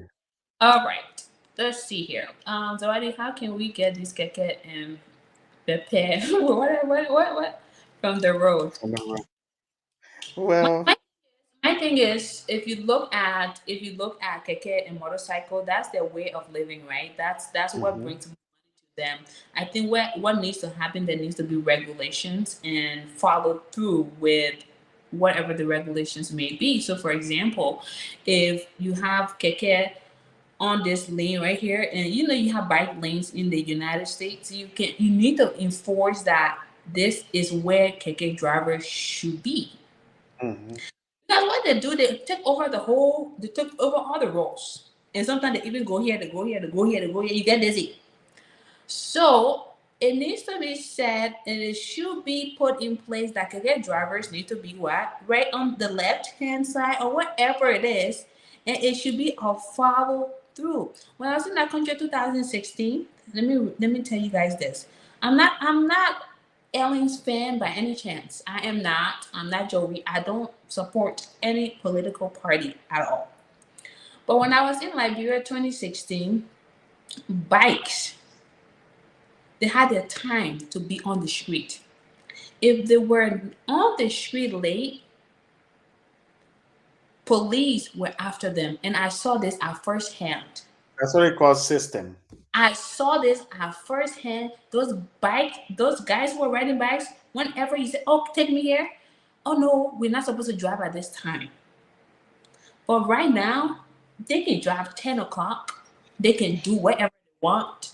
All right, let's see here. Zawadi, how can we get this keke and prepare what from the road? From the road. My, Well, my My thing is, if you look at keke and motorcycle, that's their way of living, right? That's what hmm, brings money to them. I think what needs to happen, there needs to be regulations and follow through with whatever the regulations may be. So, for example, if you have keke on this lane right here, and you have bike lanes in the United States, you need to enforce that this is where keke drivers should be. hmm, Because what they do, they took over all the roles. And sometimes they even go here, they go here, they go here, they go here. You get dizzy. So it needs to be said, and it should be put in place that career drivers need to be what? Right on the left hand side or whatever it is. And it should be a follow through. When I was in that country in 2016, let me tell you guys this. I'm not Ellen's fan by any chance. I am not. I'm not Joey. I don't support any political party at all. But when I was in Liberia 2016, bikes, they had their time to be on the street. If they were on the street late, police were after them. And I saw this at first hand. that's what it calls system. I saw this at first hand. Those guys who were riding bikes, whenever you say, "Oh, take me here," oh no, we're not supposed to drive at this time. But right now, they can drive 10 o'clock. They can do whatever they want.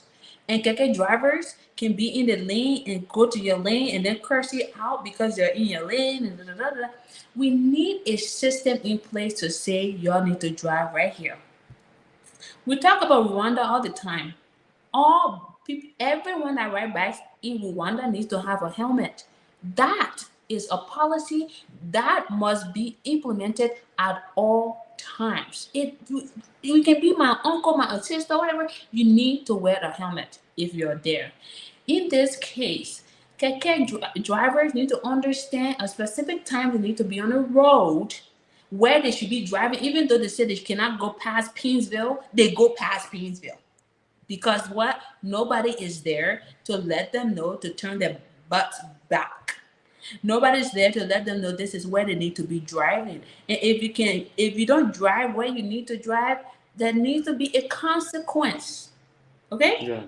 And keke drivers can be in the lane and go to your lane and then curse you out because they're in your lane. And da, da, da, da. We need a system in place to say y'all need to drive right here. We talk about Rwanda all the time. All people, everyone that ride bikes in Rwanda needs to have a helmet. That is a policy that must be implemented at all times. You can be my uncle, my sister, whatever. You need to wear a helmet if you're there. In this case, drivers need to understand a specific time they need to be on the road where they should be driving, even though they say they cannot go past Painesville, they go past Painesville because what, nobody is there to let them know to turn their butts back. Nobody's there to let them know this is where they need to be driving. And if you don't drive where you need to drive, there needs to be a consequence. Okay, Yeah.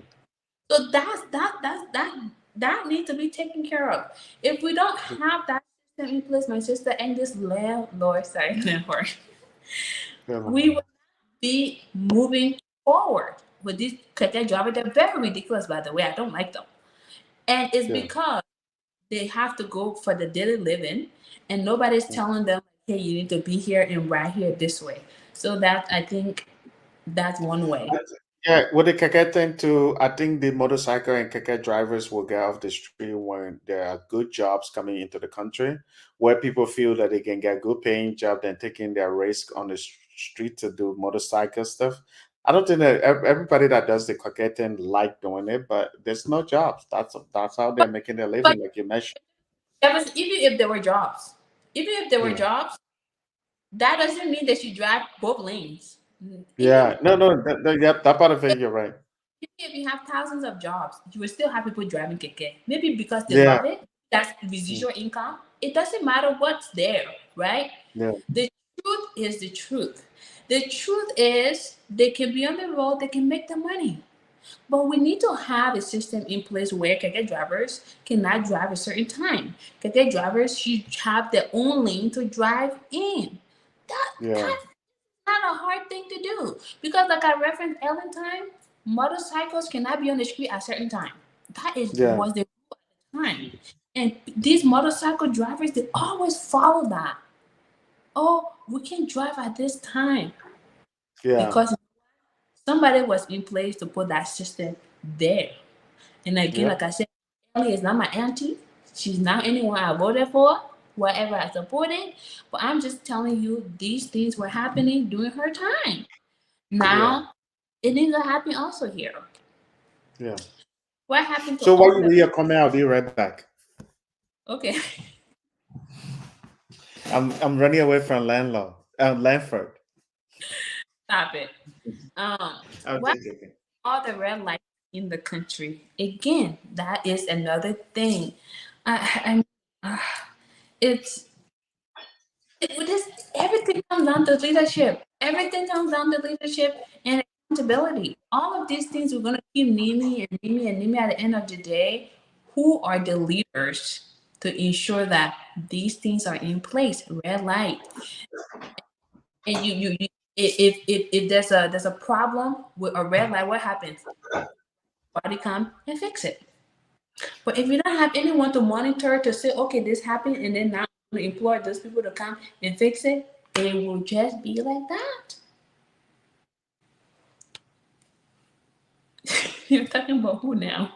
so that needs to be taken care of. If we don't have that system in place, my sister, and this landlord, sorry, landlord, we will be moving forward with these cartel drivers. They're very ridiculous, by the way. I don't like them. And it's Yeah. because they have to go for the daily living, and nobody's telling them, hey, you need to be here and right here this way. So that, I think, that's one way. Yeah, with the keke thing too, I think the motorcycle and keke drivers will get off the street when there are good jobs coming into the country, where people feel that they can get good paying job than taking their risk on the street to do motorcycle stuff. I don't think that everybody that does the keke thing like doing it, but there's no jobs. That's how they're But, making their living, but like you mentioned. even if there were jobs, even if there were Yeah. jobs, that doesn't mean that you drive both lanes. Even Yeah. No, no, yeah, that part of it, you're right. if you have thousands of jobs, you will still have people driving keke. Maybe because they Yeah. love it, that's Mm, residual income. It doesn't matter what's there, right? yeah. The truth is the truth. The truth is they can be on the road, they can make the money. But we need to have a system in place where keke drivers cannot drive a certain time. Keke drivers should have their own lane to drive in. Yeah. That's not a hard thing to do because, like I referenced Ellen time, motorcycles cannot be on the street at a certain time. That is Yeah. was the time, and these motorcycle drivers they always follow that. Oh, we can drive at this time Yeah. because somebody was in place to put that system there. And again, Yep. like I said, family is not my auntie. She's not anyone I voted for, whatever I supported. But I'm just telling you, these things were happening during her time. Yeah. Now, it needs to happen also here. Yeah. What happened to So all while the. you're coming, I'll be right back. Okay, I'm running away from landlord. Lanford. stop it. Um, I'm what just joking. all the red lights in the country? Again, that is another thing. I it's with this, everything comes down to leadership. Everything comes down to leadership and accountability. All of these things we're gonna keep naming and naming and naming. At the end of the day, who are the leaders to ensure that these things are in place? Red light, and you if there's a problem with a red light, what happens? Body come and fix it. But if you don't have anyone to monitor to say, okay, this happened, and then now you employ those people to come and fix it, it will just be like that. You're talking about who now?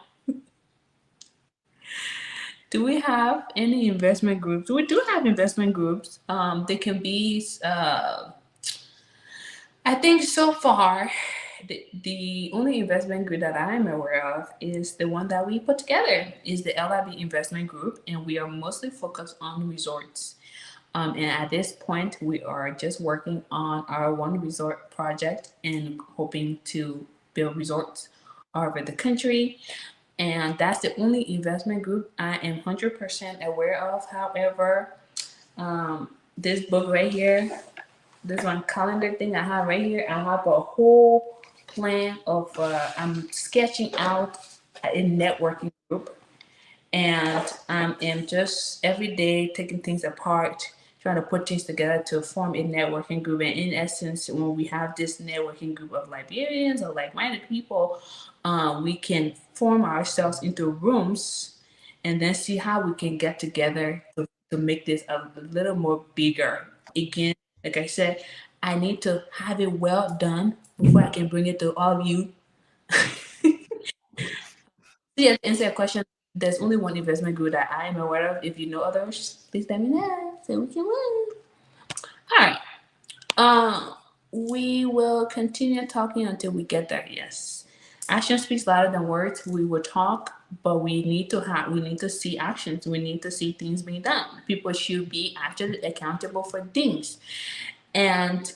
Do we have any investment groups? We do have investment groups. They can be, I think so far, the only investment group that I'm aware of is the one that we put together, is the LIB investment group, and we are mostly focused on resorts. And at this point, we are just working on our one resort project and hoping to build resorts all over the country. And that's the only investment group I am 100% aware of. However, this book right here, this one calendar thing I have right here, I have a whole plan of, I'm sketching out a networking group, and I am just every day taking things apart, trying to put things together to form a networking group. And in essence, when we have this networking group of Liberians or like-minded people, we can form ourselves into rooms and then see how we can get together to make this a little more bigger. Again, like I said, I need to have it well done before I can bring it to all of you. Yeah, to answer your question, there's only one investment group that I am aware of. If you know others, please let me know so we can move. All right. Um, we will continue talking until we get there. Yes, action speaks louder than words. We will talk, but we need to see actions. We need to see things being done. People should be actually accountable for things, and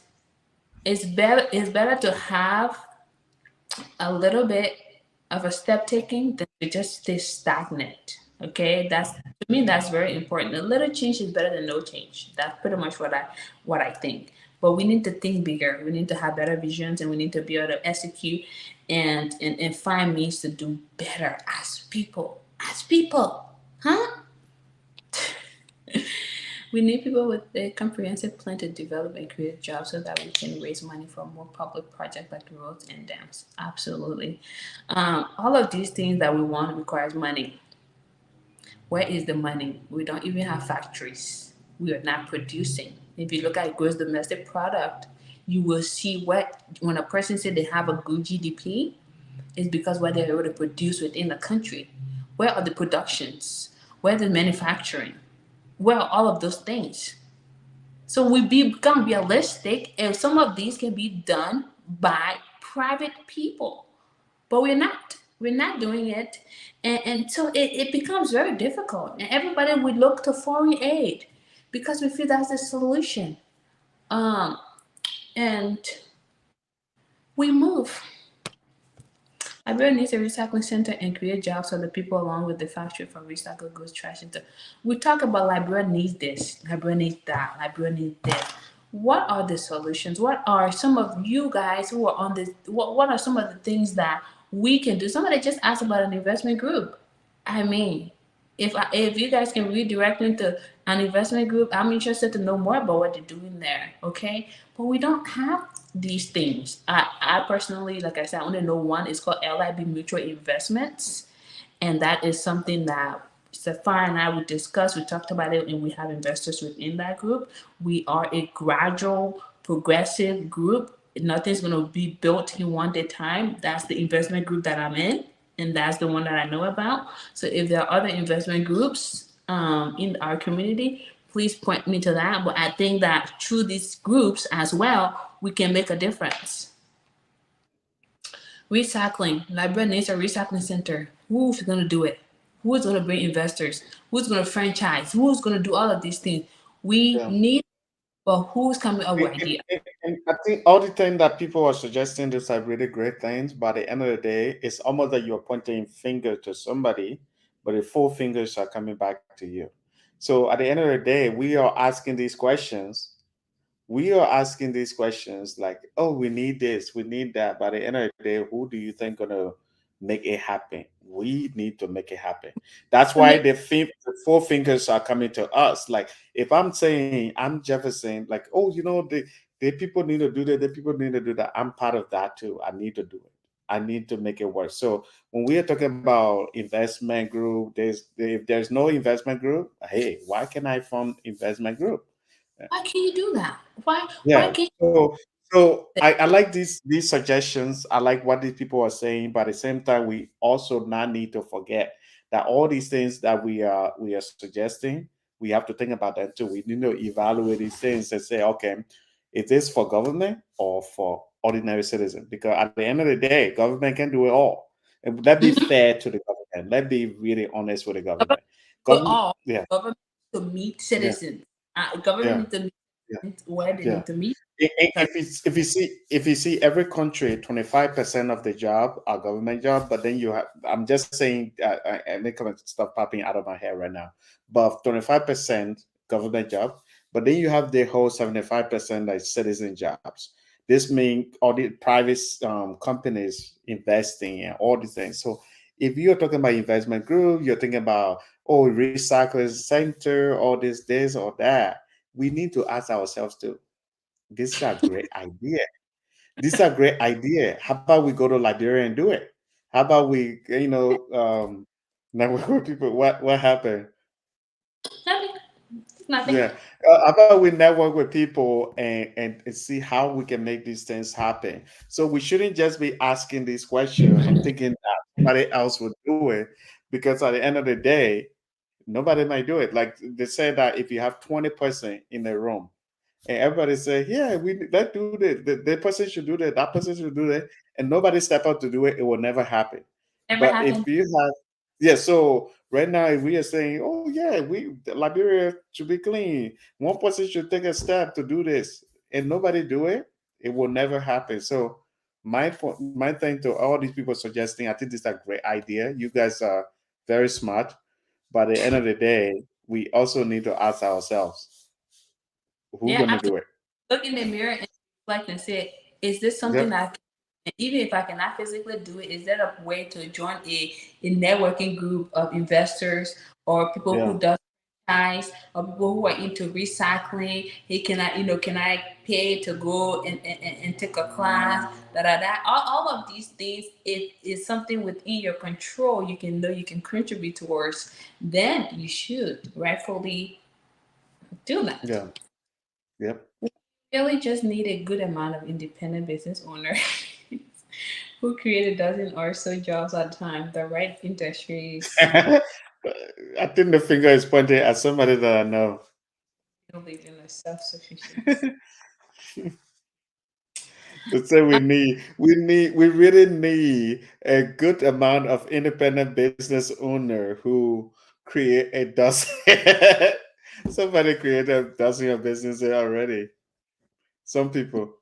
it's better to have a little bit of a step taking than to just stay stagnant. Okay, that's to me that's very important. A little change is better than no change. That's pretty much what I think. But we need to think bigger. We need to have better visions, and we need to be able to execute and find means to do better as people. As people, huh? We need people with a comprehensive plan to develop and create jobs so that we can raise money for more public projects like roads and dams. Absolutely. All of these things that we want requires money. Where is the money? We don't even have factories. We are not producing. If you look at gross domestic product, you will see what when a person said they have a good GDP, is because what they're able to produce within the country. Where are the productions? Where the manufacturing? Where are all of those things? So we become realistic, and some of these can be done by private people, but we're not. We're not doing it, and so it becomes very difficult. And everybody would look to foreign aid because we feel that's the solution. Um, and we move. Liberia needs a recycling center and create jobs for the people along with the factory for recycled goods trash into. We talk about Liberia needs this, Liberia needs that, Liberia needs this. What are the solutions? What are some of you guys who are on this? What are some of the things that we can do? Somebody just asked about an investment group. I mean, if you guys can redirect me to an investment group, I'm interested to know more about what they're doing there. Okay, but we don't have these things. I personally, like I said, I only know one. It's called LIB Mutual Investments, and that is something that Sapphire and I would discuss. We talked about it, and we have investors within that group. We are a gradual, progressive group. Nothing's going to be built in one day time. That's the investment group that I'm in. and that's the one that I know about. So if there are other investment groups in our community, please point me to that. But I think that through these groups as well, we can make a difference. Recycling. Liberia needs a recycling center. Who's going to do it? Who's going to bring investors? Who's going to franchise? Who's going to do all of these things? We Yeah. need, but who's coming up with idea? And I think all the thing that people are suggesting, these are really great things, but at the end of the day, it's almost like you're pointing finger to somebody, but the four fingers are coming back to you. So at the end of the day, we are asking these questions. We are asking these questions like, oh, we need this, we need that. But at the end of the day, who do you think gonna make it happen? We need to make it happen. That's To why make the four fingers are coming to us. Like if I'm saying I'm Jefferson, like, oh, the people need to do that, the people need to do that. I'm part of that too. I need to do it. I need to make it work. So when we are talking about investment group, if there's no investment group, hey, why can I form investment group? why can't you do that? Why Yeah. can't So you? I like these suggestions. I like what these people are saying, but at the same time, we also not need to forget that all these things that we are suggesting, we have to think about that too. We need to evaluate these things and say, okay, is this for government or for ordinary citizen? Because at the end of the day, government can do it all. And let's be Mhm. fair to the government. Let's be really honest with the Government government. to Government, all yeah, government to meet yeah, citizens. Government yeah, need to yeah. meet where they Yeah. need to meet. If you see every country, 25% of the job are government job, but then you have I'm just saying and they come stuff popping out of my head right now. But 25% government job, but then you have the whole 75% like citizen jobs. This means all the private companies investing and all these things. So if you're talking about investment group, you're thinking about oh recycling center, all this or that. We need to ask ourselves too, this is a great idea. This is a great idea. How about we go to Liberia and do it? How about we, network with people? What happened? Nothing. Nothing. Yeah. How about we network with people and see how we can make these things happen? So we shouldn't just be asking these questions and thinking that somebody else would do it, because at the end of the day, nobody might do it. Like they say that if you have 20% in a room, and everybody say, "Yeah, we let's do that. That person should do that. That person should do that," and nobody step up to do it. It will never happen. Never But if happened. you have, yeah. So right now, if we are saying, "Oh yeah, we Liberia should be clean," one person should take a step to do this, and nobody do it, it will never happen. So my thing to all these people suggesting, I think this is a great idea. You guys are very smart, but at the end of the day, we also need to ask ourselves, who Yeah, gonna do absolutely. it? Look in the mirror and reflect and say, is this something Yep. that even if I cannot physically do it, is there a way to join a networking group of investors or people Yeah. who does franchise or people who are into recycling? Hey, can I pay to go and take a class? Da da da. All of these things, it is something within your control. You can know you can contribute towards. Then you should rightfully do that. Yeah. Yep. Really just need a good amount of independent business owners who create a dozen or so jobs at a time, the right industries, I think the finger is pointing at somebody that I know. building in a self-sufficiency. To say we really need a good amount of independent business owner who create a dozen. Somebody created a dozen of businesses already. Some people.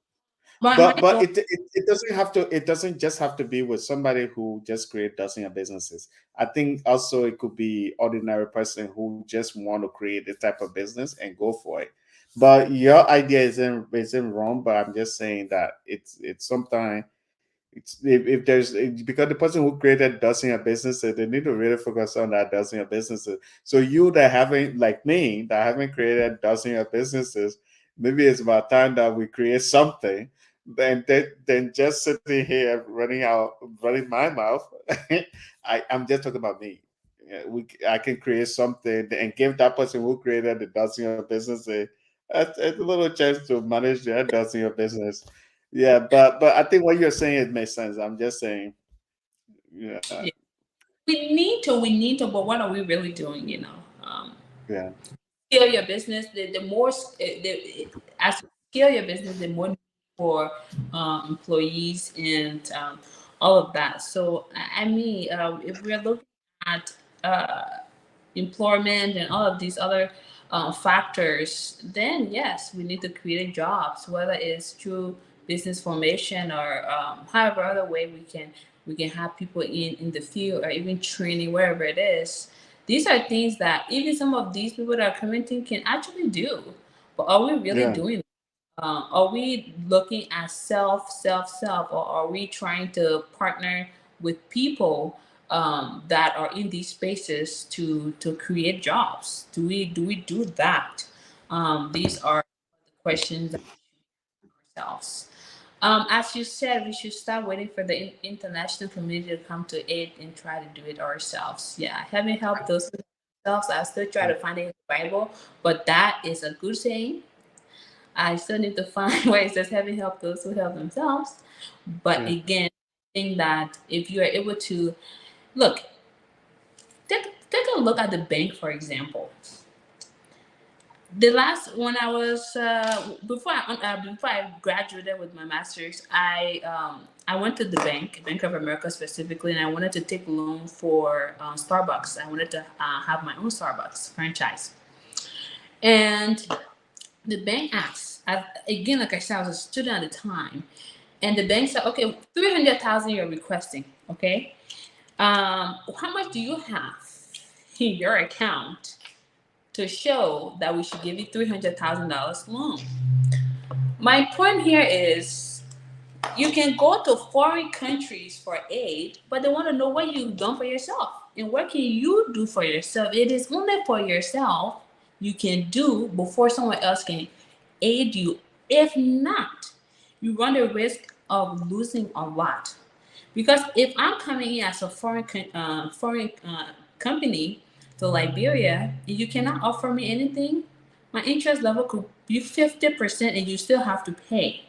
But But Michael, it doesn't have to, it doesn't just have to be with somebody who just create dozen of businesses. I think also it could be ordinary person who just want to create this type of business and go for it. But your idea isn't wrong, but I'm just saying that it's sometimes it's if there's because the person who created dozen of businesses, they need to really focus on that dozen of businesses. So you that haven't, like me, that haven't created dozen of businesses, maybe it's about time that we create something. Then just sitting here running my mouth. I'm just talking about me. Yeah, I can create something and give that person who created the dozen of businesses a little chance to manage their dozen of business. Yeah, but I think what you're saying, it makes sense. I'm just saying, yeah, yeah, we need to, but what are we really doing? Yeah. Scale your business. The more as you scale your business, the more need for employees and all of that. So I mean, if we're looking at employment and all of these other factors, then yes, we need to create jobs, whether it's through business formation or however other way we can have people in the field or even training wherever it is. These are things that even some of these people that are commenting can actually do. But are we really Yeah. doing are we looking at self, or are we trying to partner with people that are in these spaces to create jobs? Do we do that? These are the questions that ourselves. As you said, we should stop waiting for the international community to come to aid and try to do it ourselves. Yeah, having helped those themselves, I still try to find it in the Bible, but that is a good saying. I still need to find where it says having help those who help themselves. But Yeah. again, I think that if you are able to look, take a look at the bank, for example. The last when I was before I graduated with my master's, I went to the bank, Bank of America specifically, and I wanted to take loan for Starbucks. I wanted to have my own Starbucks franchise, and the bank asks, again, like I said, I was a student at the time, and the bank said, okay, 300,000 you're requesting, okay? How much do you have in your account to show that we should give you $300,000 loan? My point here is you can go to foreign countries for aid, but they want to know what you've done for yourself. And what can you do for yourself? It is only for yourself you can do before someone else can aid you. If not, you run the risk of losing a lot. Because if I'm coming in as a foreign company to Liberia, and you cannot offer me anything, my interest level could be 50%, and you still have to pay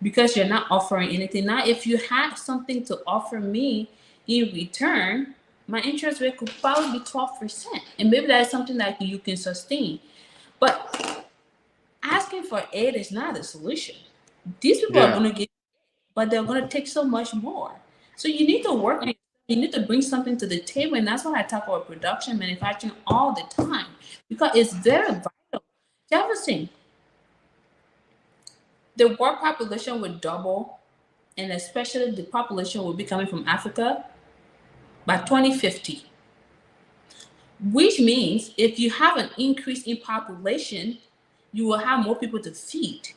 because you're not offering anything. Now, if you had something to offer me in return, my interest rate could probably be 12%, and maybe that is something that you can sustain. But asking for aid is not a solution. These people are going Yeah. to get, but they're going to take so much more. So you need to work on. You need to bring something to the table, and that's why I talk about production, manufacturing all the time because it's very vital. Jefferson, the world population would double, and especially the population will be coming from Africa by 2050. Which means if you have an increase in population, you will have more people to feed.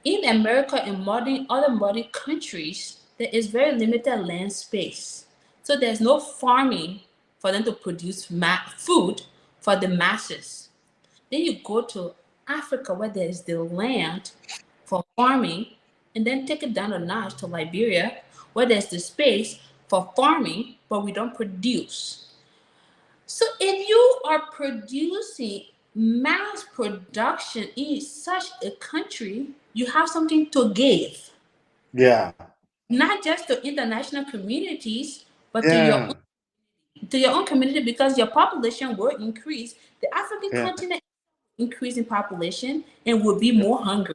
In America and other modern countries, there is very limited land space. So there's no farming for them to produce food for the masses. Then you go to Africa where there's the land for farming, and then take it down a notch to Liberia where there's the space for farming, but we don't produce. So if you are producing mass production in such a country, you have something to give, Yeah. not just to international communities, but Yeah. to your own community because your population will increase. The African Yeah. continent increase in population and will be Yeah. more hungry.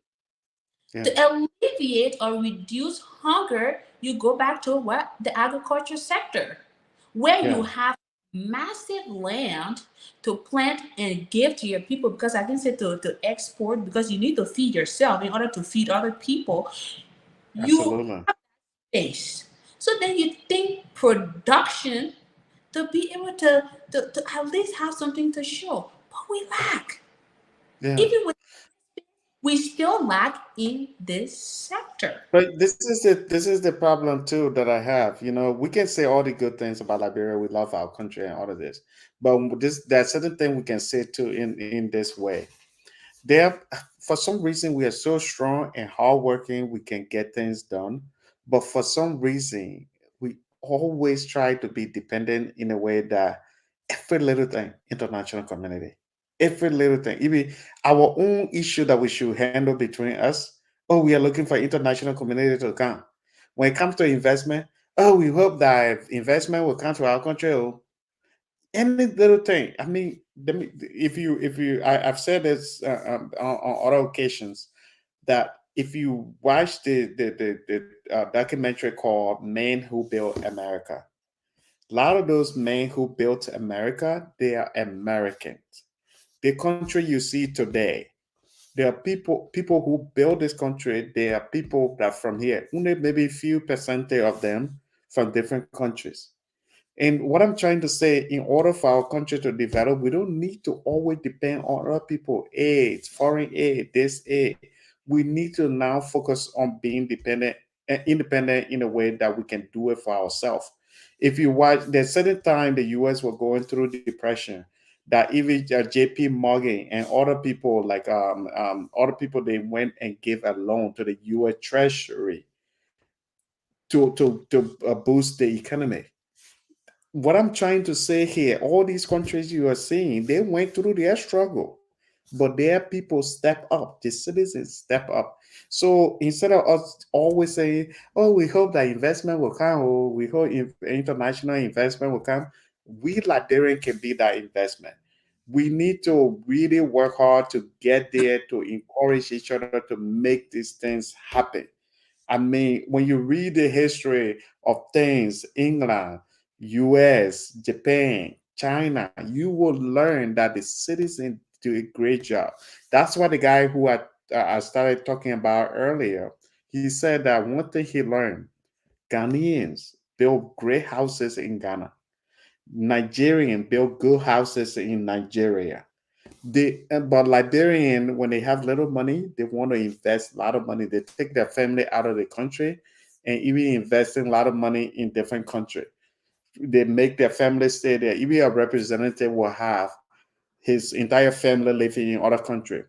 To Yeah. alleviate or reduce hunger, you go back to what? The agriculture sector, where you Yeah. have massive land to plant and give to your people. Because I can say to export, because you need to feed yourself in order to feed other people. You Absolutely. base. So then you think production to be able to at least have something to show. But we lack. Yeah. Even with we still lack in this sector. But this is the problem too that I have. We can say all the good things about Liberia. We love our country and all of this, but there's certain thing we can say too in this way. There, for some reason, we are so strong and hardworking. We can get things done, but for some reason, we always try to be dependent in a way that every little thing, international community, every little thing, even our own issue that we should handle between us. Oh, we are looking for international community to come. When it comes to investment, Oh, we hope that investment will come to our country. Oh, any little thing. I mean, I've said this on other occasions that if you watch the documentary called "Men Who Built America," a lot of those men who built America, they are Americans. The country you see today, there are people who build this country. There are people that from here, only maybe few percentage of them from different countries. And what I'm trying to say, in order for our country to develop, we don't need to always depend on other people, aid, foreign aid, this aid. We need to now focus on being dependent, independent in a way that we can do it for ourselves. If you watch, there's certain time the U.S. were going through depression, that even J.P. Morgan and other people other people, they went and gave a loan to the U.S. Treasury to boost the economy. What I'm trying to say here, all these countries you are seeing, they went through their struggle, but their people step up, the citizens step up. So instead of us always saying, oh, we hope that investment will come, or we hope international investment will come, we Liberian can be that investment. We need to really work hard to get there, to encourage each other to make these things happen. I mean, when you read the history of things, England, US, Japan, China, you will learn that the citizens do a great job. That's why the guy who I started talking about earlier, he said that one thing he learned, Ghanaians build great houses in Ghana. Nigerians build good houses in Nigeria. But Liberian, when they have little money, they want to invest a lot of money. They take their family out of the country and even investing a lot of money in different country. They make their family stay there. Even a representative will have his entire family living in other country.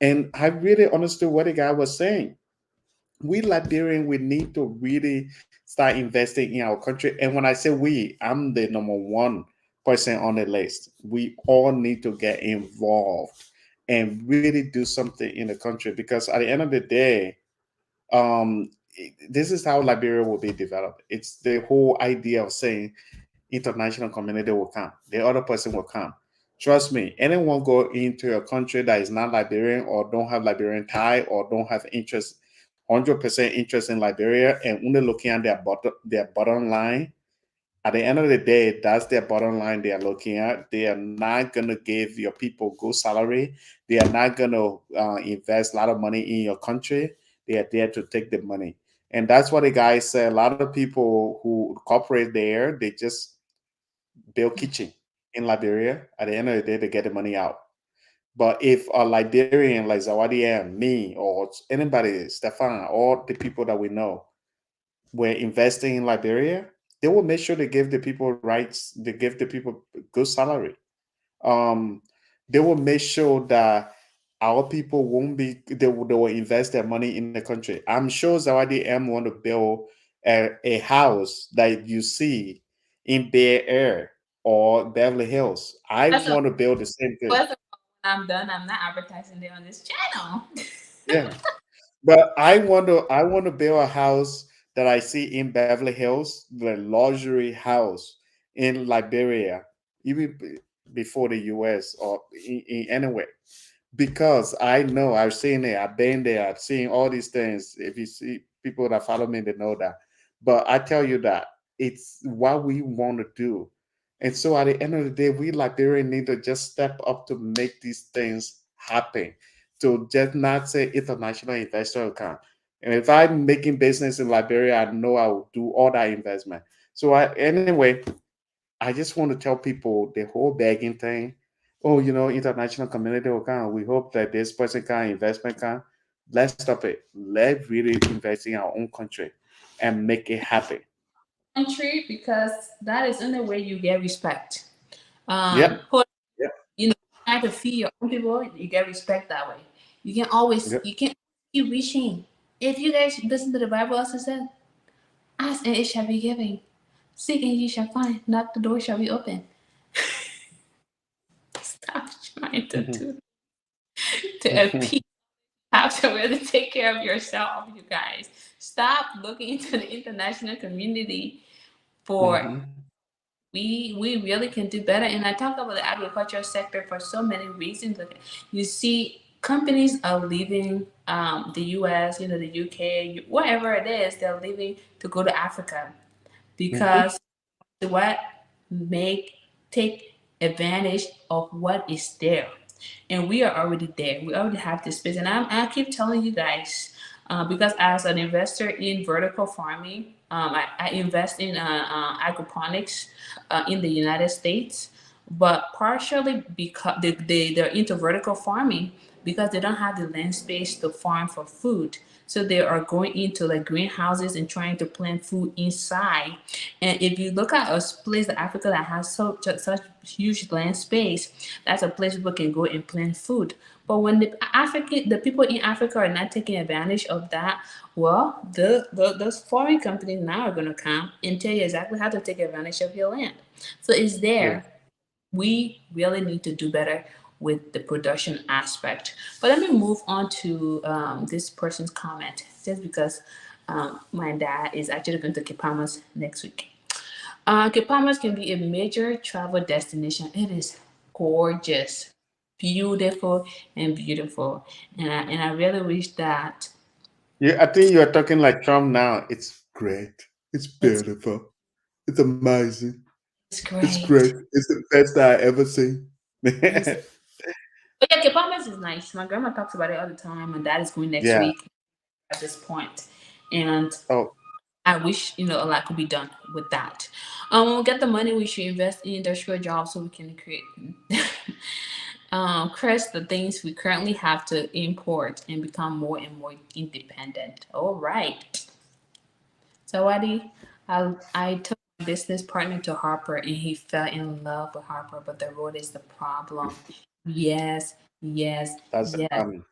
And I really understood what the guy was saying. We Liberian, we need to really start investing in our country. And when I say we, I'm the number one person on the list. We all need to get involved and really do something in the country, because at the end of the day, this is how Liberia will be developed. It's the whole idea of saying international community will come, the other person will come. Trust me, anyone go into a country that is not Liberian or don't have Liberian tie or don't have interest, 100% interest in Liberia, and only looking at their bottom line. At the end of the day, that's their bottom line they are looking at. They are not going to give your people good salary. They are not going to invest a lot of money in your country. They are there to take the money. And that's what the guy said. A lot of people who cooperate there, they just build kitchen in Liberia. At the end of the day, they get the money out. But if a Liberian like Zawadi M, me, or anybody, Stefan, all the people that we know, were investing in Liberia, they will make sure they give the people rights, they give the people good salary. Um, they will make sure that our people won't be, they will invest their money in the country. I'm sure Zawadi M want to build a house that you see in Bay Air or Beverly Hills. I First of want to build the same thing. first of all, when I'm done, I'm not advertising it on this channel. Yeah. But I want to build a house that I see in Beverly Hills, the luxury house in Liberia, even before the US or in anywhere. Because I know I've seen it, I've been there, I've seen all these things. If you see people that follow me, they know that. But I tell you that it's what we want to do. And so at the end of the day, we Liberians need to just step up to make these things happen. To just not say international investor will come. And if I'm making business in Liberia, I know I will do all that investment. So anyway, I just want to tell people the whole begging thing. Oh, international community will come. We hope that this person can, investment can. Let's stop it. Let's really invest in our own country and make it happen. Country, because that is the only way you get respect. Yep. Hold, Yep. try to feed your own people, you get respect that way. You can't keep reaching. If you guys listen to the Bible, also said, "Ask and it shall be given, seek and ye shall find, knock the door shall be open." Stop trying to Mhm. do to appease. Have to really take care of yourself, you guys. Stop looking into the international community for Mm-hmm. we really can do better. And I talk about the agricultural sector for so many reasons. Like you see, companies are leaving the U.S., the UK, wherever it is, they're leaving to go to Africa Mm-hmm. because what make take advantage of what is there, and we are already there. We already have this space, and I keep telling you guys, because as an investor in vertical farming, I invest in aquaponics in the United States, but partially because they're into vertical farming because they don't have the land space to farm for food. So they are going into like greenhouses and trying to plant food inside. And if you look at a place like Africa that has such huge land space, that's a place people can go and plant food. But when the people in Africa are not taking advantage of that, well, those foreign companies now are going to come and tell you exactly how to take advantage of your land. So it's Yeah. there. We really need to do better with the production aspect. But let me move on to this person's comment, just because my dad is actually going to Kipamas next week. Kipamas can be a major travel destination. It is gorgeous, beautiful, and beautiful. And I really wish that Yeah, I think you're talking like Trump now. It's great. It's it's beautiful. It's amazing. it's It's great. great. It's the best I ever seen. It's, but yeah, Kipamas is nice. My grandma talks about it all the time. My dad is going next Yeah. week at this point, and Oh, I wish a lot could be done with that. When we get the money, we should invest in industrial jobs so we can create, Chris, the things we currently have to import and become more and more independent. All right, Sawadi, I took my business partner to Harper and he fell in love with Harper, but the road is the problem. Yes, yes, that's the yes. problem.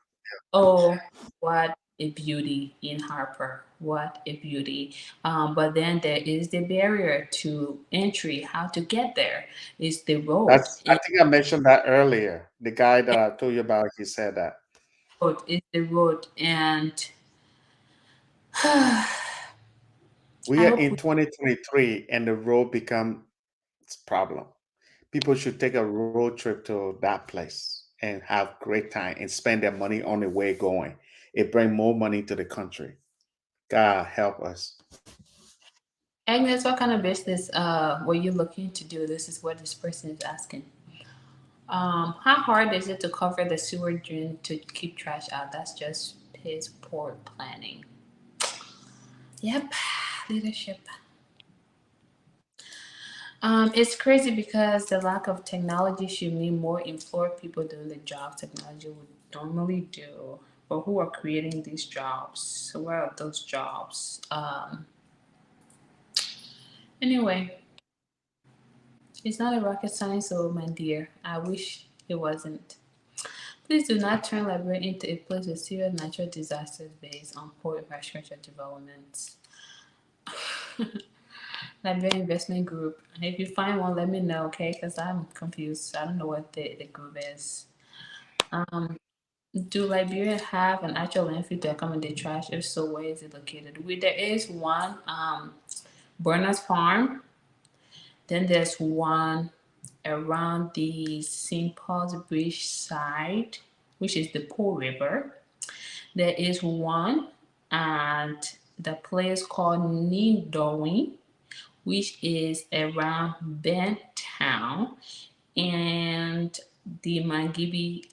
Oh, what a beauty in Harper. What a beauty. But then there is the barrier to entry. How to get there is the road. That's. I think I mentioned that earlier. The guy that I told you about, he said that It's the road. And I we are hope in we 2023 and the road become its problem. People should take a road trip to that place and have great time and spend their money on the way going. It bring more money to the country. God help us. Agnes, what kind of business were you looking to do? This is what this person is asking. How hard is it to cover the sewer drain to keep trash out? That's just his poor planning. Yep, leadership. It's crazy because the lack of technology should mean more employed people doing the jobs technology would normally do. But who are creating these jobs? So where are those jobs? Anyway, it's not a rocket science, so my dear. I wish it wasn't. Please do not turn Liberia into a place with serious natural disasters based on poor infrastructure development. Liberia Investment Group. If you find one, let me know, okay? Because I'm confused. I don't know what the group is. Do Liberia have an actual landfill to accommodate trash? If so, where is it located? There is one, Berners Farm. Then there's one around the St. Paul's Bridge side, which is the Po River. There is one at the place called Nindowing, which is around Bentown, and the Mangibi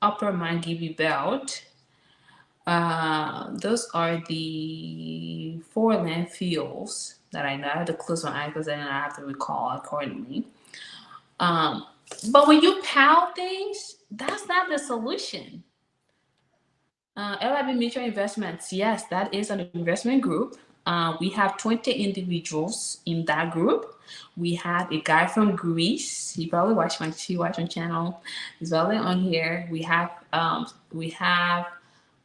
Upper Mangibi Belt. Those are the four landfills that I know. I have to close my eyes because then I have to recall accordingly. Um, but when you pile things, that's not the solution. LIB Mutual Investments, yes, that is an investment group. We have 20 individuals in that group. We have a guy from Greece. He probably watch my channel. He's probably on here. We have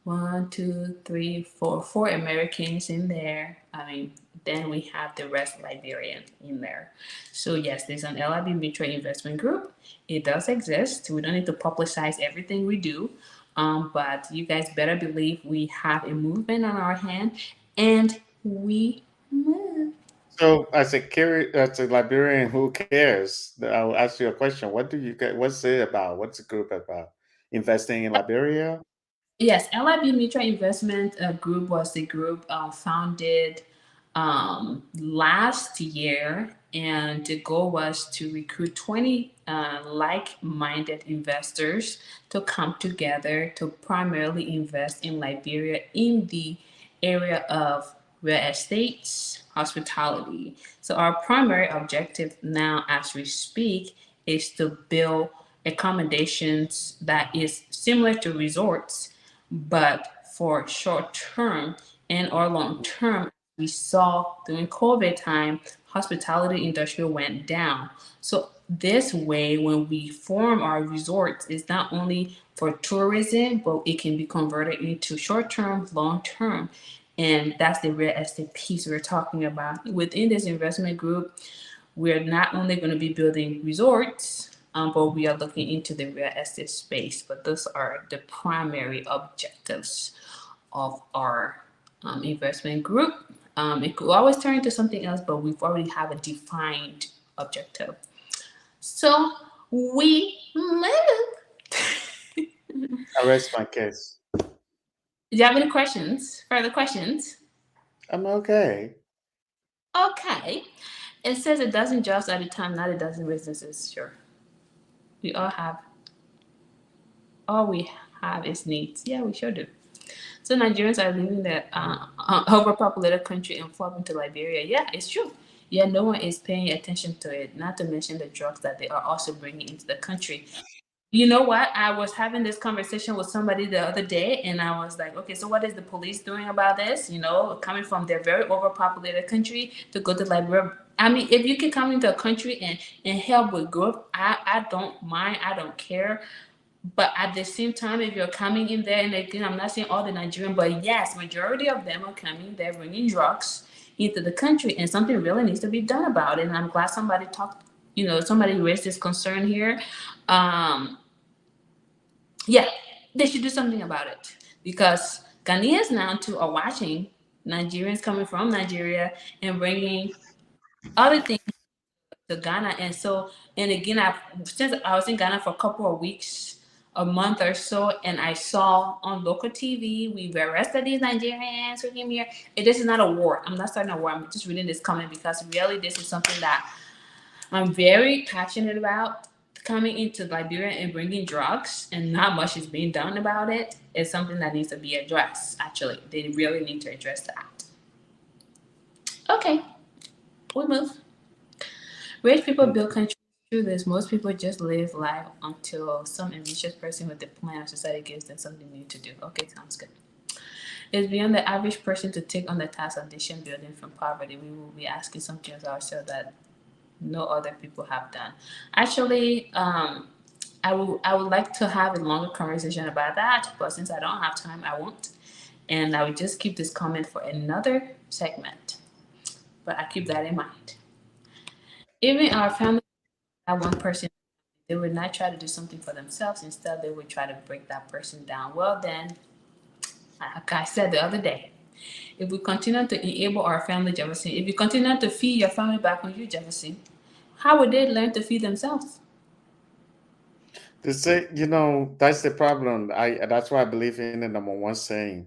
one, two, three, four Americans in there. I mean, then we have the rest Liberian in there. So yes, there's an LIB Mutual Investment Group. It does exist. We don't need to publicize everything we do. But you guys better believe we have a movement on our hand. and we moved. So, as a Liberian who cares, I'll ask you a question. What do you get? What's it about? What's the group about? Investing in Liberia? Yes, LIB Mutual Investment Group was the group founded last year, and the goal was to recruit 20 like minded investors to come together to primarily invest in Liberia in the area of real estate, hospitality. So, our primary objective now, as we speak, is to build accommodations that is similar to resorts but for short term and or long term, we saw during COVID time, hospitality industry went down. So this way, when we form our resorts, it's not only for tourism, but it can be converted into short term, long term. And that's the real estate piece we're talking about. Within this investment group, we're not only going to be building resorts, but we are looking into the real estate space. But those are the primary objectives of our investment group. It could always turn into something else, but we've already have a defined objective. So we move. I rest my case. Do you have any questions? Further questions? I'm okay. Okay. It says a dozen jobs at a time, not a dozen businesses. Sure. We all we have is needs. Yeah, we sure do. So Nigerians are leaving the overpopulated country and flocking to Liberia. Yeah, it's true. Yeah, no one is paying attention to it. Not to mention the drugs that they are also bringing into the country. You know what? I was having this conversation with somebody the other day, and I was like, okay, so what is the police doing about this? You know, coming from their very overpopulated country to go to Liberia. I mean, if you can come into a country and help with growth, I don't mind. I don't care. But at the same time, if you're coming in there, and again, I'm not saying all the Nigerian, but yes, majority of them are coming there bringing drugs into the country, and something really needs to be done about it. And I'm glad somebody talked, somebody raised this concern here. Um, yeah, they should do something about it because Ghanaians now too are watching Nigerians coming from Nigeria and bringing other things to Ghana. And so, and again, since I was in Ghana for a couple of weeks, a month or so, and I saw on local TV, we've arrested these Nigerians who came here. And this is not a war. I'm not starting a war. I'm just reading this comment because really this is something that I'm very passionate about. Coming into Liberia and bringing drugs, and not much is being done about it, is something that needs to be addressed. Actually, they really need to address that. Okay, we move. Rich people build countries through this. Most people just live life until some ambitious person with a plan of society gives them something new to do. Okay, sounds good. It's beyond the average person to take on the task of nation building from poverty. We will be asking something of ourselves that no other people have done. Actually, I would like to have a longer conversation about that, but since I don't have time, I won't. And I will just keep this comment for another segment. But I keep that in mind. Even our family have one person, they would not try to do something for themselves. Instead, they would try to break that person down. Well, then, like I said the other day, if we continue to enable our family, Jefferson, if you continue to feed your family back on you, Jefferson, how would they learn to feed themselves? To say, that's the problem. That's why I believe in the number one saying.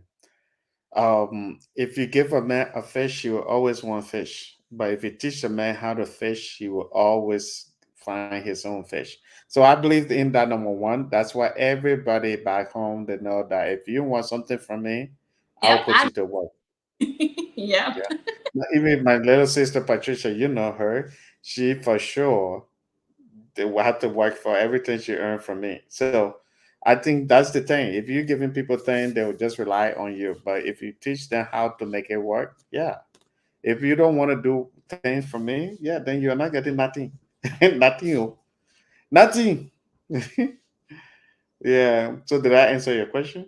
If you give a man a fish, he will always want fish. But if you teach a man how to fish, he will always find his own fish. So I believe in that number one. That's why everybody back home they know that if you want something from me, I'll Yep, put you to work. yep. Yeah. Even my little sister Patricia, you know her. She for sure they will have to work for everything she earned from me. So I think that's the thing. If you're giving people things, they will just rely on you. But if you teach them how to make it work, yeah. If you don't want to do things for me, yeah, then you're not getting nothing. Nothing. Nothing. Yeah. So did I answer your question?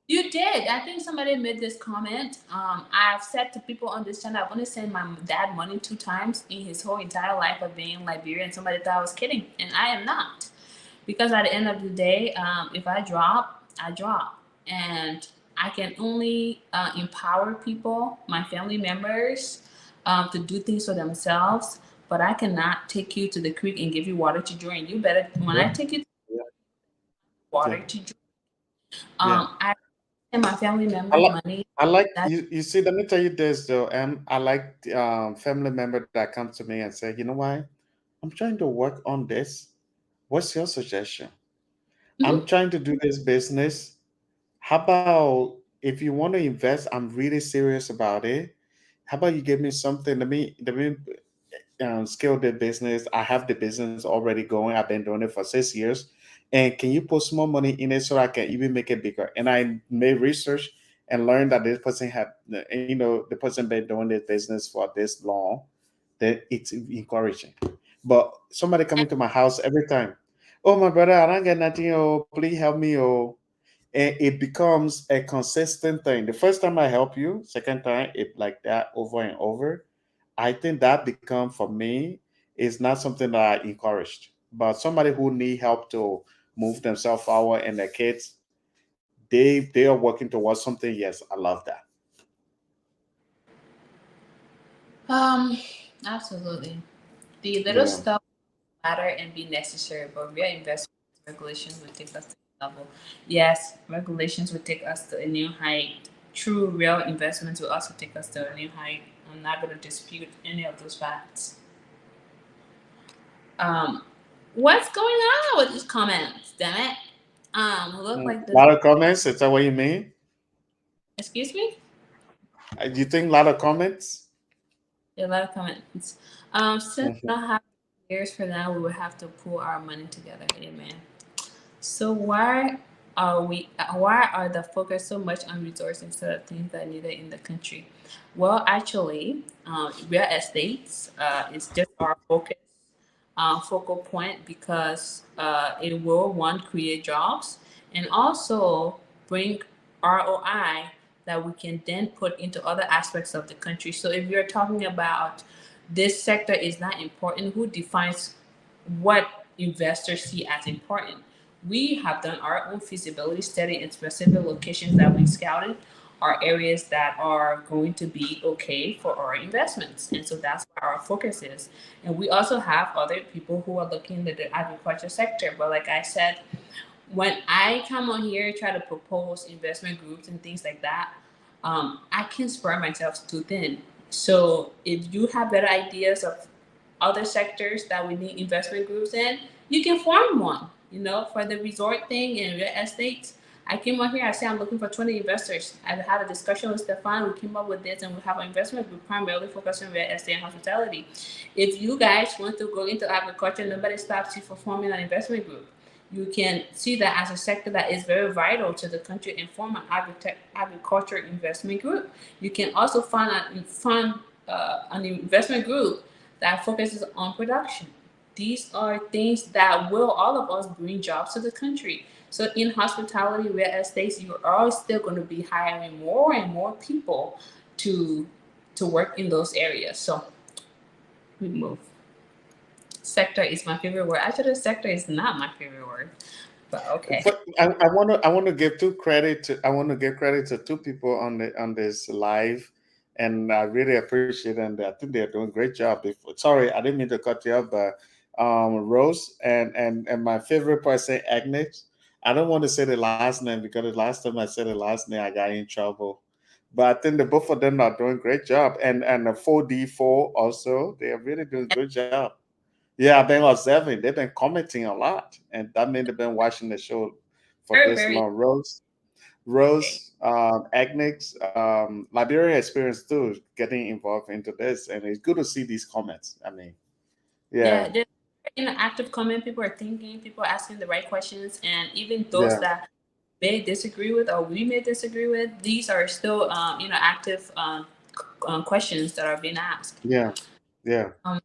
You did. I think somebody made this comment. I've said to people on this channel, I've only sent my dad money 2 times in his whole entire life of being in Liberia, and somebody thought I was kidding, and I am not. Because at the end of the day, if I drop, I drop. And I can only empower people, my family members, to do things for themselves. But I cannot take you to the creek and give you water to drink. You better, when I Yeah, take you to yeah, water yeah, to drink, yeah. I and my family I members like. money. I like That you. You see, let me tell you this though. I like family member that come to me and say, you know why? I'm trying to work on this. What's your suggestion? I'm Mhm. trying to do this business. How about if you want to invest? I'm really serious about it. How about you give me something? Let me scale the business. I have the business already going. I've been doing it for 6 years. And can you put small money in it so I can even make it bigger? And I made research and learned that this person had, the person been doing this business for this long, that it's encouraging. But somebody coming to my house every time, oh, my brother, I don't get nothing. Oh, please help me. Oh, and it becomes a consistent thing. The first time I help you, second time it like that over and over. I think that become for me is not something that I encouraged. But somebody who need help to move themselves forward and their kids, they are working towards something. Yes, I love that. um, absolutely. The little Yeah, stuff matter and be necessary, but real investment regulations would take us to the level. Yes, regulations would take us to a new height. True, real investments will also take us to a new height. I'm not going to dispute any of those facts. Um, what's going on with these comments? Damn it. Look like a this. lot of comments. Is that what you mean? Excuse me. Do you think a lot of comments? A lot of comments. Since we Mhm. don't have years for now, we will have to pull our money together. Amen. So why are the focus so much on resources instead of things that are needed in the country? Well, actually, real estates is just our focus, focal point because it will one create jobs and also bring ROI that we can then put into other aspects of the country. So if you're talking about this sector is not important, who defines what investors see as important? We have done our own feasibility study in specific locations that we scouted are areas that are going to be okay for our investments. And so that's where our focus is. And we also have other people who are looking at the agriculture sector. But like I said, when I come on here, try to propose investment groups and things like that, I can spread myself too thin. So if you have better ideas of other sectors that we need investment groups in, you can form one. You know, for the resort thing and real estate, I came up here. I say I'm looking for 20 investors. I had a discussion with Stefan. We came up with this, and we have an investment group primarily focused on real estate and hospitality. If you guys want to go into agriculture, nobody stops you from forming an investment group. You can see that as a sector that is very vital to the country and form an agriculture investment group. You can also fund an investment group that focuses on production. These are things that will all of us bring jobs to the country. So in hospitality, real estate, you are still going to be hiring more and more people to to work in those areas. So we move. Sector is my favorite word. Actually, sector is not my favorite word, but okay. But I want to give two credit to I want to give credit to two people on this live, and I really appreciate them. I think they're doing a great job. Sorry, I didn't mean to cut you off, but Rose and my favorite person Agnes. I don't want to say the last name because the last time I said the last name I got in trouble. But I think the both of them are doing great job, and the 4D4 also they are really doing good job. Yeah, I've been observing. They've been commenting a lot, and that means they've been watching the show for Very, this very long. okay. Agnes, Liberia experience too, getting involved into this, and it's good to see these comments. I mean, Yeah, yeah, there's in an active comment, people are thinking, people are asking the right questions, and even those yeah, that may disagree with or we may disagree with, these are still active questions that are being asked. yeah, yeah. Um,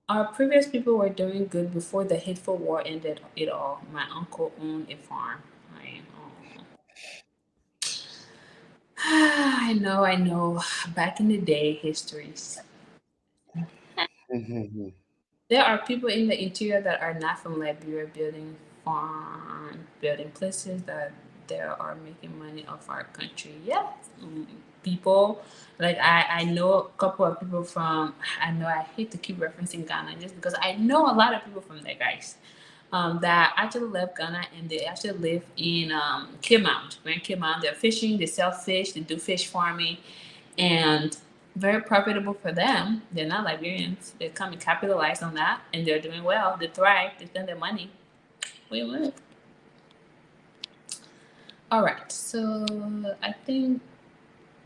our previous people were doing good before the hateful war ended it all. My uncle owned a farm. I, oh. I know. Back in the day, histories. Hmm. There are people in the interior that are not from Liberia building farm, building places that there are making money off our country. Yeah, people like I know a couple of people from. I know I hate to keep referencing Ghana just because I know a lot of people from there, guys. That actually left Ghana and they actually live in Kimount, Grand Kimount. They're fishing, they sell fish, they do fish farming, and very profitable for them. They're not Liberians. They come and capitalize on that, and they're doing well. They thrive. They spend their money. We live. All right. So I think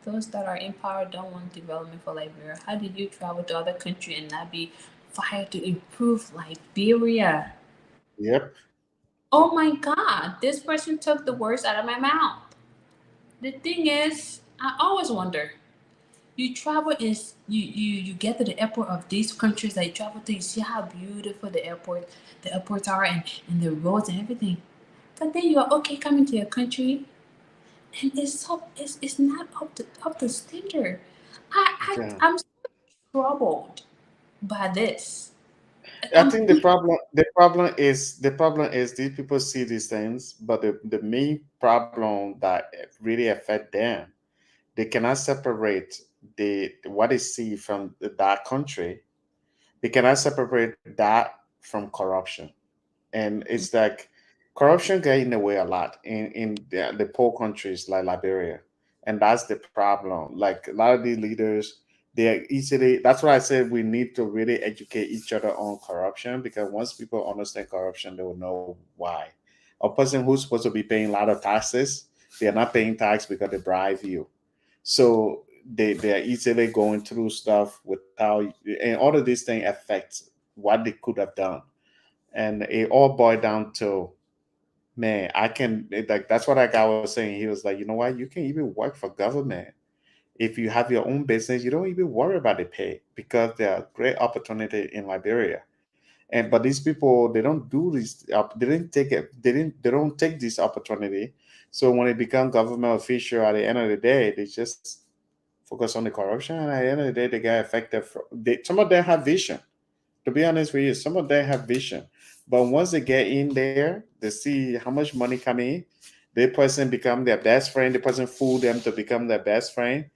those that are in power don't want development for Liberia. How did you travel to other country and not be fired to improve Liberia? Yep. Oh my God! This person took the words out of my mouth. The thing is, I always wonder. You travel is you get to the airport of these countries that you travel to. You see how beautiful the airports are, and the roads and everything. But then you are okay coming to your country, and it's not up to standard. Yeah. I'm so troubled by this. I think the Complete. problem is these people see these things, but the main problem that really affect them, they cannot separate the what they see from that country. They cannot separate that from corruption. And it's like corruption get in the way a lot in the poor countries like Liberia, and that's the problem. Like a lot of these leaders, they are easily. That's why I said we need to really educate each other on corruption, because once people understand corruption, they will know why. A person who's supposed to be paying a lot of taxes, they are not paying tax because they bribe you. So they are easily going through stuff without, and all of these things affect what they could have done. And it all boiled down to, man, like that's what that guy was saying. He was like, you know what, you can even work for government. If you have your own business, you don't even worry about the pay, because there are great opportunity in Liberia. And but these people, they don't do this, they didn't take it, they don't take this opportunity. So when they become government official, at the end of the day, they just focus on the corruption, and at the end of the day, they get affected some of them have vision. To be honest with you, some of them have vision. But once they get in there, they see how much money come in. The person become their best friend. The person fool them to become their best friend.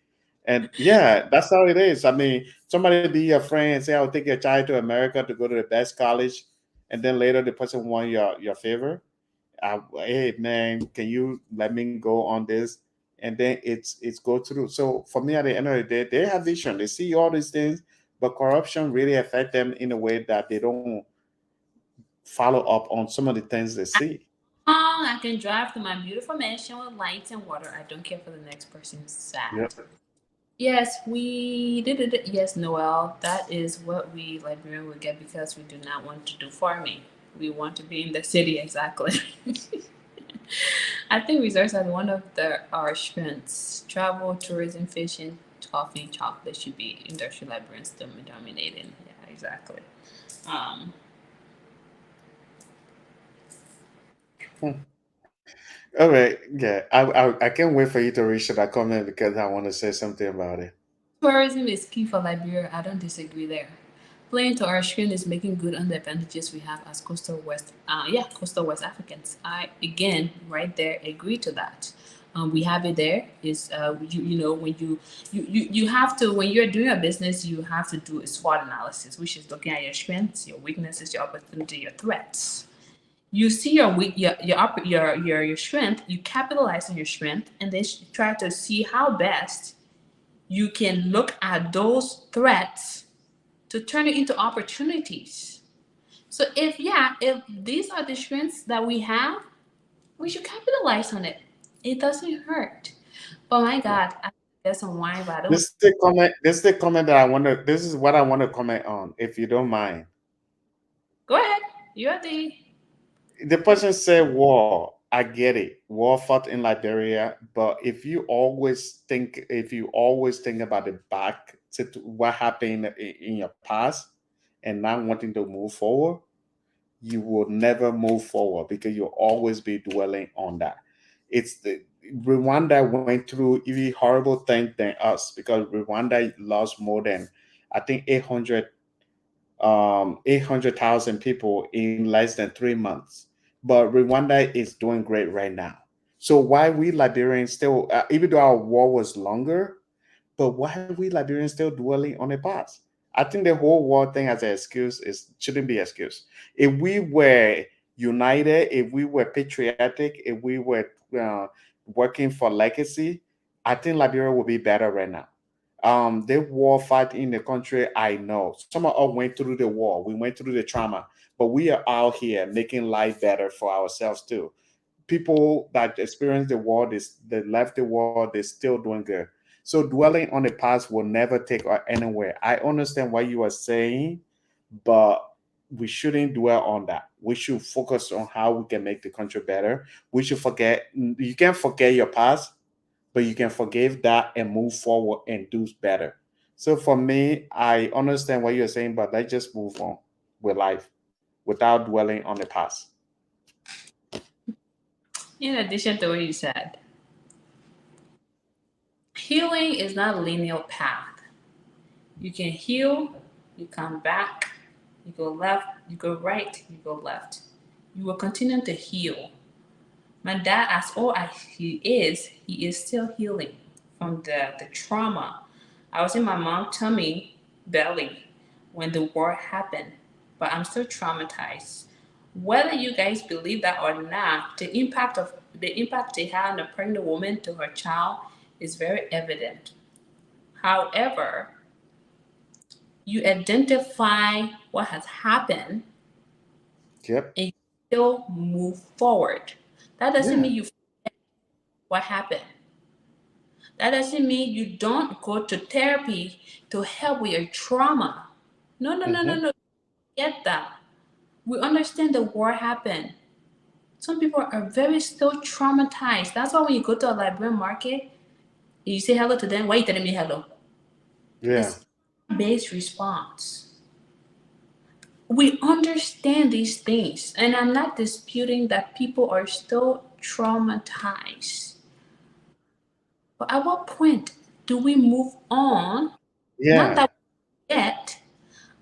And yeah, that's how it is. I mean, somebody be your friend and say, I'll take your child to America to go to the best college. And then later the person want your favor. Hey man, can you let me go on this? And then it's go through. So for me, at the end of the day, they have vision. They see all these things, but corruption really affect them in a way that they don't follow up on some of the things they see. I can drive to my beautiful mansion with lights and water. I don't care for the next person's sad. Yep. Yes, we did it. Yes, Noel, that is what we Liberian would get because we do not want to do farming. We want to be in the city, exactly. I think resorts are one of our strengths. Travel, tourism, fishing, coffee, chocolate should be industry Liberians dominating. Yeah, exactly. Um, All right. Yeah. I can't wait for you to reach that comment, because I want to say something about it. Tourism is key for Liberia. I don't disagree there. Playing to our screen is making good on the advantages we have as coastal West Africans. I again right there agree to that. We have it there. Is you know when you have to when you're doing a business you have to do a SWOT analysis, which is looking at your strengths, your weaknesses, your opportunity, your threats. You see your weak your strength. You capitalize on your strength, and then try to see how best you can look at those threats to turn it into opportunities. So if these are the strengths that we have, we should capitalize on it. It doesn't hurt. But my Yeah. God, I get some wine, but I don't want This is the comment. This is the comment that I want to. This is what I want to comment on, if you don't mind. to go ahead. You're the The person said war. I get it. War fought in Liberia, but if you always think about the back to what happened in your past, and not wanting to move forward, you will never move forward, because you'll always be dwelling on that. It's the Rwanda went through even horrible things than us, because Rwanda lost more than, I think, 800,000 people in less than 3 months. But Rwanda is doing great right now. So why we Liberians still, even though our war was longer, but why we Liberians still dwelling on the past? I think the whole war thing as an excuse is shouldn't be excuse. If we were united, if we were patriotic, if we were working for legacy, I think Liberia would be better right now. The war fight in the country, I know. Some of us went through the war, we went through the trauma, but we are out here making life better for ourselves too. People that experienced the war, they left the war, they're still doing good. So dwelling on the past will never take us anywhere. I understand what you are saying, but we shouldn't dwell on that. We should focus on how we can make the country better. We should forget, you can't forget your past, but you can forgive that and move forward and do better. So for me, I understand what you're saying, but let's just move on with life without dwelling on the past. In addition to what you said, healing is not a linear path. You can heal, you come back, you go left, you go right, you go left. You will continue to heal. My dad, as old as he is still healing from the trauma. I was in my mom's tummy belly when the war happened, but I'm still traumatized. Whether you guys believe that or not, the impact they had on a pregnant woman to her child is very evident. However, you identify what has happened Yep. and you still move forward. That doesn't Yeah. mean you forget what happened. That doesn't mean you don't go to therapy to help with your trauma. No, no, no, no, Hmm. no. Get that. We understand the war happened. Some people are very still traumatized. That's why when you go to a Liberian market, you say hello to them. Why are you telling me hello? Yeah. It's based response. We understand these things, and I'm not disputing that people are still traumatized. But at what point do we move on? Not Yeah. that yet.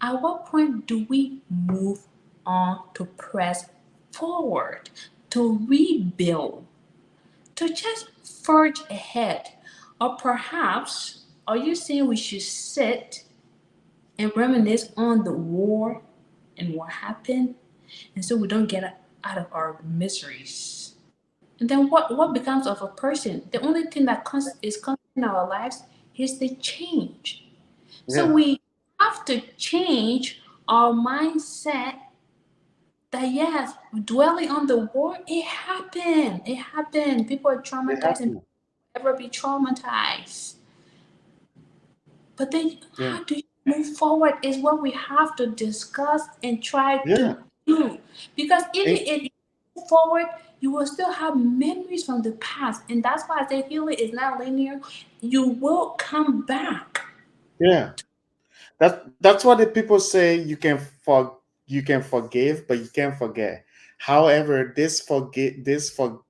At what point do we move on to press forward, to rebuild, to just forge ahead? Or perhaps, are you saying we should sit and reminisce on the war and what happened, and so we don't get out of our miseries? And then what becomes of a person? The only thing that is constant in our lives is the change. So Yeah. we have to change our mindset that yes, dwelling on the war, it happened. It happened. People are It traumatized and happened. people will ever be traumatized. But then Yeah. how do you move forward is what we have to discuss and try Yeah. to do. Because even It, if you move forward, you will still have memories from the past. And that's why I say healing is not linear. You will come back. yeah. That's what the people say. You can forgive, but you can't forget. However, this for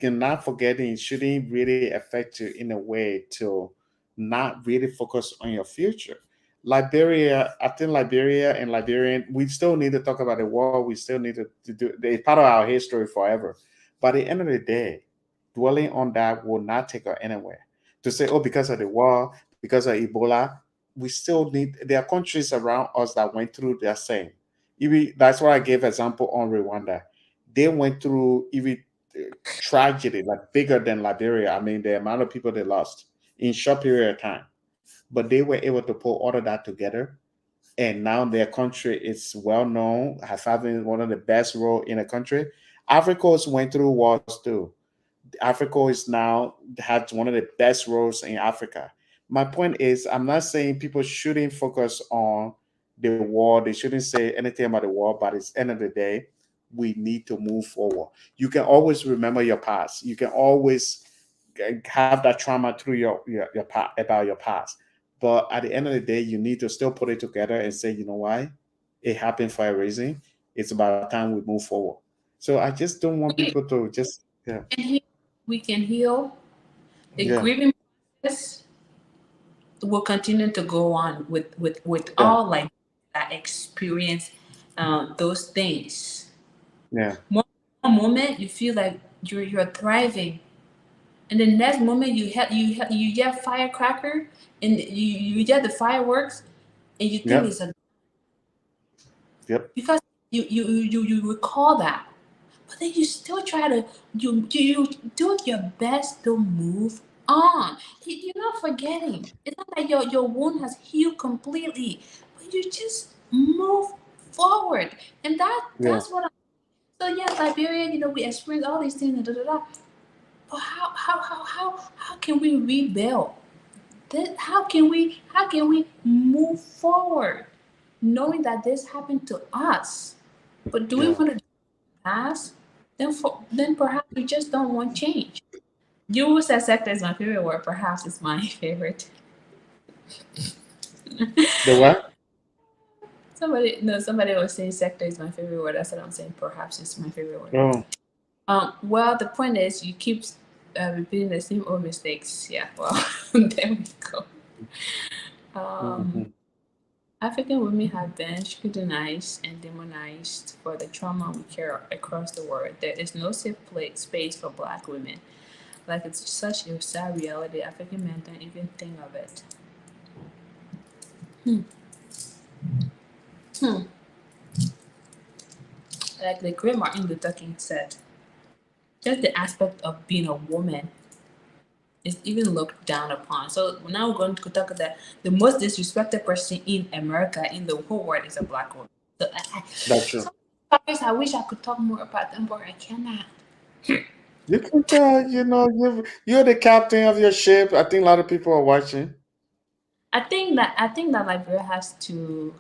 not forgetting shouldn't really affect you in a way to not really focus on your future. Liberia, I think Liberia and Liberian, we still need to talk about the war. We still need to do it's part of our history forever. But at the end of the day, dwelling on that will not take us anywhere. To say, oh, because of the war, because of Ebola, we still need there are countries around us that went through the same. Even that's why I gave example on Rwanda. They went through even tragedy like bigger than Liberia. I mean, the amount of people they lost in short period of time, but they were able to pull all of that together, and now their country is well known as having one of the best role in the country. Africa also went through wars too. Africa is now has one of the best roles in Africa. My point is, I'm not saying people shouldn't focus on the war. They shouldn't say anything about the war, but it's end of the day, we need to move forward. You can always remember your past. You can always have that trauma through about your past. But at the end of the day, you need to still put it together and say, you know why? It happened for a reason. It's about time we move forward. So I just don't want people to just yeah. And heal, we can heal. The Yeah. grieving process will continue to go on with Yeah. all like that experience those things. Yeah. One moment you feel like you're thriving, and the next moment you get firecracker, and you get the fireworks, and you think Yep. it's a, Yep. because you recall that, but then you still try to, you do your best to move on. You're not forgetting. It's not like your wound has healed completely, but you just move forward, and Yeah. that's what. So yeah, Liberia, we experience all these things, and da da da. But how can we rebuild? How can we move forward, knowing that this happened to us? But do we Yeah. want to pass? Then perhaps we just don't want change. You said sector is my favorite word. Perhaps it's my favorite. The what? Somebody was saying sector is my favorite word. That's what I'm saying. Perhaps it's my favorite word. Oh. Well, the point is, you keep repeating the same old mistakes. Yeah. Well, there we go. Um, Hmm. African women have been scrutinized and demonized for the trauma we carry across the world. There is no safe space for Black women. Like, it's such a sad reality. African men don't even think of it. Hmm. Hmm. Like the great Martin Luther King said, just the aspect of being a woman is even looked down upon. So now we're going to talk about the most disrespected person in America, in the whole world, is a Black woman. So, That's true. sometimes I wish I could talk more about them, but I cannot. You can tell, you're the captain of your ship. I think a lot of people are watching. I think that Liberia has to.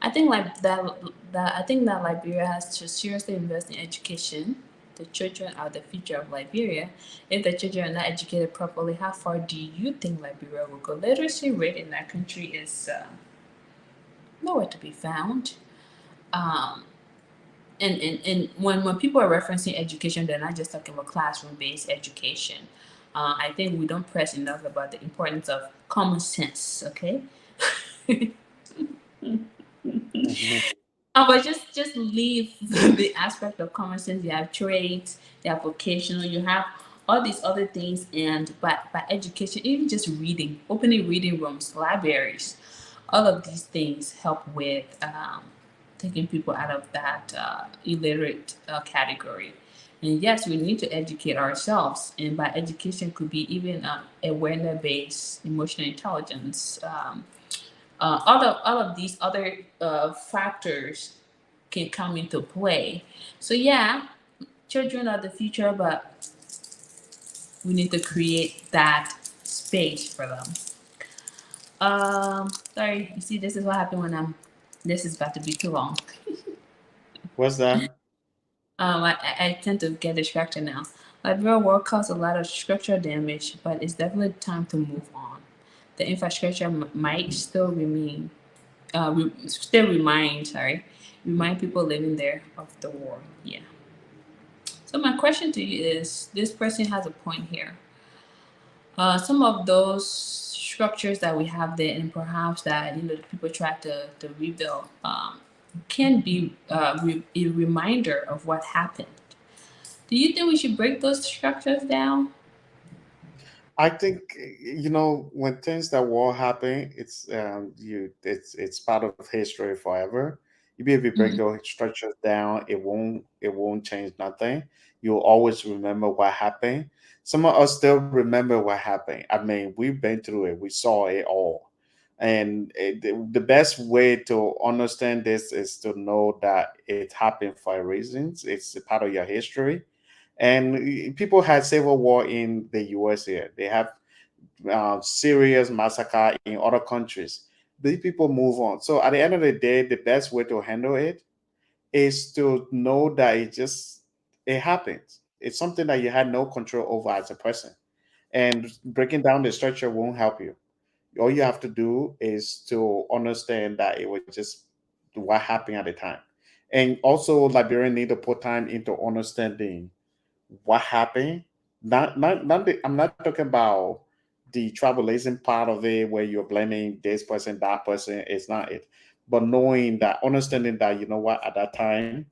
I think that Liberia has to seriously invest in education. The children are the future of Liberia. If the children are not educated properly, how far do you think Liberia will go? Literacy rate in that country is nowhere to be found. Um, and when people are referencing education, they're not just talking about classroom based education. I think we don't press enough about the importance of common sense. Okay. Hmm. But just leave the aspect of common sense. You have trades, you have vocational, you have all these other things, and by education, even just reading, opening reading rooms, libraries, all of these things help with taking people out of that illiterate category. And yes, we need to educate ourselves, and by education could be even awareness based emotional intelligence. All of these other factors can come into play. So yeah, children are the future, but we need to create that space for them. Sorry, you see, this is what happened when I'm. This is about to be too long. What's that? I tend to get distracted now. Like, real work caused a lot of structural damage, but it's definitely time to move on. The infrastructure might still remind people living there of the war. Yeah. So my question to you is: this person has a point here. Some of those structures that we have there, and perhaps that the people try to rebuild, can be a reminder of what happened. Do you think we should break those structures down? I think when things that will happen, it's part of history forever. Even if you break Mhm. those structures down, it won't change nothing. You'll always remember what happened. Some of us still remember what happened. I mean, we've been through it. We saw it all, and the best way to understand this is to know that it happened for a reason. It's a part of your history, and people had civil war in the US here. They have serious massacre in other countries. These people move on. So at the end of the day, the best way to handle it is to know that it happens. It's something that you had no control over as a person. And breaking down the structure won't help you. All you have to do is to understand that it was just what happened at the time. And also Liberians need to put time into understanding what happened. I'm not talking about the tribalism part of it where you're blaming this person, that person. It's not it. But knowing that, understanding that, at that time,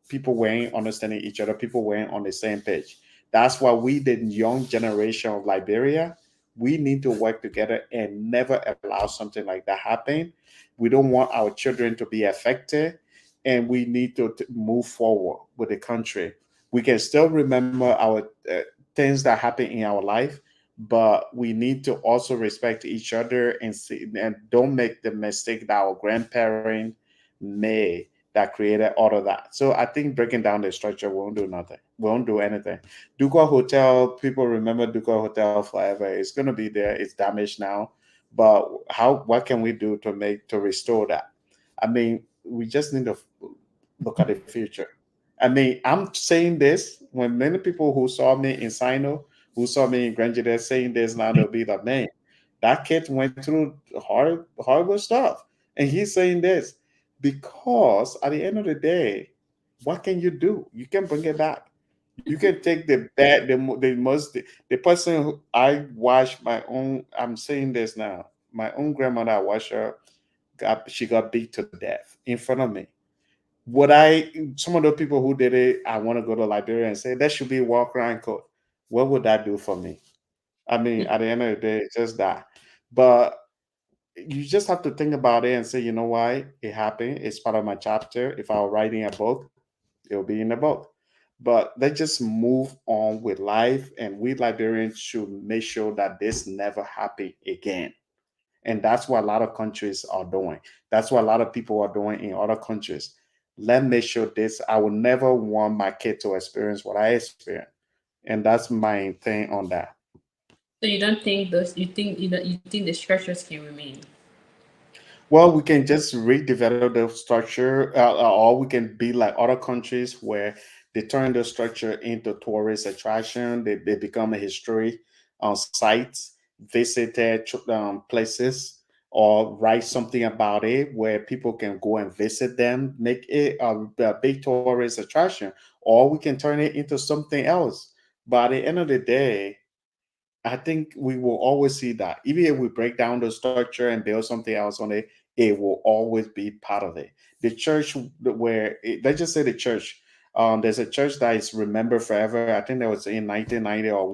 people weren't understanding each other, people weren't on the same page. That's why we, the young generation of Liberia, we need to work together and never allow something like that happen. We don't want our children to be affected, and we need to move forward with the country. We can still remember our things that happen in our life, but we need to also respect each other and see, and don't make the mistake that our grandparents made that created all of that. So I think breaking down the structure won't do nothing. Won't do anything. Ducal Hotel, people remember Ducal Hotel forever. It's gonna be there. It's damaged now, but how? What can we do to make to restore that? I mean, we just need to look at the future. I mean, I'm saying this when many people who saw me in Sino, who saw me in Grand Jude saying this now, they'll be like, man, that kid went through horrible stuff. And he's saying this because at the end of the day, what can you do? You can bring it back. You can take the bad, the person who I watched my own. I'm saying this now. My own grandmother, I watched her. She got beat to death in front of me. Would I? Some of the people who did it, I want to go to Liberia and say that should be war crime code. What would that do for me? I mean, at the end of the day, it's just that. But you just have to think about it and say, you know why it happened. It's part of my chapter. If I were writing a book, it'll be in the book. But let's just move on with life, and we Liberians should make sure that this never happen again. And that's what a lot of countries are doing. That's what a lot of people are doing in other countries. Let me show this. I will never want my kid to experience what I experienced. And that's my thing on that. So you don't think those? You think you think the structures can remain? Well, we can just redevelop the structure, or we can be like other countries where they turn the structure into tourist attraction. They become a history sites, visited places, or write something about it where people can go and visit them, make it a big tourist attraction, or we can turn it into something else. But at the end of the day, I think we will always see that. Even if we break down the structure and build something else on it, it will always be part of it. The church, let's just say the church, there's a church that is remembered forever. I think that was in 1990 or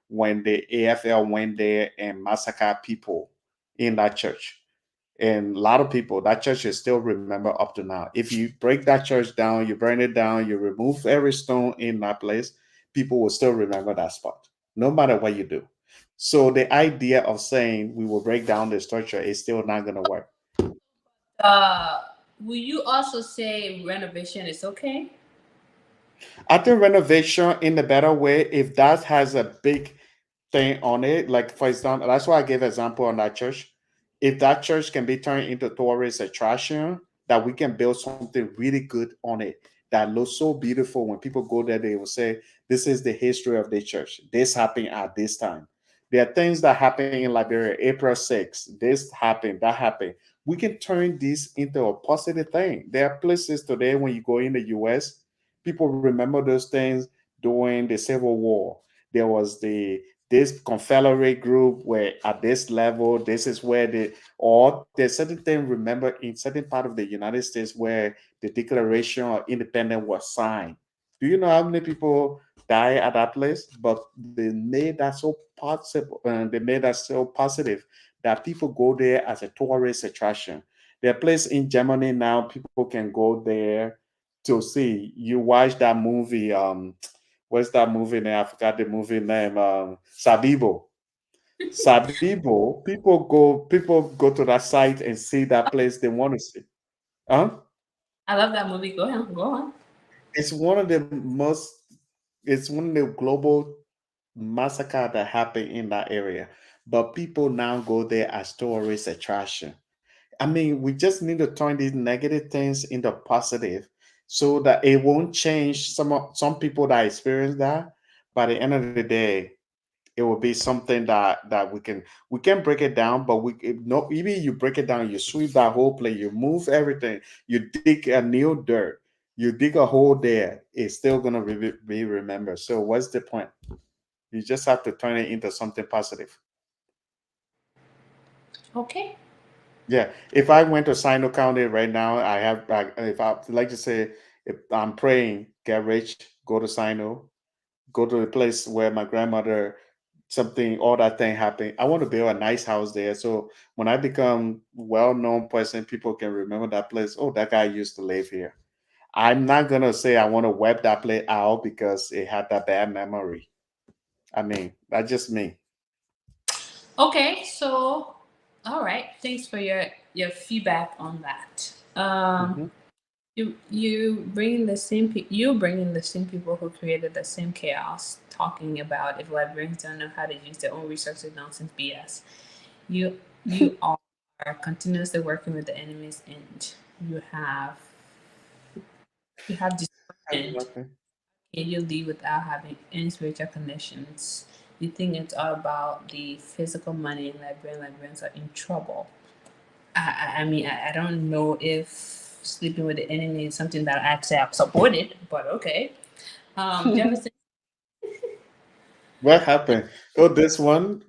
when the AFL went there and massacred people in that church. And a lot of people, that church is still remembered up to now. If you break that church down, you burn it down, you remove every stone in that place, people will still remember that spot, no matter what you do. So the idea of saying we will break down the structure is still not going to work. Uh, will you also say renovation is okay? I think renovation in a better way, if that has a big thing on it, like for example, that's why I gave example on that church. If that church can be turned into tourist attraction, that we can build something really good on it that looks so beautiful. When people go there, they will say, "This is the history of the church. This happened at this time." There are things that happen in Liberia, April 6th. This happened, that happened. We can turn this into a positive thing. There are places today when you go in the US, people remember those things during the Civil War. There was this Confederate group where at this level, this is where or there's certain thing remember in certain part of the United States where the Declaration of Independence was signed. Do you know how many people die at that place? But they made that so possible, they made that so positive that people go there as a tourist attraction. There are places in Germany now people can go there to see. You watch that movie. What's that movie name? I forgot the movie name. Sabibo. Sabibo. People go to that site and see that place they want to see. Huh? I love that movie. Go ahead, go on. It's one of the most. It's one of the global massacre that happened in that area. But people now go there as tourist attraction. I mean, we just need to turn these negative things into positive so that it won't change some people that experience that. By the end of the day, it will be something that we can break it down, but no, even you break it down, you sweep that whole place, you move everything, you dig a new dirt, you dig a hole there, it's still gonna be remembered. So what's the point? You just have to turn it into something positive. Okay. Yeah, if I went to Sino County right now, I have if I like to say, if I'm praying, get rich, go to Sino, go to the place where my grandmother something all that thing happened. I want to build a nice house there. So when I become well-known person, people can remember that place. Oh, that guy used to live here. I'm not gonna say I want to wipe that place out because it had that bad memory. I mean, that's just me. Okay, so all right. Thanks for your feedback on that. Hmm. You bringing the same people who created the same chaos, talking about if Liberians don't know how to use their own resources, nonsense BS. You are continuously working with the enemies, and you have you have discernment. Okay. Can you leave without having any spiritual connections? You think it's all about the physical money, and Liberians are in trouble. I mean, I don't know if sleeping with the enemy is something that I'd say I've supported, but okay. Jefferson, What happened? Oh, this one.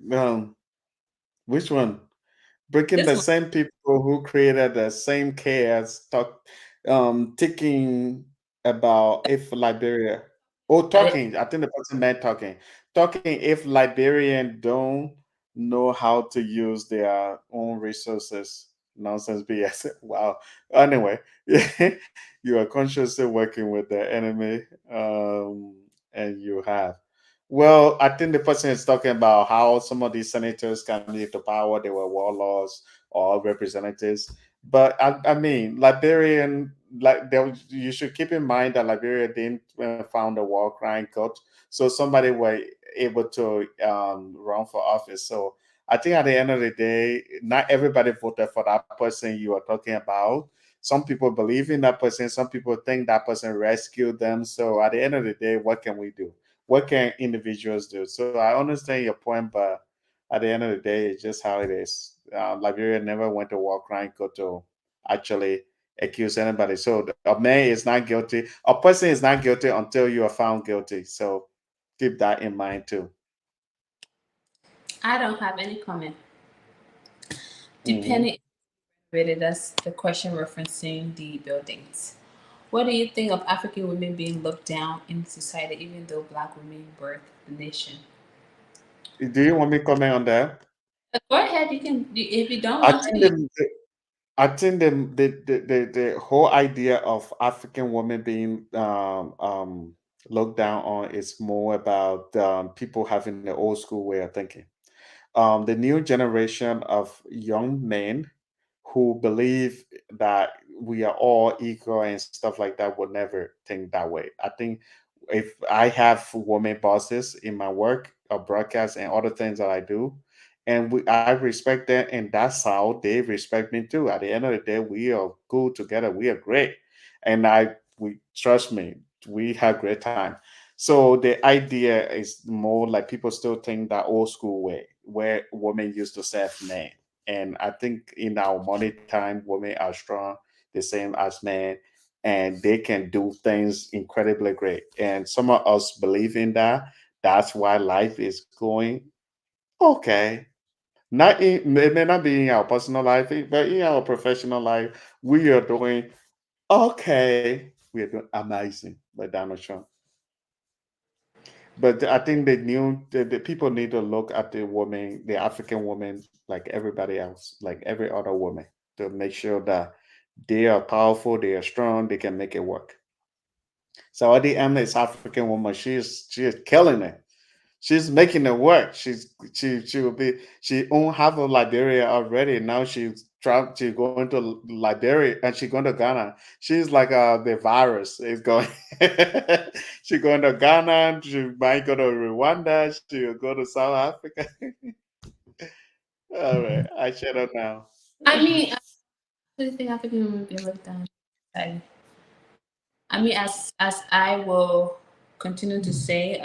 Which one? Breaking this the one, same people who created the same chaos, thinking about if Liberia, oh, talking, I think the person meant talking if Liberian don't know how to use their own resources. Nonsense BS. Wow. Anyway, you are consciously working with the enemy, and you have. Well, I think the person is talking about how some of these senators came into power. They were warlords or representatives. But I mean, Liberian, you should keep in mind that Liberia didn't found a war crime court, so somebody were able to run for office. So I think at the end of the day, not everybody voted for that person you are talking about. Some people believe in that person. Some people think that person rescued them. So at the end of the day, what can we do? What can individuals do? So I understand your point, but at the end of the day, it's just how it is. Liberia never went to war crime court to actually accuse anybody. So a man is not guilty. A person is not guilty until you are found guilty. So keep that in mind too. I don't have any comment. Hmm. Depending, rated that's the question referencing the buildings. What do you think of African women being looked down in society, even though Black women birthed the nation? Do you want me to comment on that? Go ahead. You can. If you don't I want to, think I think the whole idea of African women being looked down on is more about people having the old school way of thinking. The new generation of young men who believe that we are all equal and stuff like that would never think that way. I think if I have women bosses in my work or broadcast and other things that I do, and I respect them, and that's how they respect me too. At the end of the day, we are good together. We are great, and we trust me, we have great time. So the idea is more like people still think that old school way where women used to serve men. And I think in our money time, women are strong, the same as men, and they can do things incredibly great. And some of us believe in that. That's why life is going okay. Not in, it may not be in our personal life, but in our professional life, we are doing okay. We are doing amazing with Donald Trump. But I think the people need to look at the woman, the African woman, like everybody else, like every other woman, to make sure that they are powerful, they are strong, they can make it work. So at the end, this African woman, she is killing it. She's making it work. She will be she own half of Liberia already. Now she's going to Liberia and she's going to Ghana. She's like the virus is going. She's going to Ghana. She might go to Rwanda. She'll go to South Africa. All right, I shut up now. I mean, I really think African women being looked down. I, I mean, as I will continue to say,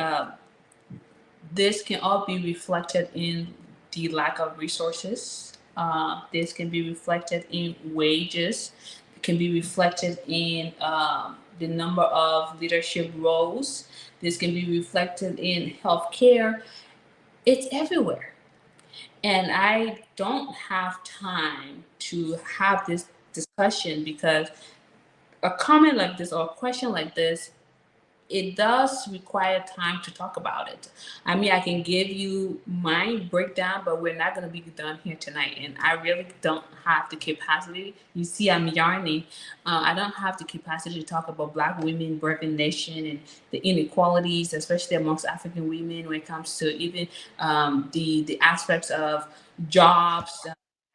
this can all be reflected in the lack of resources. This can be reflected in wages. It can be reflected in the number of leadership roles. This can be reflected in healthcare. It's everywhere. And I don't have time to have this discussion because a comment like this or a question like this it does require time to talk about it. I mean, I can give you my breakdown, but we're not going to be done here tonight. And I really don't have the capacity. You see, I'm yarning. I don't have the capacity to talk about Black women, birthing nation, and the inequalities, especially amongst African women, when it comes to even the aspects of jobs,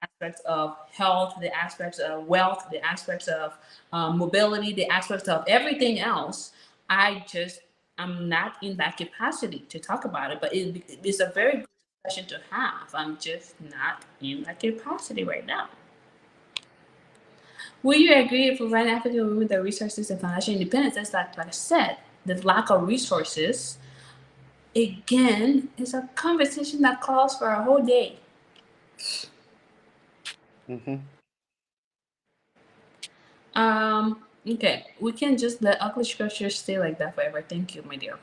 aspects of health, the aspects of wealth, the aspects of mobility, the aspects of everything else. I just I'm not in that capacity to talk about it, but it's a very good discussion to have. I'm just not in that capacity right now. Will you agree if providing African women the resources and financial independence, that's like I said, the lack of resources, again, is a conversation that calls for a whole day. Hmm. Okay, we can just let ugly scriptures stay like that forever. Thank you, my dear.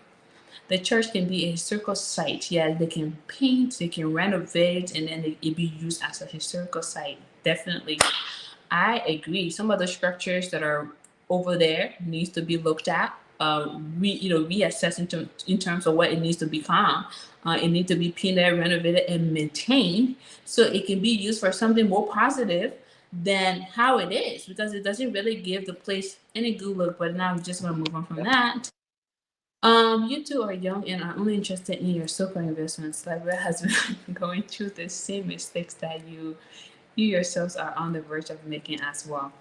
The church can be a historical site. Yeah, they can paint, they can renovate, and then it be used as a historical site. Definitely, I agree. Some of the structures that are over there needs to be looked at. Reassess in terms of what it needs to become. It needs to be painted, renovated, and maintained so it can be used for something more positive than how it is, because it doesn't really give the place any good look. But now I'm just gonna move on from that. You two are young and are only interested in your so-called investments. Liberia has been going through the same mistakes that you yourselves are on the verge of making as well.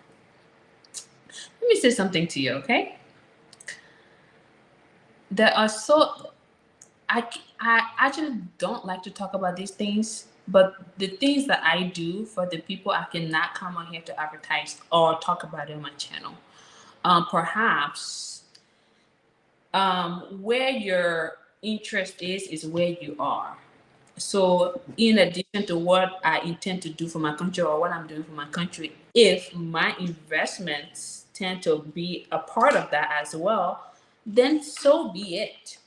Let me say something to you, okay? There are so I actually don't like to talk about these things, but the things that I do for the people, I cannot come on here to advertise or talk about it on my channel. Perhaps where your interest is where you are. So, in addition to what I intend to do for my country or what I'm doing for my country, if my investments tend to be a part of that as well, then so be it.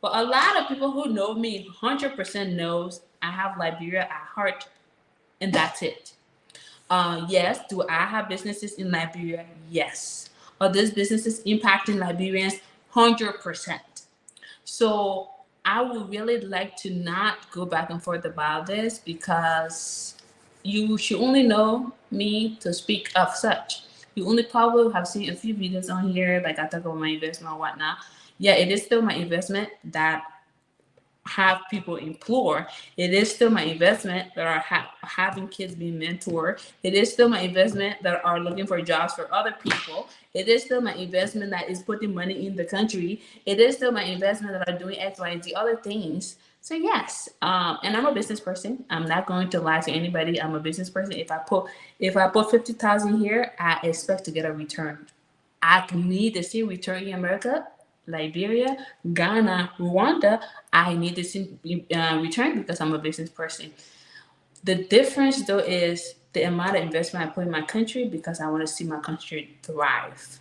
But a lot of people who know me 100% knows I have Liberia at heart, and that's it. Yes, do I have businesses in Liberia? Yes. Are those businesses impacting Liberians? 100%. So I would really like to not go back and forth about this, because you should only know me to speak of such. You only probably have seen a few videos on here, like I talk about my investment or whatnot. Yeah, it is still my investment that have people implore. It is still my investment that are having kids being mentored. It is still my investment that are looking for jobs for other people. It is still my investment that is putting money in the country. It is still my investment that are doing X, Y, and Z other things. So yes, and I'm a business person. I'm not going to lie to anybody. I'm a business person. If I put 50,000 here, I expect to get a return. I need to see return in America, Liberia, Ghana, Rwanda. I need to see return because I'm a business person. The difference though is the amount of investment I put in my country, because I want to see my country thrive.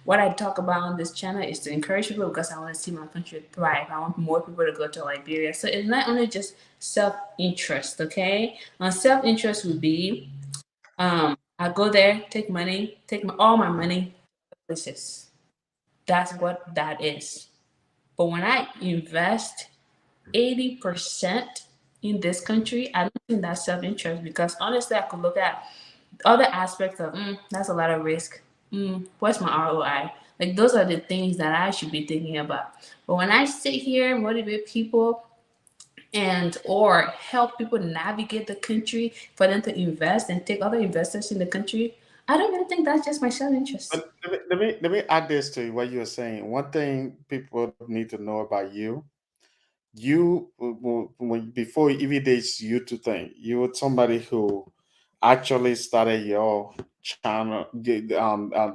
What I talk about on this channel is to encourage people because I want to see my country thrive. I want more people to go to Liberia. So it's not only just self interest, okay? Self interest would be I go there, take money, all my money, places. That's what that is. But when I invest 80% in this country, I don't think that's self interest, because honestly, I could look at other aspects of that's a lot of risk. What's my ROI? Like those are the things that I should be thinking about. But when I sit here and motivate people and or help people navigate the country for them to invest and take other investors in the country, I don't really think that's just my self interest. But let me add this to what you were saying. One thing people need to know about you, when before even this YouTube thing, you were somebody who actually started your channel,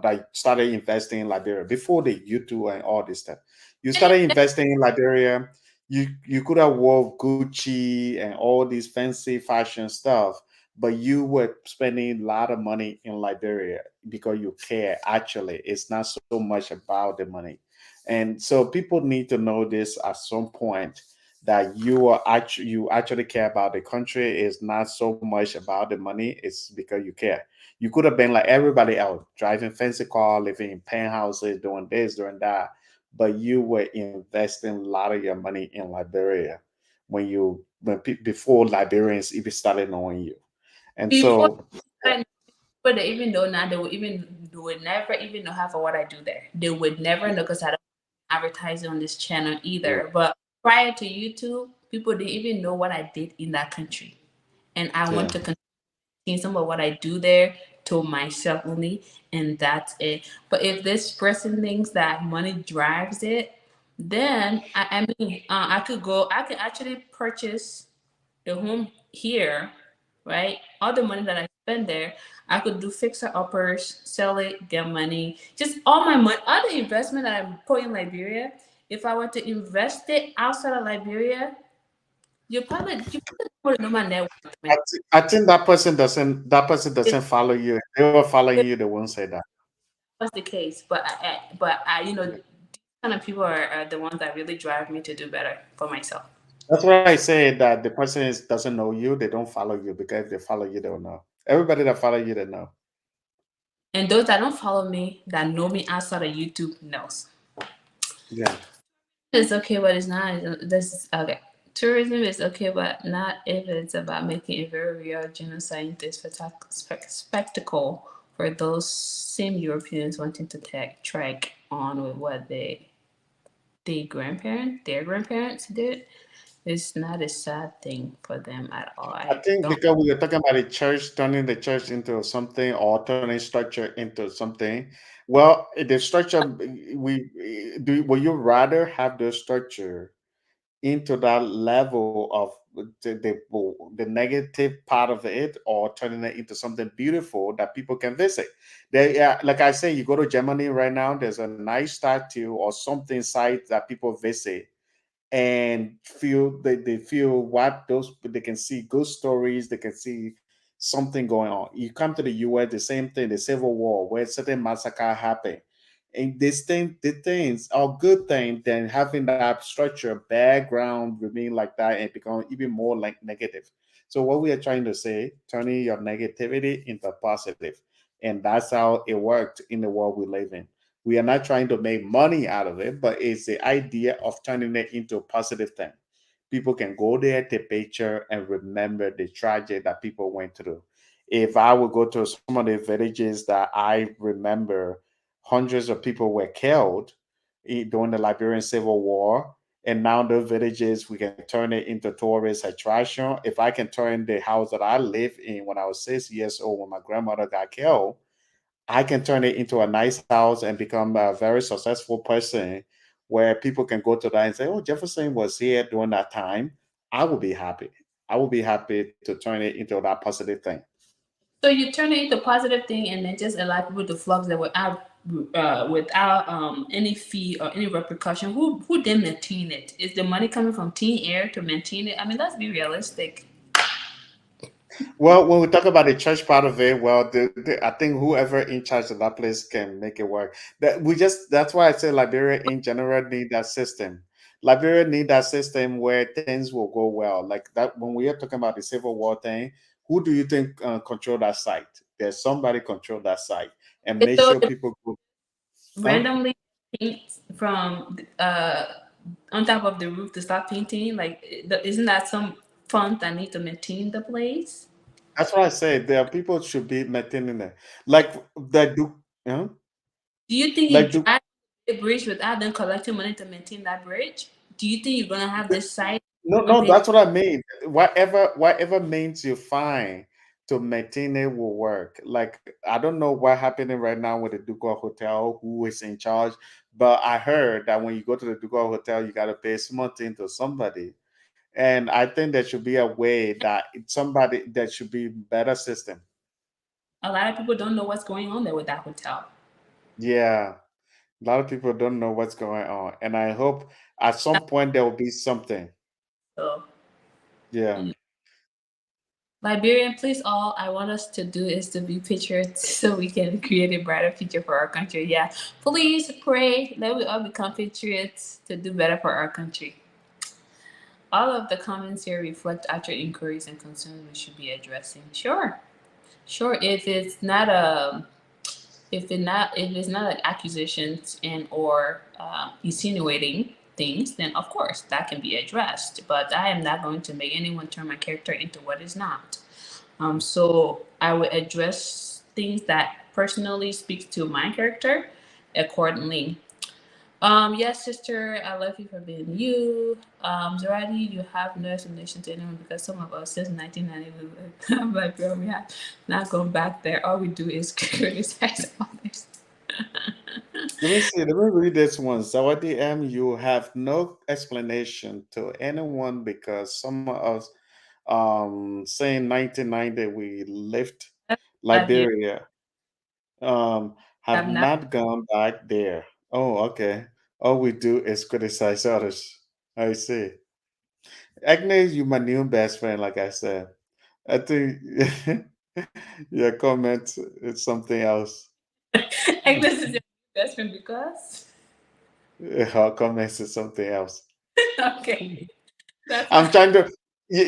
like started investing in Liberia before the YouTube and all this stuff. You started investing in Liberia. You could have wore Gucci and all these fancy fashion stuff, but you were spending a lot of money in Liberia because you care. Actually, it's not so much about the money, and so people need to know this at some point, that you actually care about the country. Is not so much about the money. It's because you care. You could have been like everybody else, driving fancy car, living in penthouses, doing this, doing that, but you were investing a lot of your money in Liberia before Liberians even started knowing you. And Before so but they even know now, they would never even know half of what I do there. They would never know because I don't advertise on this channel either. But prior to YouTube, people didn't even know what I did in that country, and I want yeah, to continue some of what I do there to myself only, and that's it. But if this person thinks that money drives it, then I mean, I could actually purchase the home here, right? All the money that I spend there, I could do fixer uppers, sell it, get money. Just all my money, all the investment that I'm putting in Liberia. If I were to invest it outside of Liberia, you probably know my net worth. Man. I think that person doesn't follow you. If they were following you, they won't say that. That's the case, but you know, these kind of people are the ones that really drive me to do better for myself. That's why I say that the doesn't know you, they don't follow you, because if they follow you, they'll know. Everybody that follow you, they know. And those that don't follow me, that know me outside of YouTube, knows. Yeah. It's okay, but it's not. This is okay. Tourism is okay, but not if it's about making a very real genocide spectacle for those same Europeans wanting to track on with what their grandparents did. It's not a sad thing for them at all. I I think don't. because we were talking about the church, turning the church into something, or turning structure into something. Well, the structure, would you rather have the structure into that level of the negative part of it, or turning it into something beautiful that people can visit? Yeah, like I say, you go to Germany right now, there's a nice statue or something site that people visit and they feel what those, they can see good stories, they can see something going on. You come to the US, the same thing, the Civil War, where certain massacre happened. And the things are good things than having that structure background remain like that and become even more like negative. So what we are trying to say, turning your negativity into positive. And that's how it worked in the world we live in. We are not trying to make money out of it, but it's the idea of turning it into a positive thing. People can go there, take picture, and remember the tragedy that people went through. If I would go to some of the villages that I remember, hundreds of people were killed during the Liberian Civil War. And now the villages, we can turn it into tourist attraction. If I can turn the house that I lived in when I was 6 years old, when my grandmother got killed, I can turn it into a nice house and become a very successful person where people can go to that and say, oh, Jefferson was here during that time. I will be happy. I will be happy to turn it into that positive thing. So you turn it into a positive thing, and then just allow people to flock there without any fee or any repercussion. Who then maintain it? Is the money coming from Teen Air to maintain it? I mean, let's be realistic. Well, when we talk about the church part of it, well, I think whoever in charge of that place can make it work. That's why I say Liberia in general need that system. Liberia need that system where things will go well. Like that, when we are talking about the Civil War thing, who do you think control that site? There's somebody control that site and make So sure people go. Huh? randomly paint from on top of the roof to start painting, like isn't that some fund that need to maintain the place? That's what I say. There are people should be maintaining it, like that do. Huh? Do you think you Like do drive the bridge without them collecting money to maintain that bridge? Do you think you're gonna have this site No, on no, paper? that's what I mean. Whatever means you find to maintain it will work. Like I don't know what happening right now with the Ducal Hotel, who is in charge, but I heard that when you go to the Ducal Hotel, you gotta pay something to somebody. And I think there should be a way that somebody that should be better system. A lot of people don't know what's going on there with that hotel. Yeah. A lot of people don't know what's going on. And I hope at some point there will be something. So, Yeah. you Liberian, please all I want us to do is to be patriots so we can create a brighter future for our country. Yeah. Please pray that we all become patriots to do better for our country. All of the comments here reflect actual inquiries and concerns we should be addressing. Sure. Sure. If it's not a if it's not like accusations and or insinuating things, then of course that can be addressed. But I am not going to make anyone turn my character into what is not. So I would address things that personally speaks to my character accordingly. Yes, sister, I love you for being you. Zaradi, you have no explanation to anyone because some of us since 1990, I'm like, girl, we have not gone back there. All we do is criticize others. Let me see. Let me read this one. Zawadi M, you have no explanation to anyone because some of us saying 1990 we left 5 years, Liberia, have I've not. not gone back there. Oh, okay. All we do is criticize others. I see. Agnes, you my new best friend, like I said. I think your comment is something else. Like, this is your best friend because. Her comments is something else. Okay, that's I'm fine. trying to.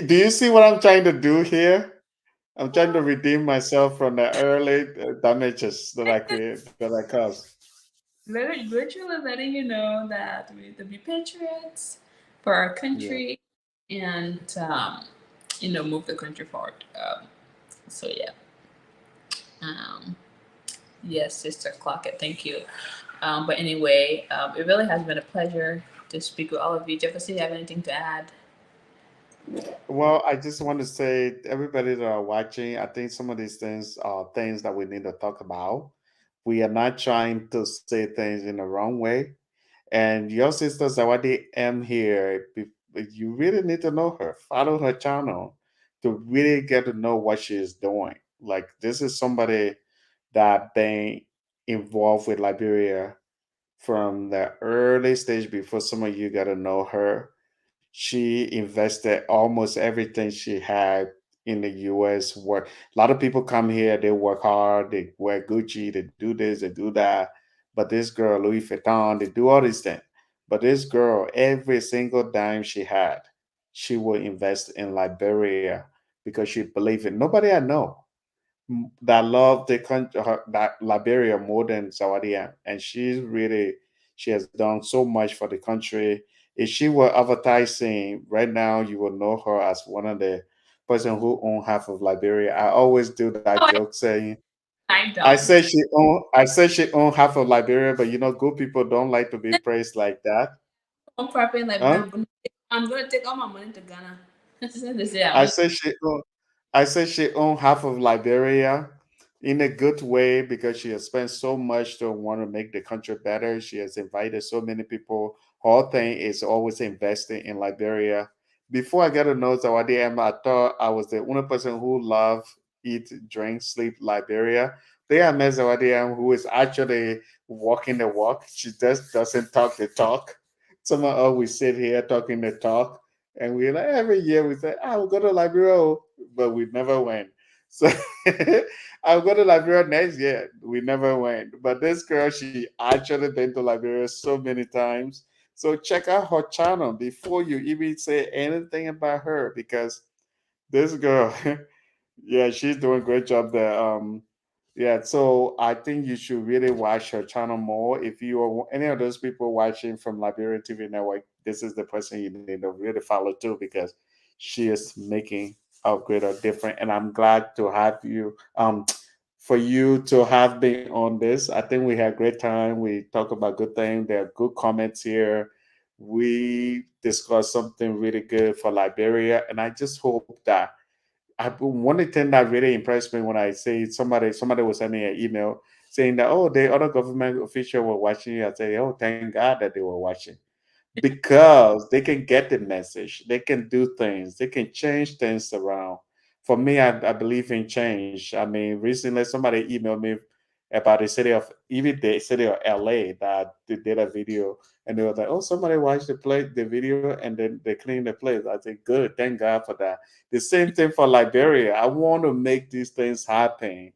Do you see what I'm trying to do here? I'm trying to redeem myself from the early damages that I create, that I caused. Literally letting you know that we have to be patriots for our Yeah. country and move the country forward. So yeah, um, yes, Sister Clockett, thank you. But anyway, it really has been a pleasure to speak with all of you. Jefferson, you have anything to add? Well, I just want to say, everybody that are watching, I think some of these things are things that we need to talk about. We are not trying to say things in the wrong way. And your sister Zawadi M here, you really need to know her. Follow her channel to really get to know what she is doing. Like, this is somebody that been involved with Liberia from the early stage before some of you got to know her. She invested almost everything she had in the US. Work. A lot of people come here, they work hard, they wear Gucci, they do this, they do that. But this girl, Louis Vuitton, they do all these things. But this girl, every single dime she had, she would invest in Liberia because she believed in nobody I know that love the country, that Liberia more than Sawadia, and she has done so much for the country. If she were advertising right now, you will know her as one of the person who own half of Liberia. I always do that Oh, joke saying, I don't. I say she own half of Liberia, but good people don't like to be praised like that, I'm prepping like huh? I'm gonna take all my money to Ghana. They say I I only say she own, I say she own half of Liberia in a good way because she has spent so much to want to make the country better. She has invited so many people. Her thing is always investing in Liberia. Before I got to know Zawadi M, I thought I was the only person who love, eat, drink, sleep Liberia. They are met Zawadi M, who is actually walking the walk. She just doesn't talk the talk. Some of us we sit here talking the talk, and we like every year we say, "I will go to Liberia," but we never went. So I'll go to Liberia next year. We never went. But this girl, she actually been to Liberia so many times. So check out her channel before you even say anything about her, because this girl, yeah, she's doing a great job there. Yeah, so I think you should really watch her channel more. If you are any of those people watching from Liberia TV Network, this is the person you need to really follow too, because she is making a greater difference. And I'm glad to have you, for you to have been on this. I think we had a great time. We talk about good things. There are good comments here. We discussed something really good for Liberia, and I just hope that one thing that really impressed me when I say somebody will send me an email saying that, oh, the other government official were watching you. I say, oh, thank God that they were watching, because they can get the message, they can do things, they can change things around. For me, I believe in change. I mean, recently somebody emailed me about even the city of LA, that they did a video, and they were like, oh, somebody watched the video, and then they cleaned the place. I said, good, thank God for that. The same thing for Liberia. I want to make these things happen.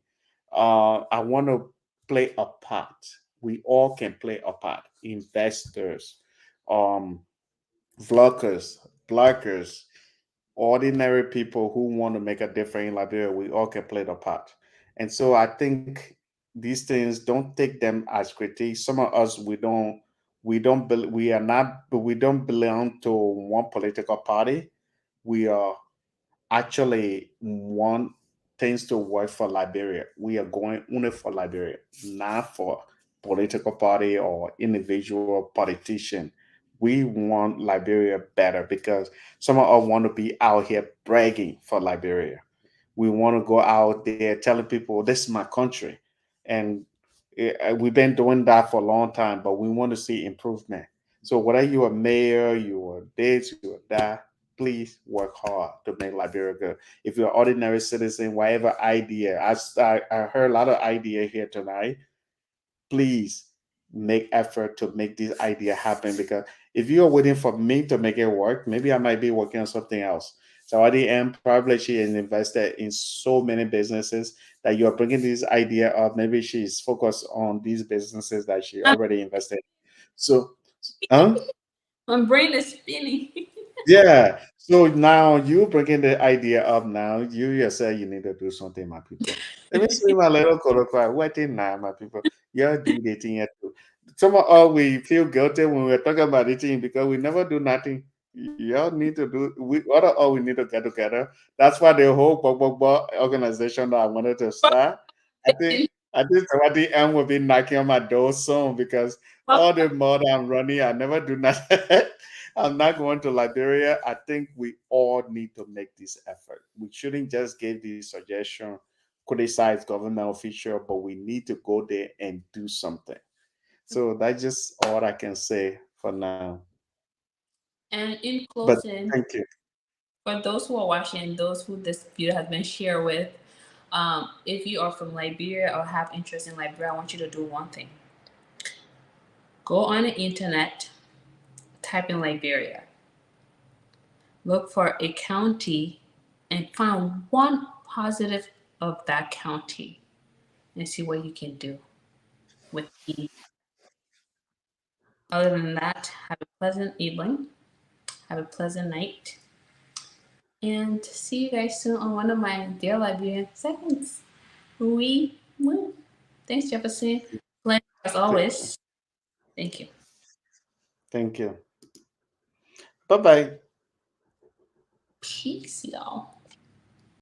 I want to play a part. We all can play a part. Investors, um, vloggers, bloggers, ordinary people who want to make a difference in Liberia, we all can play the part. And so I think these things, don't take them as critique. Some of us, we are not, we don't belong to one political party. We are actually want things to work for Liberia. We are going only for Liberia, not for political party or individual politician. We want Liberia better because some of us want to be out here bragging for Liberia. We want to go out there telling people this is my country, and we've been doing that for a long time. But we want to see improvement. So whether you're a mayor, you're this, you're that, please work hard to make Liberia good. If you're an ordinary citizen, whatever idea, I heard a lot of idea here tonight. Please make effort to make this idea happen, because if you're waiting for me to make it work, maybe I might be working on something else. So at the end, probably she has invested in so many businesses that you're bringing this idea up. Maybe she's focused on these businesses that she My, already invested. So, huh? my brain is spinning. Yeah. So now you bringing the idea up. Now you yourself, you need to do something, my people. Let me see my little colloquy. What in now, my people? Y'all do the thing yet too. Some of us we feel guilty when we're talking about eating because we never do nothing. Y'all need to do. We other all we need to get together. That's why the whole organization that I wanted to start. I think at the end will be knocking on my door soon because all the more that I'm running, I never do nothing. I'm not going to Liberia. I think we all need to make this effort. We shouldn't just give the suggestion, criticize government official, but we need to go there and do something. So that's just all I can say for now. And in But closing, thank you. for those who are watching, those who this video has been shared with, if you are from Liberia or have interest in Liberia, I want you to do one thing. Go on the internet, type in Liberia, look for a county, and find one positive of that county and see what you can do with the. Other than that, have a pleasant evening, have a pleasant night, and see you guys soon on one of my Dear Liberian segments. We win. Thanks, Jefferson. Pleasure as Thank you. always. Thank you. Thank you. Bye bye. Peace, y'all.